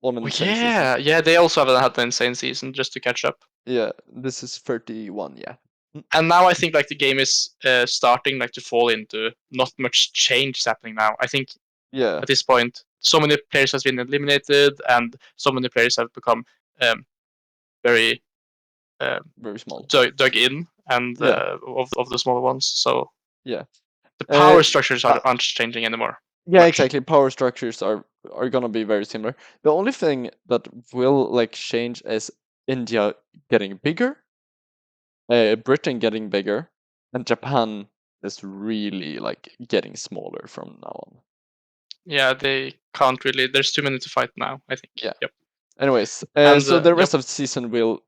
Speaker 1: on an
Speaker 2: Oh
Speaker 1: insane season.
Speaker 2: yeah, they also haven't had an insane season just to catch up.
Speaker 1: Yeah, this is 31. Yeah.
Speaker 2: And now I think like the game is starting like to fall into not much change is happening now. I think
Speaker 1: Yeah,
Speaker 2: at this point, so many players have been eliminated, and so many players have become um, very uh,
Speaker 1: very small.
Speaker 2: dug in, and
Speaker 1: Yeah,
Speaker 2: of the smaller ones. So
Speaker 1: yeah.
Speaker 2: the
Speaker 1: Uh,
Speaker 2: power structures
Speaker 1: uh,
Speaker 2: aren't changing anymore
Speaker 1: yeah,
Speaker 2: much.
Speaker 1: exactly. Power structures are gonna be very similar. The only thing that will like change is India getting bigger, Britain getting bigger, and Japan is really like getting smaller from now on.
Speaker 2: Yeah, they can't really. There's too many to fight now. I think.
Speaker 1: Yeah.
Speaker 2: Yep.
Speaker 1: Anyways,
Speaker 2: And
Speaker 1: so the
Speaker 2: yep,
Speaker 1: rest of the season will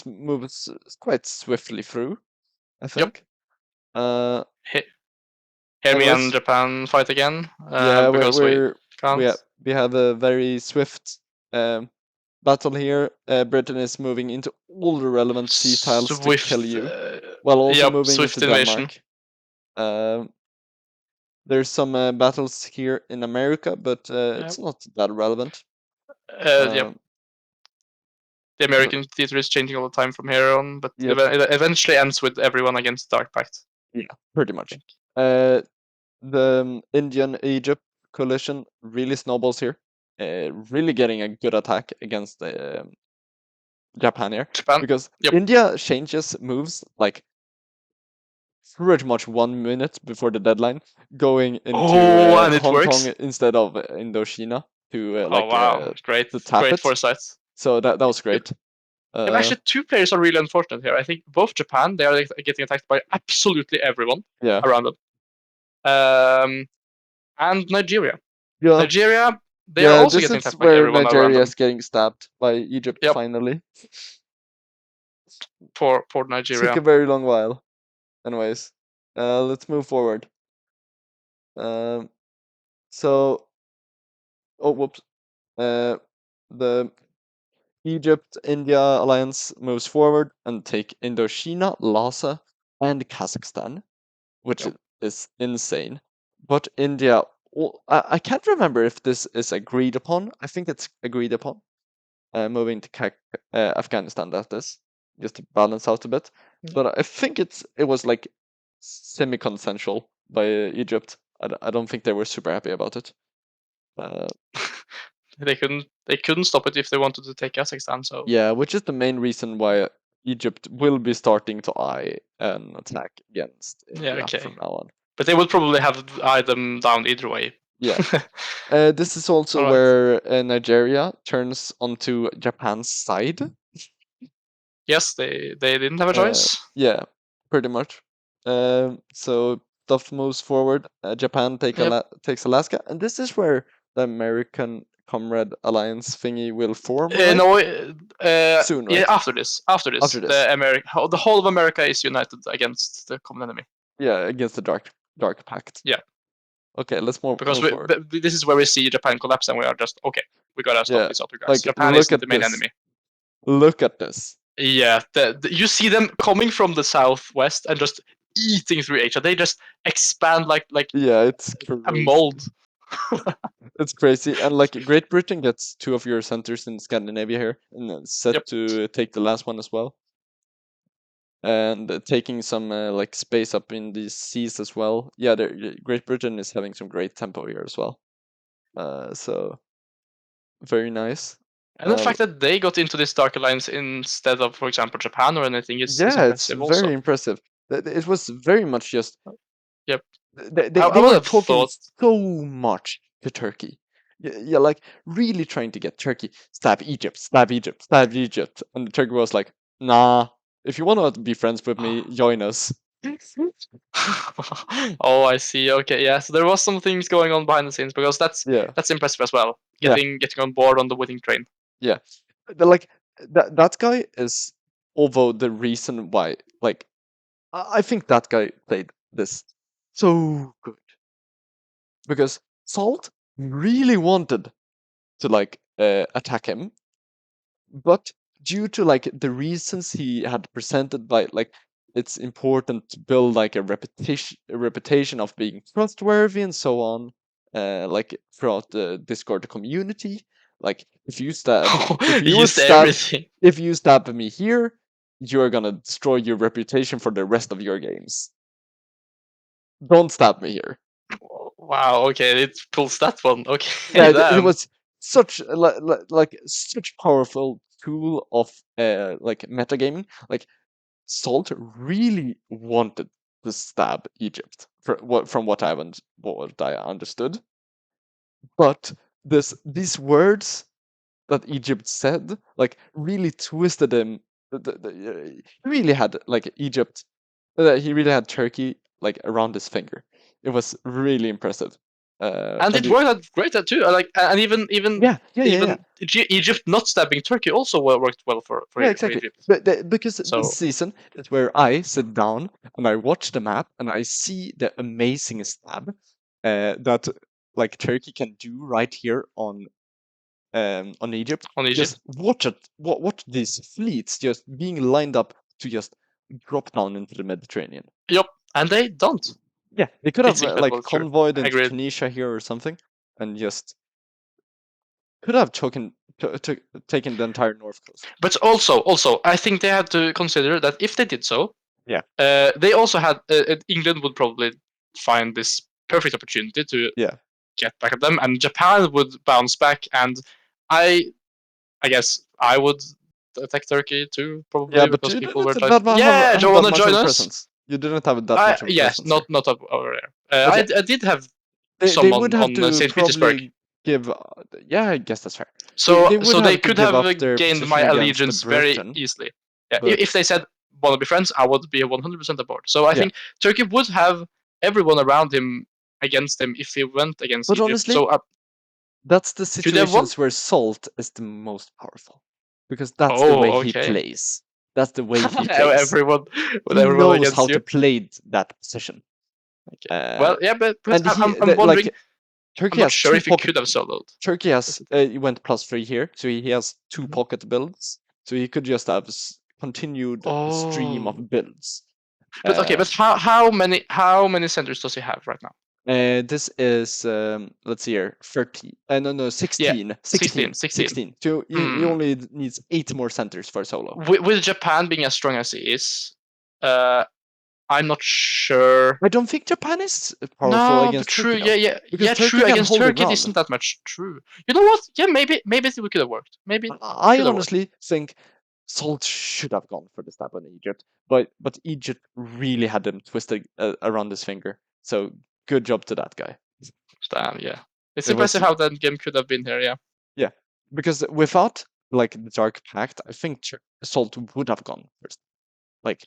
Speaker 1: move quite swiftly through, I
Speaker 2: yep.
Speaker 1: think. Uh,
Speaker 2: Hear me and
Speaker 1: anyways,
Speaker 2: Japan fight again
Speaker 1: yeah,
Speaker 2: because we can't.
Speaker 1: we have a very swift um, battle here. Britain is moving into all the relevant sea tiles to kill
Speaker 2: Swift.
Speaker 1: you, while also
Speaker 2: Yep,
Speaker 1: moving into
Speaker 2: Swift invasion.
Speaker 1: Denmark. Um, there's some battles here in America, but
Speaker 2: Yep.
Speaker 1: it's not that relevant.
Speaker 2: Yep.
Speaker 1: Um,
Speaker 2: The
Speaker 1: but
Speaker 2: American theater is changing all the time from here on, but
Speaker 1: yep,
Speaker 2: it eventually ends with everyone against Dark Pact.
Speaker 1: yeah, pretty
Speaker 2: I
Speaker 1: much.
Speaker 2: think.
Speaker 1: The Indian Egypt coalition really snowballs here, really getting a good attack against Japan here
Speaker 2: Japan.
Speaker 1: because
Speaker 2: Yep.
Speaker 1: India changes moves like pretty much 1 minute before the deadline, going into
Speaker 2: Oh, and it
Speaker 1: Hong Kong
Speaker 2: works.
Speaker 1: instead of Indochina to
Speaker 2: Oh wow, great,
Speaker 1: to tap
Speaker 2: great
Speaker 1: it.
Speaker 2: foresight.
Speaker 1: So that was
Speaker 2: Yep.
Speaker 1: great.
Speaker 2: Yep.
Speaker 1: Uh,
Speaker 2: Actually, two players are really unfortunate here. I think both Japan, they are like, getting attacked by absolutely everyone
Speaker 1: yeah,
Speaker 2: around them, um, and Nigeria.
Speaker 1: yeah,
Speaker 2: Nigeria, they are
Speaker 1: yeah.
Speaker 2: also
Speaker 1: This
Speaker 2: getting
Speaker 1: is
Speaker 2: attacked by
Speaker 1: where
Speaker 2: everyone around
Speaker 1: Nigeria
Speaker 2: them.
Speaker 1: is getting stabbed by Egypt
Speaker 2: Yep,
Speaker 1: finally.
Speaker 2: for
Speaker 1: Took
Speaker 2: Nigeria.
Speaker 1: a very long while. Anyways, let's move forward. Um, so, oh, whoops. Uh, the Egypt-India alliance moves forward and take Indochina, Lhasa, and Kazakhstan, which
Speaker 2: Yep.
Speaker 1: is insane. But India, well, I can't remember if this is agreed upon. I think it's agreed upon. Moving to Afghanistan, that is, just to balance out a bit. But I think it was like semi-consensual by Egypt. I don't think they were super happy about it. Uh,
Speaker 2: They couldn't stop it if they wanted to take Kazakhstan. So
Speaker 1: yeah, which is the main reason why Egypt will be starting to eye an attack against
Speaker 2: yeah,
Speaker 1: India
Speaker 2: okay.
Speaker 1: from now on.
Speaker 2: But they would probably have eyed them down either way.
Speaker 1: Yeah. This is also
Speaker 2: All right.
Speaker 1: where Nigeria turns onto Japan's side.
Speaker 2: Yes, they didn't have a choice.
Speaker 1: Yeah, pretty much. So stuff moves forward. Japan
Speaker 2: Yep.
Speaker 1: takes Alaska, and this is where the American Comrade Alliance thingy will form, right?
Speaker 2: No,
Speaker 1: Soon,
Speaker 2: yeah.
Speaker 1: right?
Speaker 2: After this,
Speaker 1: After this.
Speaker 2: the whole of America is united against the common enemy.
Speaker 1: Yeah, against the Dark Pact.
Speaker 2: Yeah,
Speaker 1: Okay, let's
Speaker 2: because
Speaker 1: move forward.
Speaker 2: this is where we see Japan collapse, and we are just okay. We gotta stop
Speaker 1: Yeah,
Speaker 2: these other guys.
Speaker 1: like
Speaker 2: Japan
Speaker 1: look
Speaker 2: isn't
Speaker 1: at
Speaker 2: the main
Speaker 1: this.
Speaker 2: enemy.
Speaker 1: Look at this.
Speaker 2: Yeah, you see them coming from the southwest and just eating through Asia. They just expand like
Speaker 1: Yeah, it's
Speaker 2: a
Speaker 1: crazy.
Speaker 2: mold.
Speaker 1: It's crazy. And like Great Britain gets two of your centers in Scandinavia here, and it's set
Speaker 2: Yep.
Speaker 1: to take the last one as well. And taking some like space up in the seas as well. Yeah, Great Britain is having some great tempo here as well. So very nice.
Speaker 2: And the
Speaker 1: Uh,
Speaker 2: fact that they got into this Dark Alliance instead of, for example, Japan or anything is
Speaker 1: yeah, it's
Speaker 2: impressive
Speaker 1: very
Speaker 2: also.
Speaker 1: impressive. It was very much just
Speaker 2: Yep.
Speaker 1: they
Speaker 2: I would
Speaker 1: were
Speaker 2: have
Speaker 1: talking
Speaker 2: thought.
Speaker 1: so much to Turkey. Yeah, like really trying to get Turkey stab Egypt, stab Egypt, stab Egypt, and Turkey was like, "Nah, if you want to be friends with me, join us."
Speaker 2: Oh, I see. Okay, yeah. So there was some things going on behind the scenes because
Speaker 1: Yeah,
Speaker 2: that's impressive as well.
Speaker 1: yeah,
Speaker 2: Getting on board on the winning train.
Speaker 1: yeah. Like that guy is, although the reason why, like, I think that guy played this so good because Salt really wanted to like attack him, but due to like the reasons he had presented, by like it's important to build like a reputation of being trustworthy and so on, like throughout the Discord community, Like if you stab, if
Speaker 2: He
Speaker 1: you would
Speaker 2: used
Speaker 1: stab,
Speaker 2: everything.
Speaker 1: if you stab me here, you're gonna destroy your reputation for the rest of your games. Don't stab me here.
Speaker 2: Wow. Okay, it pulls that one. Okay,
Speaker 1: Yeah, it
Speaker 2: damn.
Speaker 1: was such like such powerful tool of like metagaming. Like Salt really wanted to stab Egypt from what what I understood, but these words that Egypt said like really twisted him. He really had like Egypt. He really had Turkey like around his finger. It was really impressive.
Speaker 2: And
Speaker 1: And
Speaker 2: it worked out great at too. Like, and
Speaker 1: yeah.
Speaker 2: even Egypt not stabbing Turkey also worked well
Speaker 1: Yeah,
Speaker 2: for
Speaker 1: exactly.
Speaker 2: Egypt.
Speaker 1: But because this
Speaker 2: So
Speaker 1: season is where I sit down and I watch the map and I see the amazing stab that like Turkey can do right here on Egypt.
Speaker 2: on
Speaker 1: Just
Speaker 2: Egypt.
Speaker 1: watch it. Watch these fleets just being lined up to just drop down into the Mediterranean.
Speaker 2: Yup. And they don't.
Speaker 1: Yeah, they could have
Speaker 2: It's incredible.
Speaker 1: like
Speaker 2: True.
Speaker 1: convoyed into
Speaker 2: Agreed.
Speaker 1: Tunisia here or something, and just could have taken the entire north coast.
Speaker 2: But also, I think they had to consider that if they did so,
Speaker 1: Yeah,
Speaker 2: they also had England would probably find this perfect opportunity to
Speaker 1: yeah.
Speaker 2: get back at them, and Japan would bounce back, and I I guess I would attack Turkey too,
Speaker 1: Yeah,
Speaker 2: probably
Speaker 1: but
Speaker 2: because
Speaker 1: you
Speaker 2: people
Speaker 1: didn't
Speaker 2: were like,
Speaker 1: have
Speaker 2: "Yeah, do you
Speaker 1: that
Speaker 2: wanna
Speaker 1: much of
Speaker 2: join
Speaker 1: a
Speaker 2: us?"
Speaker 1: presence. You didn't have that much of a
Speaker 2: Yes,
Speaker 1: presence here.
Speaker 2: not over there.
Speaker 1: But yeah,
Speaker 2: I did have
Speaker 1: they would
Speaker 2: someone
Speaker 1: have
Speaker 2: on
Speaker 1: to
Speaker 2: Saint Petersburg,
Speaker 1: probably give. Yeah, I guess that's fair.
Speaker 2: so
Speaker 1: They would
Speaker 2: they
Speaker 1: have to
Speaker 2: could
Speaker 1: give
Speaker 2: have
Speaker 1: up their
Speaker 2: gained my
Speaker 1: position against the
Speaker 2: allegiance very
Speaker 1: Britain.
Speaker 2: easily. Yeah, if
Speaker 1: But
Speaker 2: they said wanna be friends, I would be 100% aboard. So I
Speaker 1: yeah,
Speaker 2: think Turkey would have everyone around him against him if he went against
Speaker 1: but
Speaker 2: Egypt.
Speaker 1: honestly,
Speaker 2: So
Speaker 1: that's the
Speaker 2: could they have won?
Speaker 1: situations where Salt is the most powerful because that's the way
Speaker 2: Oh,
Speaker 1: he
Speaker 2: okay.
Speaker 1: plays. That's the way he plays.
Speaker 2: everyone with
Speaker 1: He
Speaker 2: everyone
Speaker 1: knows how
Speaker 2: against
Speaker 1: to
Speaker 2: you.
Speaker 1: play that position.
Speaker 2: Okay.
Speaker 1: Uh,
Speaker 2: Well, yeah, but
Speaker 1: and he
Speaker 2: I'm wondering.
Speaker 1: like
Speaker 2: I'm
Speaker 1: Turkey
Speaker 2: not
Speaker 1: has
Speaker 2: sure
Speaker 1: two
Speaker 2: if he
Speaker 1: pocket.
Speaker 2: could have soloed.
Speaker 1: Turkey
Speaker 2: That's
Speaker 1: has
Speaker 2: the thing.
Speaker 1: he went +3 here, so he has two
Speaker 2: Mhm.
Speaker 1: pocket builds, so he could just have continued stream
Speaker 2: Oh,
Speaker 1: of builds.
Speaker 2: but okay,
Speaker 1: Uh,
Speaker 2: but how many centers does he have right now?
Speaker 1: this is let's see here, 30. No, no,
Speaker 2: Yeah,
Speaker 1: 16,
Speaker 2: 16,
Speaker 1: 16,
Speaker 2: 16.
Speaker 1: 16. So he
Speaker 2: Hmm.
Speaker 1: only needs 8 more centers for solo.
Speaker 2: With Japan being as strong as he is, uh, I'm not sure.
Speaker 1: I don't think Japan is powerful
Speaker 2: No, but
Speaker 1: against
Speaker 2: true.
Speaker 1: Turkey
Speaker 2: Yeah,
Speaker 1: though,
Speaker 2: yeah,
Speaker 1: because
Speaker 2: yeah.
Speaker 1: Turkey
Speaker 2: True.
Speaker 1: can
Speaker 2: Against
Speaker 1: hold their
Speaker 2: Turkey, it
Speaker 1: ground.
Speaker 2: isn't that much. True. You know what? Yeah, maybe it could have worked. Maybe
Speaker 1: I
Speaker 2: could have worked.
Speaker 1: honestly think Salt should have gone for the stab on Egypt, but Egypt really had them twisted around his finger. So good job to that guy.
Speaker 2: Damn, yeah. It's
Speaker 1: It was
Speaker 2: impressive how that game could have been here. Yeah.
Speaker 1: yeah, because without like the Dark Pact, I think Salt would have gone first. Like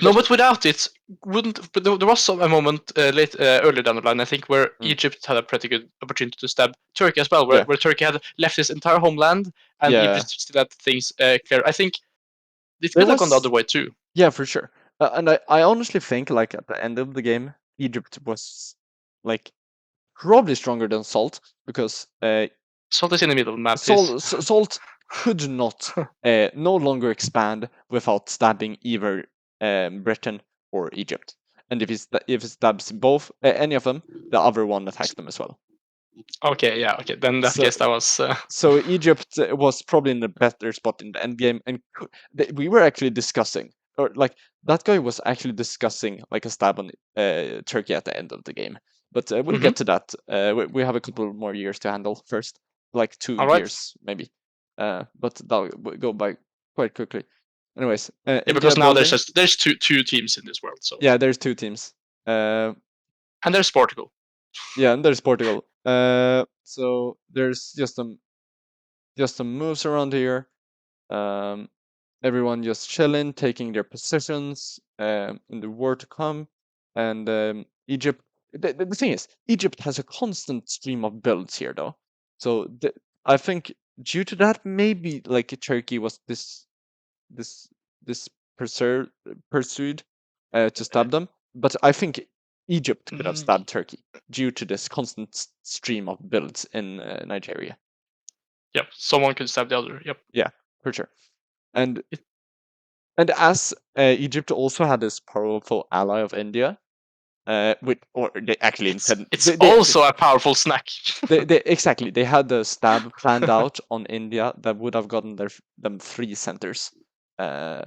Speaker 2: No, but without it, wouldn't. But there was a moment earlier down the line, I think, where
Speaker 1: mm,
Speaker 2: Egypt had a pretty good opportunity to stab Turkey as well,
Speaker 1: yeah,
Speaker 2: where Turkey had left his entire homeland and
Speaker 1: yeah,
Speaker 2: Egypt still had things clear. I think it
Speaker 1: there
Speaker 2: could have gone the
Speaker 1: was
Speaker 2: other way too.
Speaker 1: yeah for sure. And I honestly think like at the end of the game, Egypt was like probably stronger than Salt because
Speaker 2: Salt is in the middle of the map. He's
Speaker 1: Salt could not no longer expand without stabbing either Britain or Egypt. And if he stabs both any of them, the other one attacks them as well.
Speaker 2: okay. Yeah. Okay. Then in that
Speaker 1: So
Speaker 2: case, that was.
Speaker 1: so Egypt was probably in a better spot in the end game, and we were actually discussing, or like that guy was actually discussing like a stab on Turkey at the end of the game. But we'll
Speaker 2: Mhm.
Speaker 1: get to that. We have a couple more years to handle first, like two
Speaker 2: All right.
Speaker 1: years maybe. But that'll go by quite quickly. Anyways,
Speaker 2: Yeah,
Speaker 1: India
Speaker 2: because now
Speaker 1: building.
Speaker 2: there's two teams in this world, so
Speaker 1: Yeah, there's two teams. Uh,
Speaker 2: and there's Portugal.
Speaker 1: yeah, and there's Portugal. So there's just some moves around here. Um, everyone just chilling, taking their positions in the war to come. And Egypt, the thing is, Egypt has a constant stream of builds here, though. So I think due to that, maybe like Turkey was this this pursued to stab them. But I think Egypt could have
Speaker 2: Mm,
Speaker 1: stabbed Turkey due to this constant stream of builds in Nigeria.
Speaker 2: yep, someone could stab the other. Yep.
Speaker 1: Yeah, for sure. And
Speaker 2: It,
Speaker 1: And as Egypt also had this powerful ally of India, or they actually intend
Speaker 2: It's also a powerful snack.
Speaker 1: exactly they had the stab planned out on India that would have gotten them 3 centers. Uh,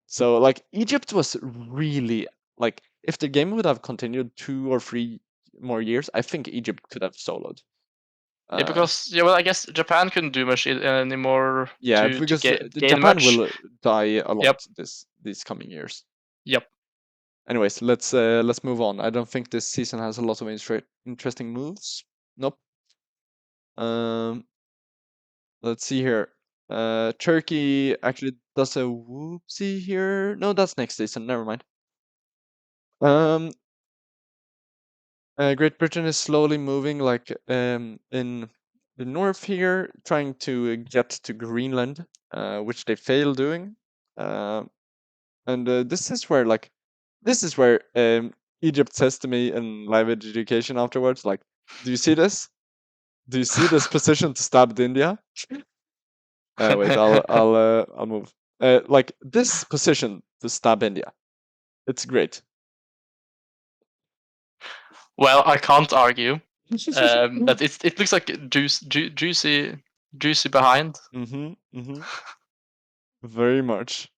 Speaker 1: so like Egypt was really like if the game would have continued 2 or 3 more years, I think Egypt could have soloed.
Speaker 2: Yeah,
Speaker 1: Uh,
Speaker 2: because well, I guess Japan couldn't do much anymore
Speaker 1: yeah,
Speaker 2: to
Speaker 1: because
Speaker 2: gain
Speaker 1: Japan
Speaker 2: much.
Speaker 1: will die a lot
Speaker 2: Yep,
Speaker 1: these coming years.
Speaker 2: yep.
Speaker 1: Anyways, let's move on. I don't think this season has a lot of interesting moves. Nope. Um, let's see here. Turkey actually does a whoopsie here. No, that's next season. Never mind. Um, Great Britain is slowly moving, like in the north here, trying to get to Greenland, which they fail doing. Uh, and this is where Egypt says to me in live education afterwards, like, "Do you see this? Do you see this position to stab India?" Wait, I'll move. Like this position to stab India, it's great.
Speaker 2: Well, I can't argue that it looks like juicy behind.
Speaker 1: Mm-hmm. Mm-hmm. Very much.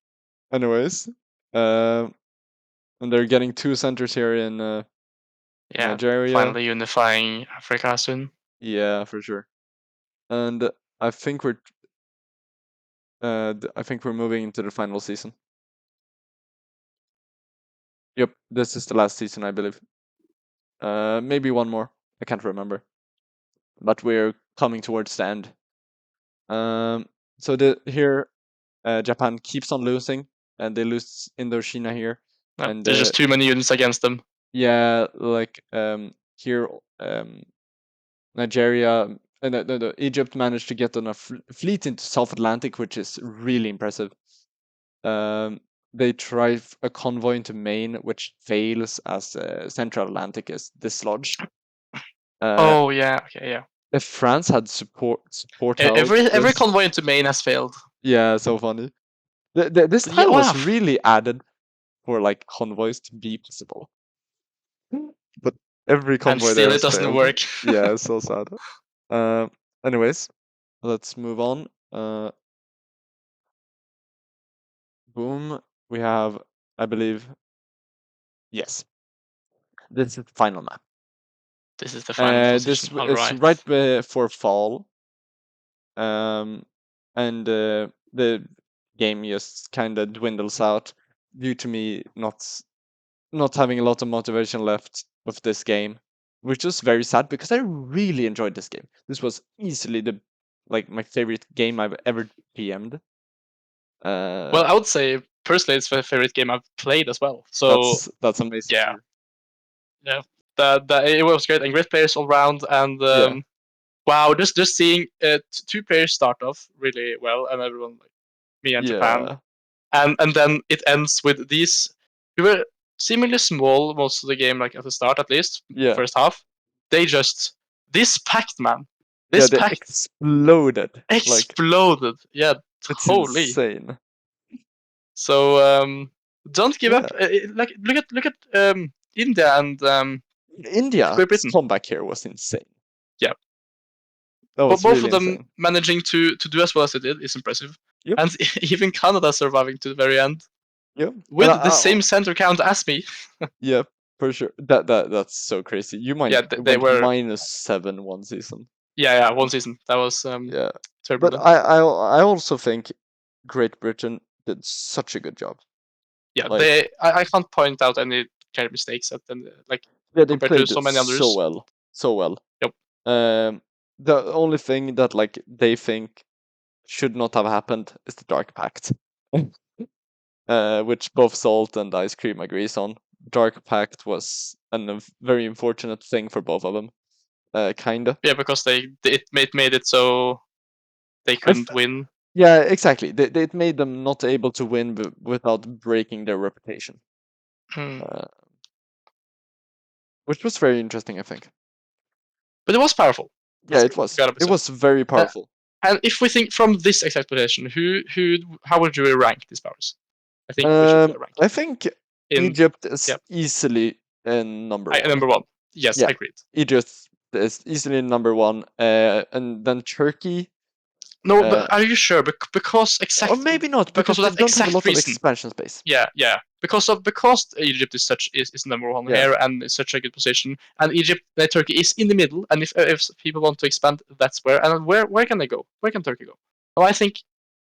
Speaker 1: Anyways, um, and they're getting 2 centers here in
Speaker 2: Yeah,
Speaker 1: Nigeria.
Speaker 2: finally unifying Africa soon.
Speaker 1: Yeah, for sure. And I think I think we're moving into the final season. Yep, this is the last season, I believe. Maybe one more. I can't remember. But we're coming towards the end. Um, so here, Japan keeps on losing, and they lose Indochina here,
Speaker 2: No,
Speaker 1: and
Speaker 2: there's just too many units against them.
Speaker 1: yeah, like here, Nigeria, no, Egypt managed to get on a fleet into South Atlantic, which is really impressive. Um, they try a convoy into Maine, which fails as Central Atlantic is dislodged. Uh,
Speaker 2: Oh yeah, okay, yeah.
Speaker 1: if France had support held
Speaker 2: Every
Speaker 1: this,
Speaker 2: convoy into Maine has failed.
Speaker 1: yeah, so funny. This
Speaker 2: Yeah,
Speaker 1: tile was
Speaker 2: wow.
Speaker 1: really added for like convoys to be possible, but every
Speaker 2: And
Speaker 1: convoy there
Speaker 2: still it
Speaker 1: has
Speaker 2: doesn't
Speaker 1: failed.
Speaker 2: work.
Speaker 1: Yeah, so sad. Uh, anyways, let's move on. Boom. We have, I believe, yes, this is the final map.
Speaker 2: This is the final
Speaker 1: This
Speaker 2: position. All
Speaker 1: it's
Speaker 2: right.
Speaker 1: right before fall, and the game just kind of dwindles out due to me not having a lot of motivation left with this game, which was very sad because I really enjoyed this game. This was easily the like my favorite game I've ever PM'd.
Speaker 2: Well,
Speaker 1: Uh,
Speaker 2: I would say personally it's my favorite game I've played as well. So
Speaker 1: that's amazing to
Speaker 2: yeah,
Speaker 1: hear.
Speaker 2: yeah. That it was great and great players all round. And
Speaker 1: Yeah,
Speaker 2: wow, just seeing two players start off really well, and everyone like me and Japan,
Speaker 1: yeah,
Speaker 2: and then it ends with these. We were seemingly small most of the game, like at the start at least,
Speaker 1: yeah,
Speaker 2: first half. They just this packed man,
Speaker 1: yeah.
Speaker 2: this
Speaker 1: They
Speaker 2: packed
Speaker 1: exploded. Like
Speaker 2: exploded. Yeah,
Speaker 1: it's
Speaker 2: holy.
Speaker 1: insane.
Speaker 2: So don't give
Speaker 1: Yeah,
Speaker 2: up. Like look at India and Great
Speaker 1: India's
Speaker 2: Britain.
Speaker 1: comeback here was insane.
Speaker 2: Yeah,
Speaker 1: That
Speaker 2: but
Speaker 1: was
Speaker 2: both
Speaker 1: really
Speaker 2: of them
Speaker 1: insane.
Speaker 2: managing to do as well as they did is impressive,
Speaker 1: Yep,
Speaker 2: and even Canada surviving to the very end
Speaker 1: yep. And
Speaker 2: with the same center count as me.
Speaker 1: yep, for sure. That's so crazy. You
Speaker 2: Yeah, they
Speaker 1: went
Speaker 2: were.
Speaker 1: -7 one season.
Speaker 2: Yeah, one season that was
Speaker 1: Yeah, but
Speaker 2: turbulent.
Speaker 1: I also think Great Britain did such a good job.
Speaker 2: Yeah,
Speaker 1: Like,
Speaker 2: I can't point out any clear mistakes at them, like
Speaker 1: yeah, they
Speaker 2: compared to
Speaker 1: played
Speaker 2: so many
Speaker 1: so
Speaker 2: others.
Speaker 1: well, so well.
Speaker 2: Yep.
Speaker 1: The only thing that like they think should not have happened is the Dark Pact, which both Salt and Ice Cream agrees on. Dark Pact was a very unfortunate thing for both of them, kinda.
Speaker 2: Yeah, because it made it so they
Speaker 1: I f-
Speaker 2: couldn't win.
Speaker 1: yeah, exactly. It made them not able to win without breaking their reputation,
Speaker 2: Hmm.
Speaker 1: uh, which was very interesting, I think.
Speaker 2: But it was powerful.
Speaker 1: Yeah,
Speaker 2: That's
Speaker 1: it was.
Speaker 2: gotta be
Speaker 1: It
Speaker 2: said.
Speaker 1: was very
Speaker 2: Uh,
Speaker 1: powerful.
Speaker 2: and if we think from this exact position, how would you rank these powers? I think we should rank
Speaker 1: I
Speaker 2: it
Speaker 1: think
Speaker 2: in.
Speaker 1: Egypt is
Speaker 2: Yeah,
Speaker 1: easily and number one.
Speaker 2: Number one. Yes,
Speaker 1: Yeah,
Speaker 2: agreed.
Speaker 1: Egypt is easily number one, and then Turkey.
Speaker 2: No,
Speaker 1: Uh,
Speaker 2: but are you sure?
Speaker 1: or maybe not,
Speaker 2: Because
Speaker 1: because
Speaker 2: of
Speaker 1: they
Speaker 2: that
Speaker 1: don't have a
Speaker 2: exact
Speaker 1: lot of
Speaker 2: reason.
Speaker 1: expansion space.
Speaker 2: Yeah. Because Egypt is number one
Speaker 1: Yeah.
Speaker 2: here and is such a good position, and Turkey is in the middle. And if people want to expand, that's where. And where can they go? Where can Turkey go? Well, I think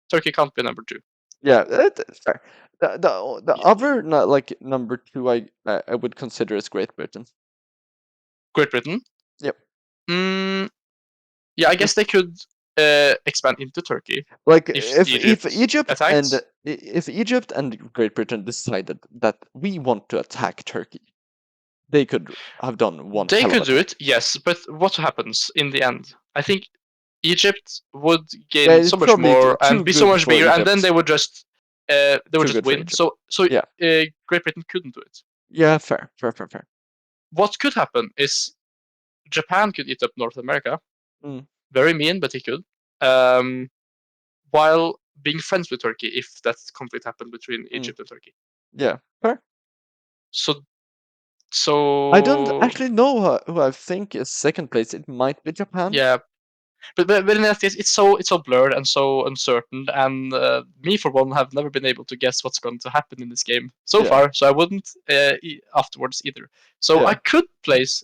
Speaker 2: Turkey can't be number two.
Speaker 1: Yeah, it's fair. The other like number two I would consider is Great Britain.
Speaker 2: Great Britain.
Speaker 1: Yep.
Speaker 2: Mm, yeah, I guess
Speaker 1: Just
Speaker 2: they could expand into Turkey
Speaker 1: like
Speaker 2: if
Speaker 1: if Egypt and
Speaker 2: attacked.
Speaker 1: if Egypt and Great Britain decided that we want to attack Turkey, they could have done one
Speaker 2: They
Speaker 1: hell of
Speaker 2: could
Speaker 1: a
Speaker 2: do
Speaker 1: job.
Speaker 2: it, yes, but what happens in the end? I think Egypt would
Speaker 1: Yeah,
Speaker 2: gain
Speaker 1: it's
Speaker 2: so much
Speaker 1: probably
Speaker 2: more
Speaker 1: too
Speaker 2: and be so
Speaker 1: good
Speaker 2: much
Speaker 1: for
Speaker 2: bigger, and then
Speaker 1: Egypt.
Speaker 2: they would
Speaker 1: Too
Speaker 2: just
Speaker 1: good for
Speaker 2: win.
Speaker 1: Egypt.
Speaker 2: So
Speaker 1: Yeah.
Speaker 2: Great Britain couldn't do it.
Speaker 1: Yeah, fair.
Speaker 2: What could happen is Japan could eat up North America.
Speaker 1: Mm,
Speaker 2: Very mean, but he could. Um, while being friends with Turkey, if that conflict happened between
Speaker 1: mm.
Speaker 2: Egypt and Turkey.
Speaker 1: Yeah, fair.
Speaker 2: So
Speaker 1: I don't
Speaker 2: so
Speaker 1: actually know who I think is second place. It might be Japan.
Speaker 2: yeah, but in that case, it's so blurred and so uncertain, and me for one have never been able to guess what's going to happen in this game so
Speaker 1: Yeah,
Speaker 2: far. So I wouldn't afterwards either. So I
Speaker 1: yeah.
Speaker 2: could place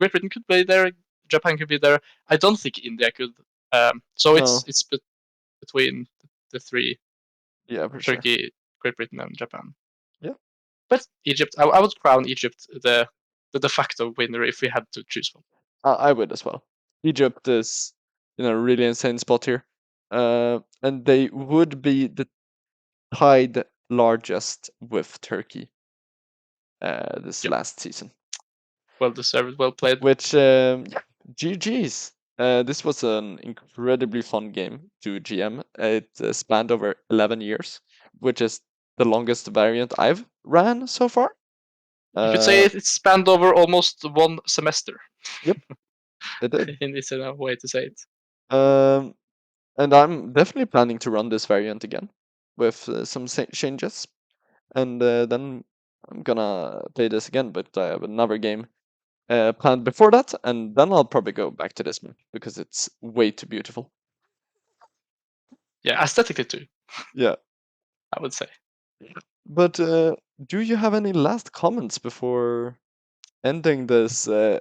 Speaker 2: Great Britain could play there, Japan could be there. I don't think India could. So
Speaker 1: No.
Speaker 2: it's between the three:
Speaker 1: Yeah, for sure.
Speaker 2: Turkey, Great Britain, and Japan.
Speaker 1: Yeah.
Speaker 2: But Egypt, I would crown Egypt the de facto winner if we had to choose one.
Speaker 1: I would as well. Egypt is in a really insane spot here. And they would be the tied largest with Turkey this
Speaker 2: Yep,
Speaker 1: last season.
Speaker 2: well deserved, well played.
Speaker 1: Which, yeah, GG's. This was an incredibly fun game to GM. It spanned over 11 years, which is the longest variant I've ran so far.
Speaker 2: You could say
Speaker 1: Uh,
Speaker 2: it spanned over almost one semester.
Speaker 1: yep, it did.
Speaker 2: It's a way to say it.
Speaker 1: Um, and I'm definitely planning to run this variant again with some changes. And then I'm gonna play this again, but I have another game planned before that, and then I'll probably go back to this map because it's way too beautiful.
Speaker 2: Yeah, aesthetically too,
Speaker 1: Yeah.
Speaker 2: I would say.
Speaker 1: But do you have any last comments before ending this uh,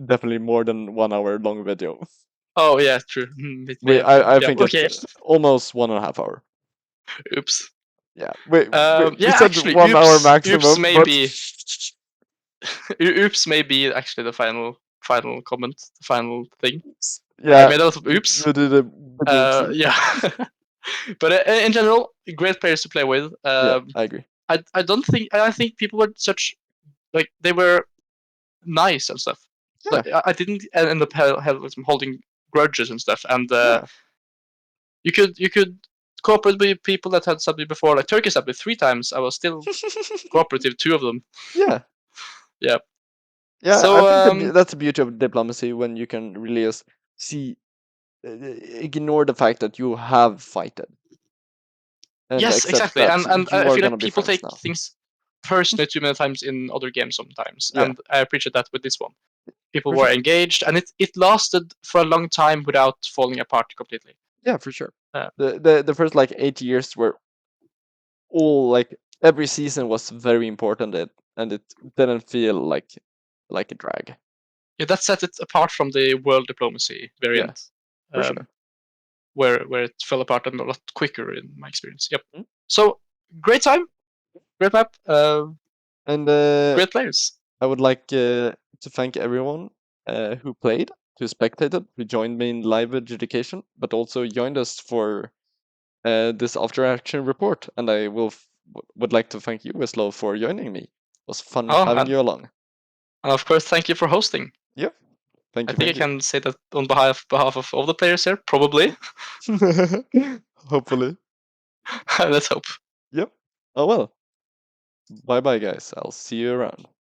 Speaker 1: definitely more than 1 hour long video?
Speaker 2: Oh yeah, true. It may have been.
Speaker 1: I
Speaker 2: Yeah.
Speaker 1: think it's
Speaker 2: Okay.
Speaker 1: almost 1.5 hours.
Speaker 2: Oops.
Speaker 1: Yeah, we
Speaker 2: Yeah.
Speaker 1: said
Speaker 2: Actually,
Speaker 1: 1 hour
Speaker 2: oops
Speaker 1: maximum,
Speaker 2: may
Speaker 1: but
Speaker 2: be oops may be actually the final comment, the final thing. I
Speaker 1: yeah,
Speaker 2: made a lot of oops.
Speaker 1: we did a bit oopsie.
Speaker 2: Yeah. But in general, great players to play with.
Speaker 1: Yeah, I agree.
Speaker 2: I think people were such like they were nice and stuff.
Speaker 1: Yeah,
Speaker 2: Like I didn't end up holding grudges and stuff. And
Speaker 1: yeah.
Speaker 2: you could cooperate with people that had subbed me before. Like Turkey subbed me 3 times. I was still cooperative 2 of them.
Speaker 1: Yeah,
Speaker 2: Yeah.
Speaker 1: yeah. I
Speaker 2: So
Speaker 1: think that's the beauty of diplomacy when you can really just see, ignore the fact that you have fighted and
Speaker 2: yes,
Speaker 1: accept
Speaker 2: exactly.
Speaker 1: that
Speaker 2: And
Speaker 1: you
Speaker 2: I
Speaker 1: are
Speaker 2: feel
Speaker 1: gonna
Speaker 2: like
Speaker 1: be
Speaker 2: people
Speaker 1: friends
Speaker 2: take
Speaker 1: now.
Speaker 2: things personally too many times in other games sometimes,
Speaker 1: Yeah,
Speaker 2: and I appreciate that with this one. People
Speaker 1: for
Speaker 2: were
Speaker 1: sure.
Speaker 2: engaged, and it lasted for a long time without falling apart completely.
Speaker 1: Yeah, for sure.
Speaker 2: Uh,
Speaker 1: The first like 8 years were all like every season was very important, and it didn't feel like a drag.
Speaker 2: yeah, that set it apart from the world diplomacy
Speaker 1: Yeah,
Speaker 2: variant,
Speaker 1: for sure.
Speaker 2: um, where it fell apart a lot quicker in my experience. Yep.
Speaker 1: Mm.
Speaker 2: So great time, great map,
Speaker 1: And
Speaker 2: great players.
Speaker 1: I would like to thank everyone who played, who spectated, who joined me in live adjudication, but also joined us for this after action report. And I would like to thank you, wistlov, for joining me. It was fun
Speaker 2: Oh,
Speaker 1: having you along.
Speaker 2: and of course, thank you for hosting.
Speaker 1: Yep.
Speaker 2: I think I
Speaker 1: Thank you.
Speaker 2: can say that on behalf of all the players here, probably.
Speaker 1: Hopefully.
Speaker 2: Let's hope.
Speaker 1: Yep. Oh well. Bye bye, guys. I'll see you around.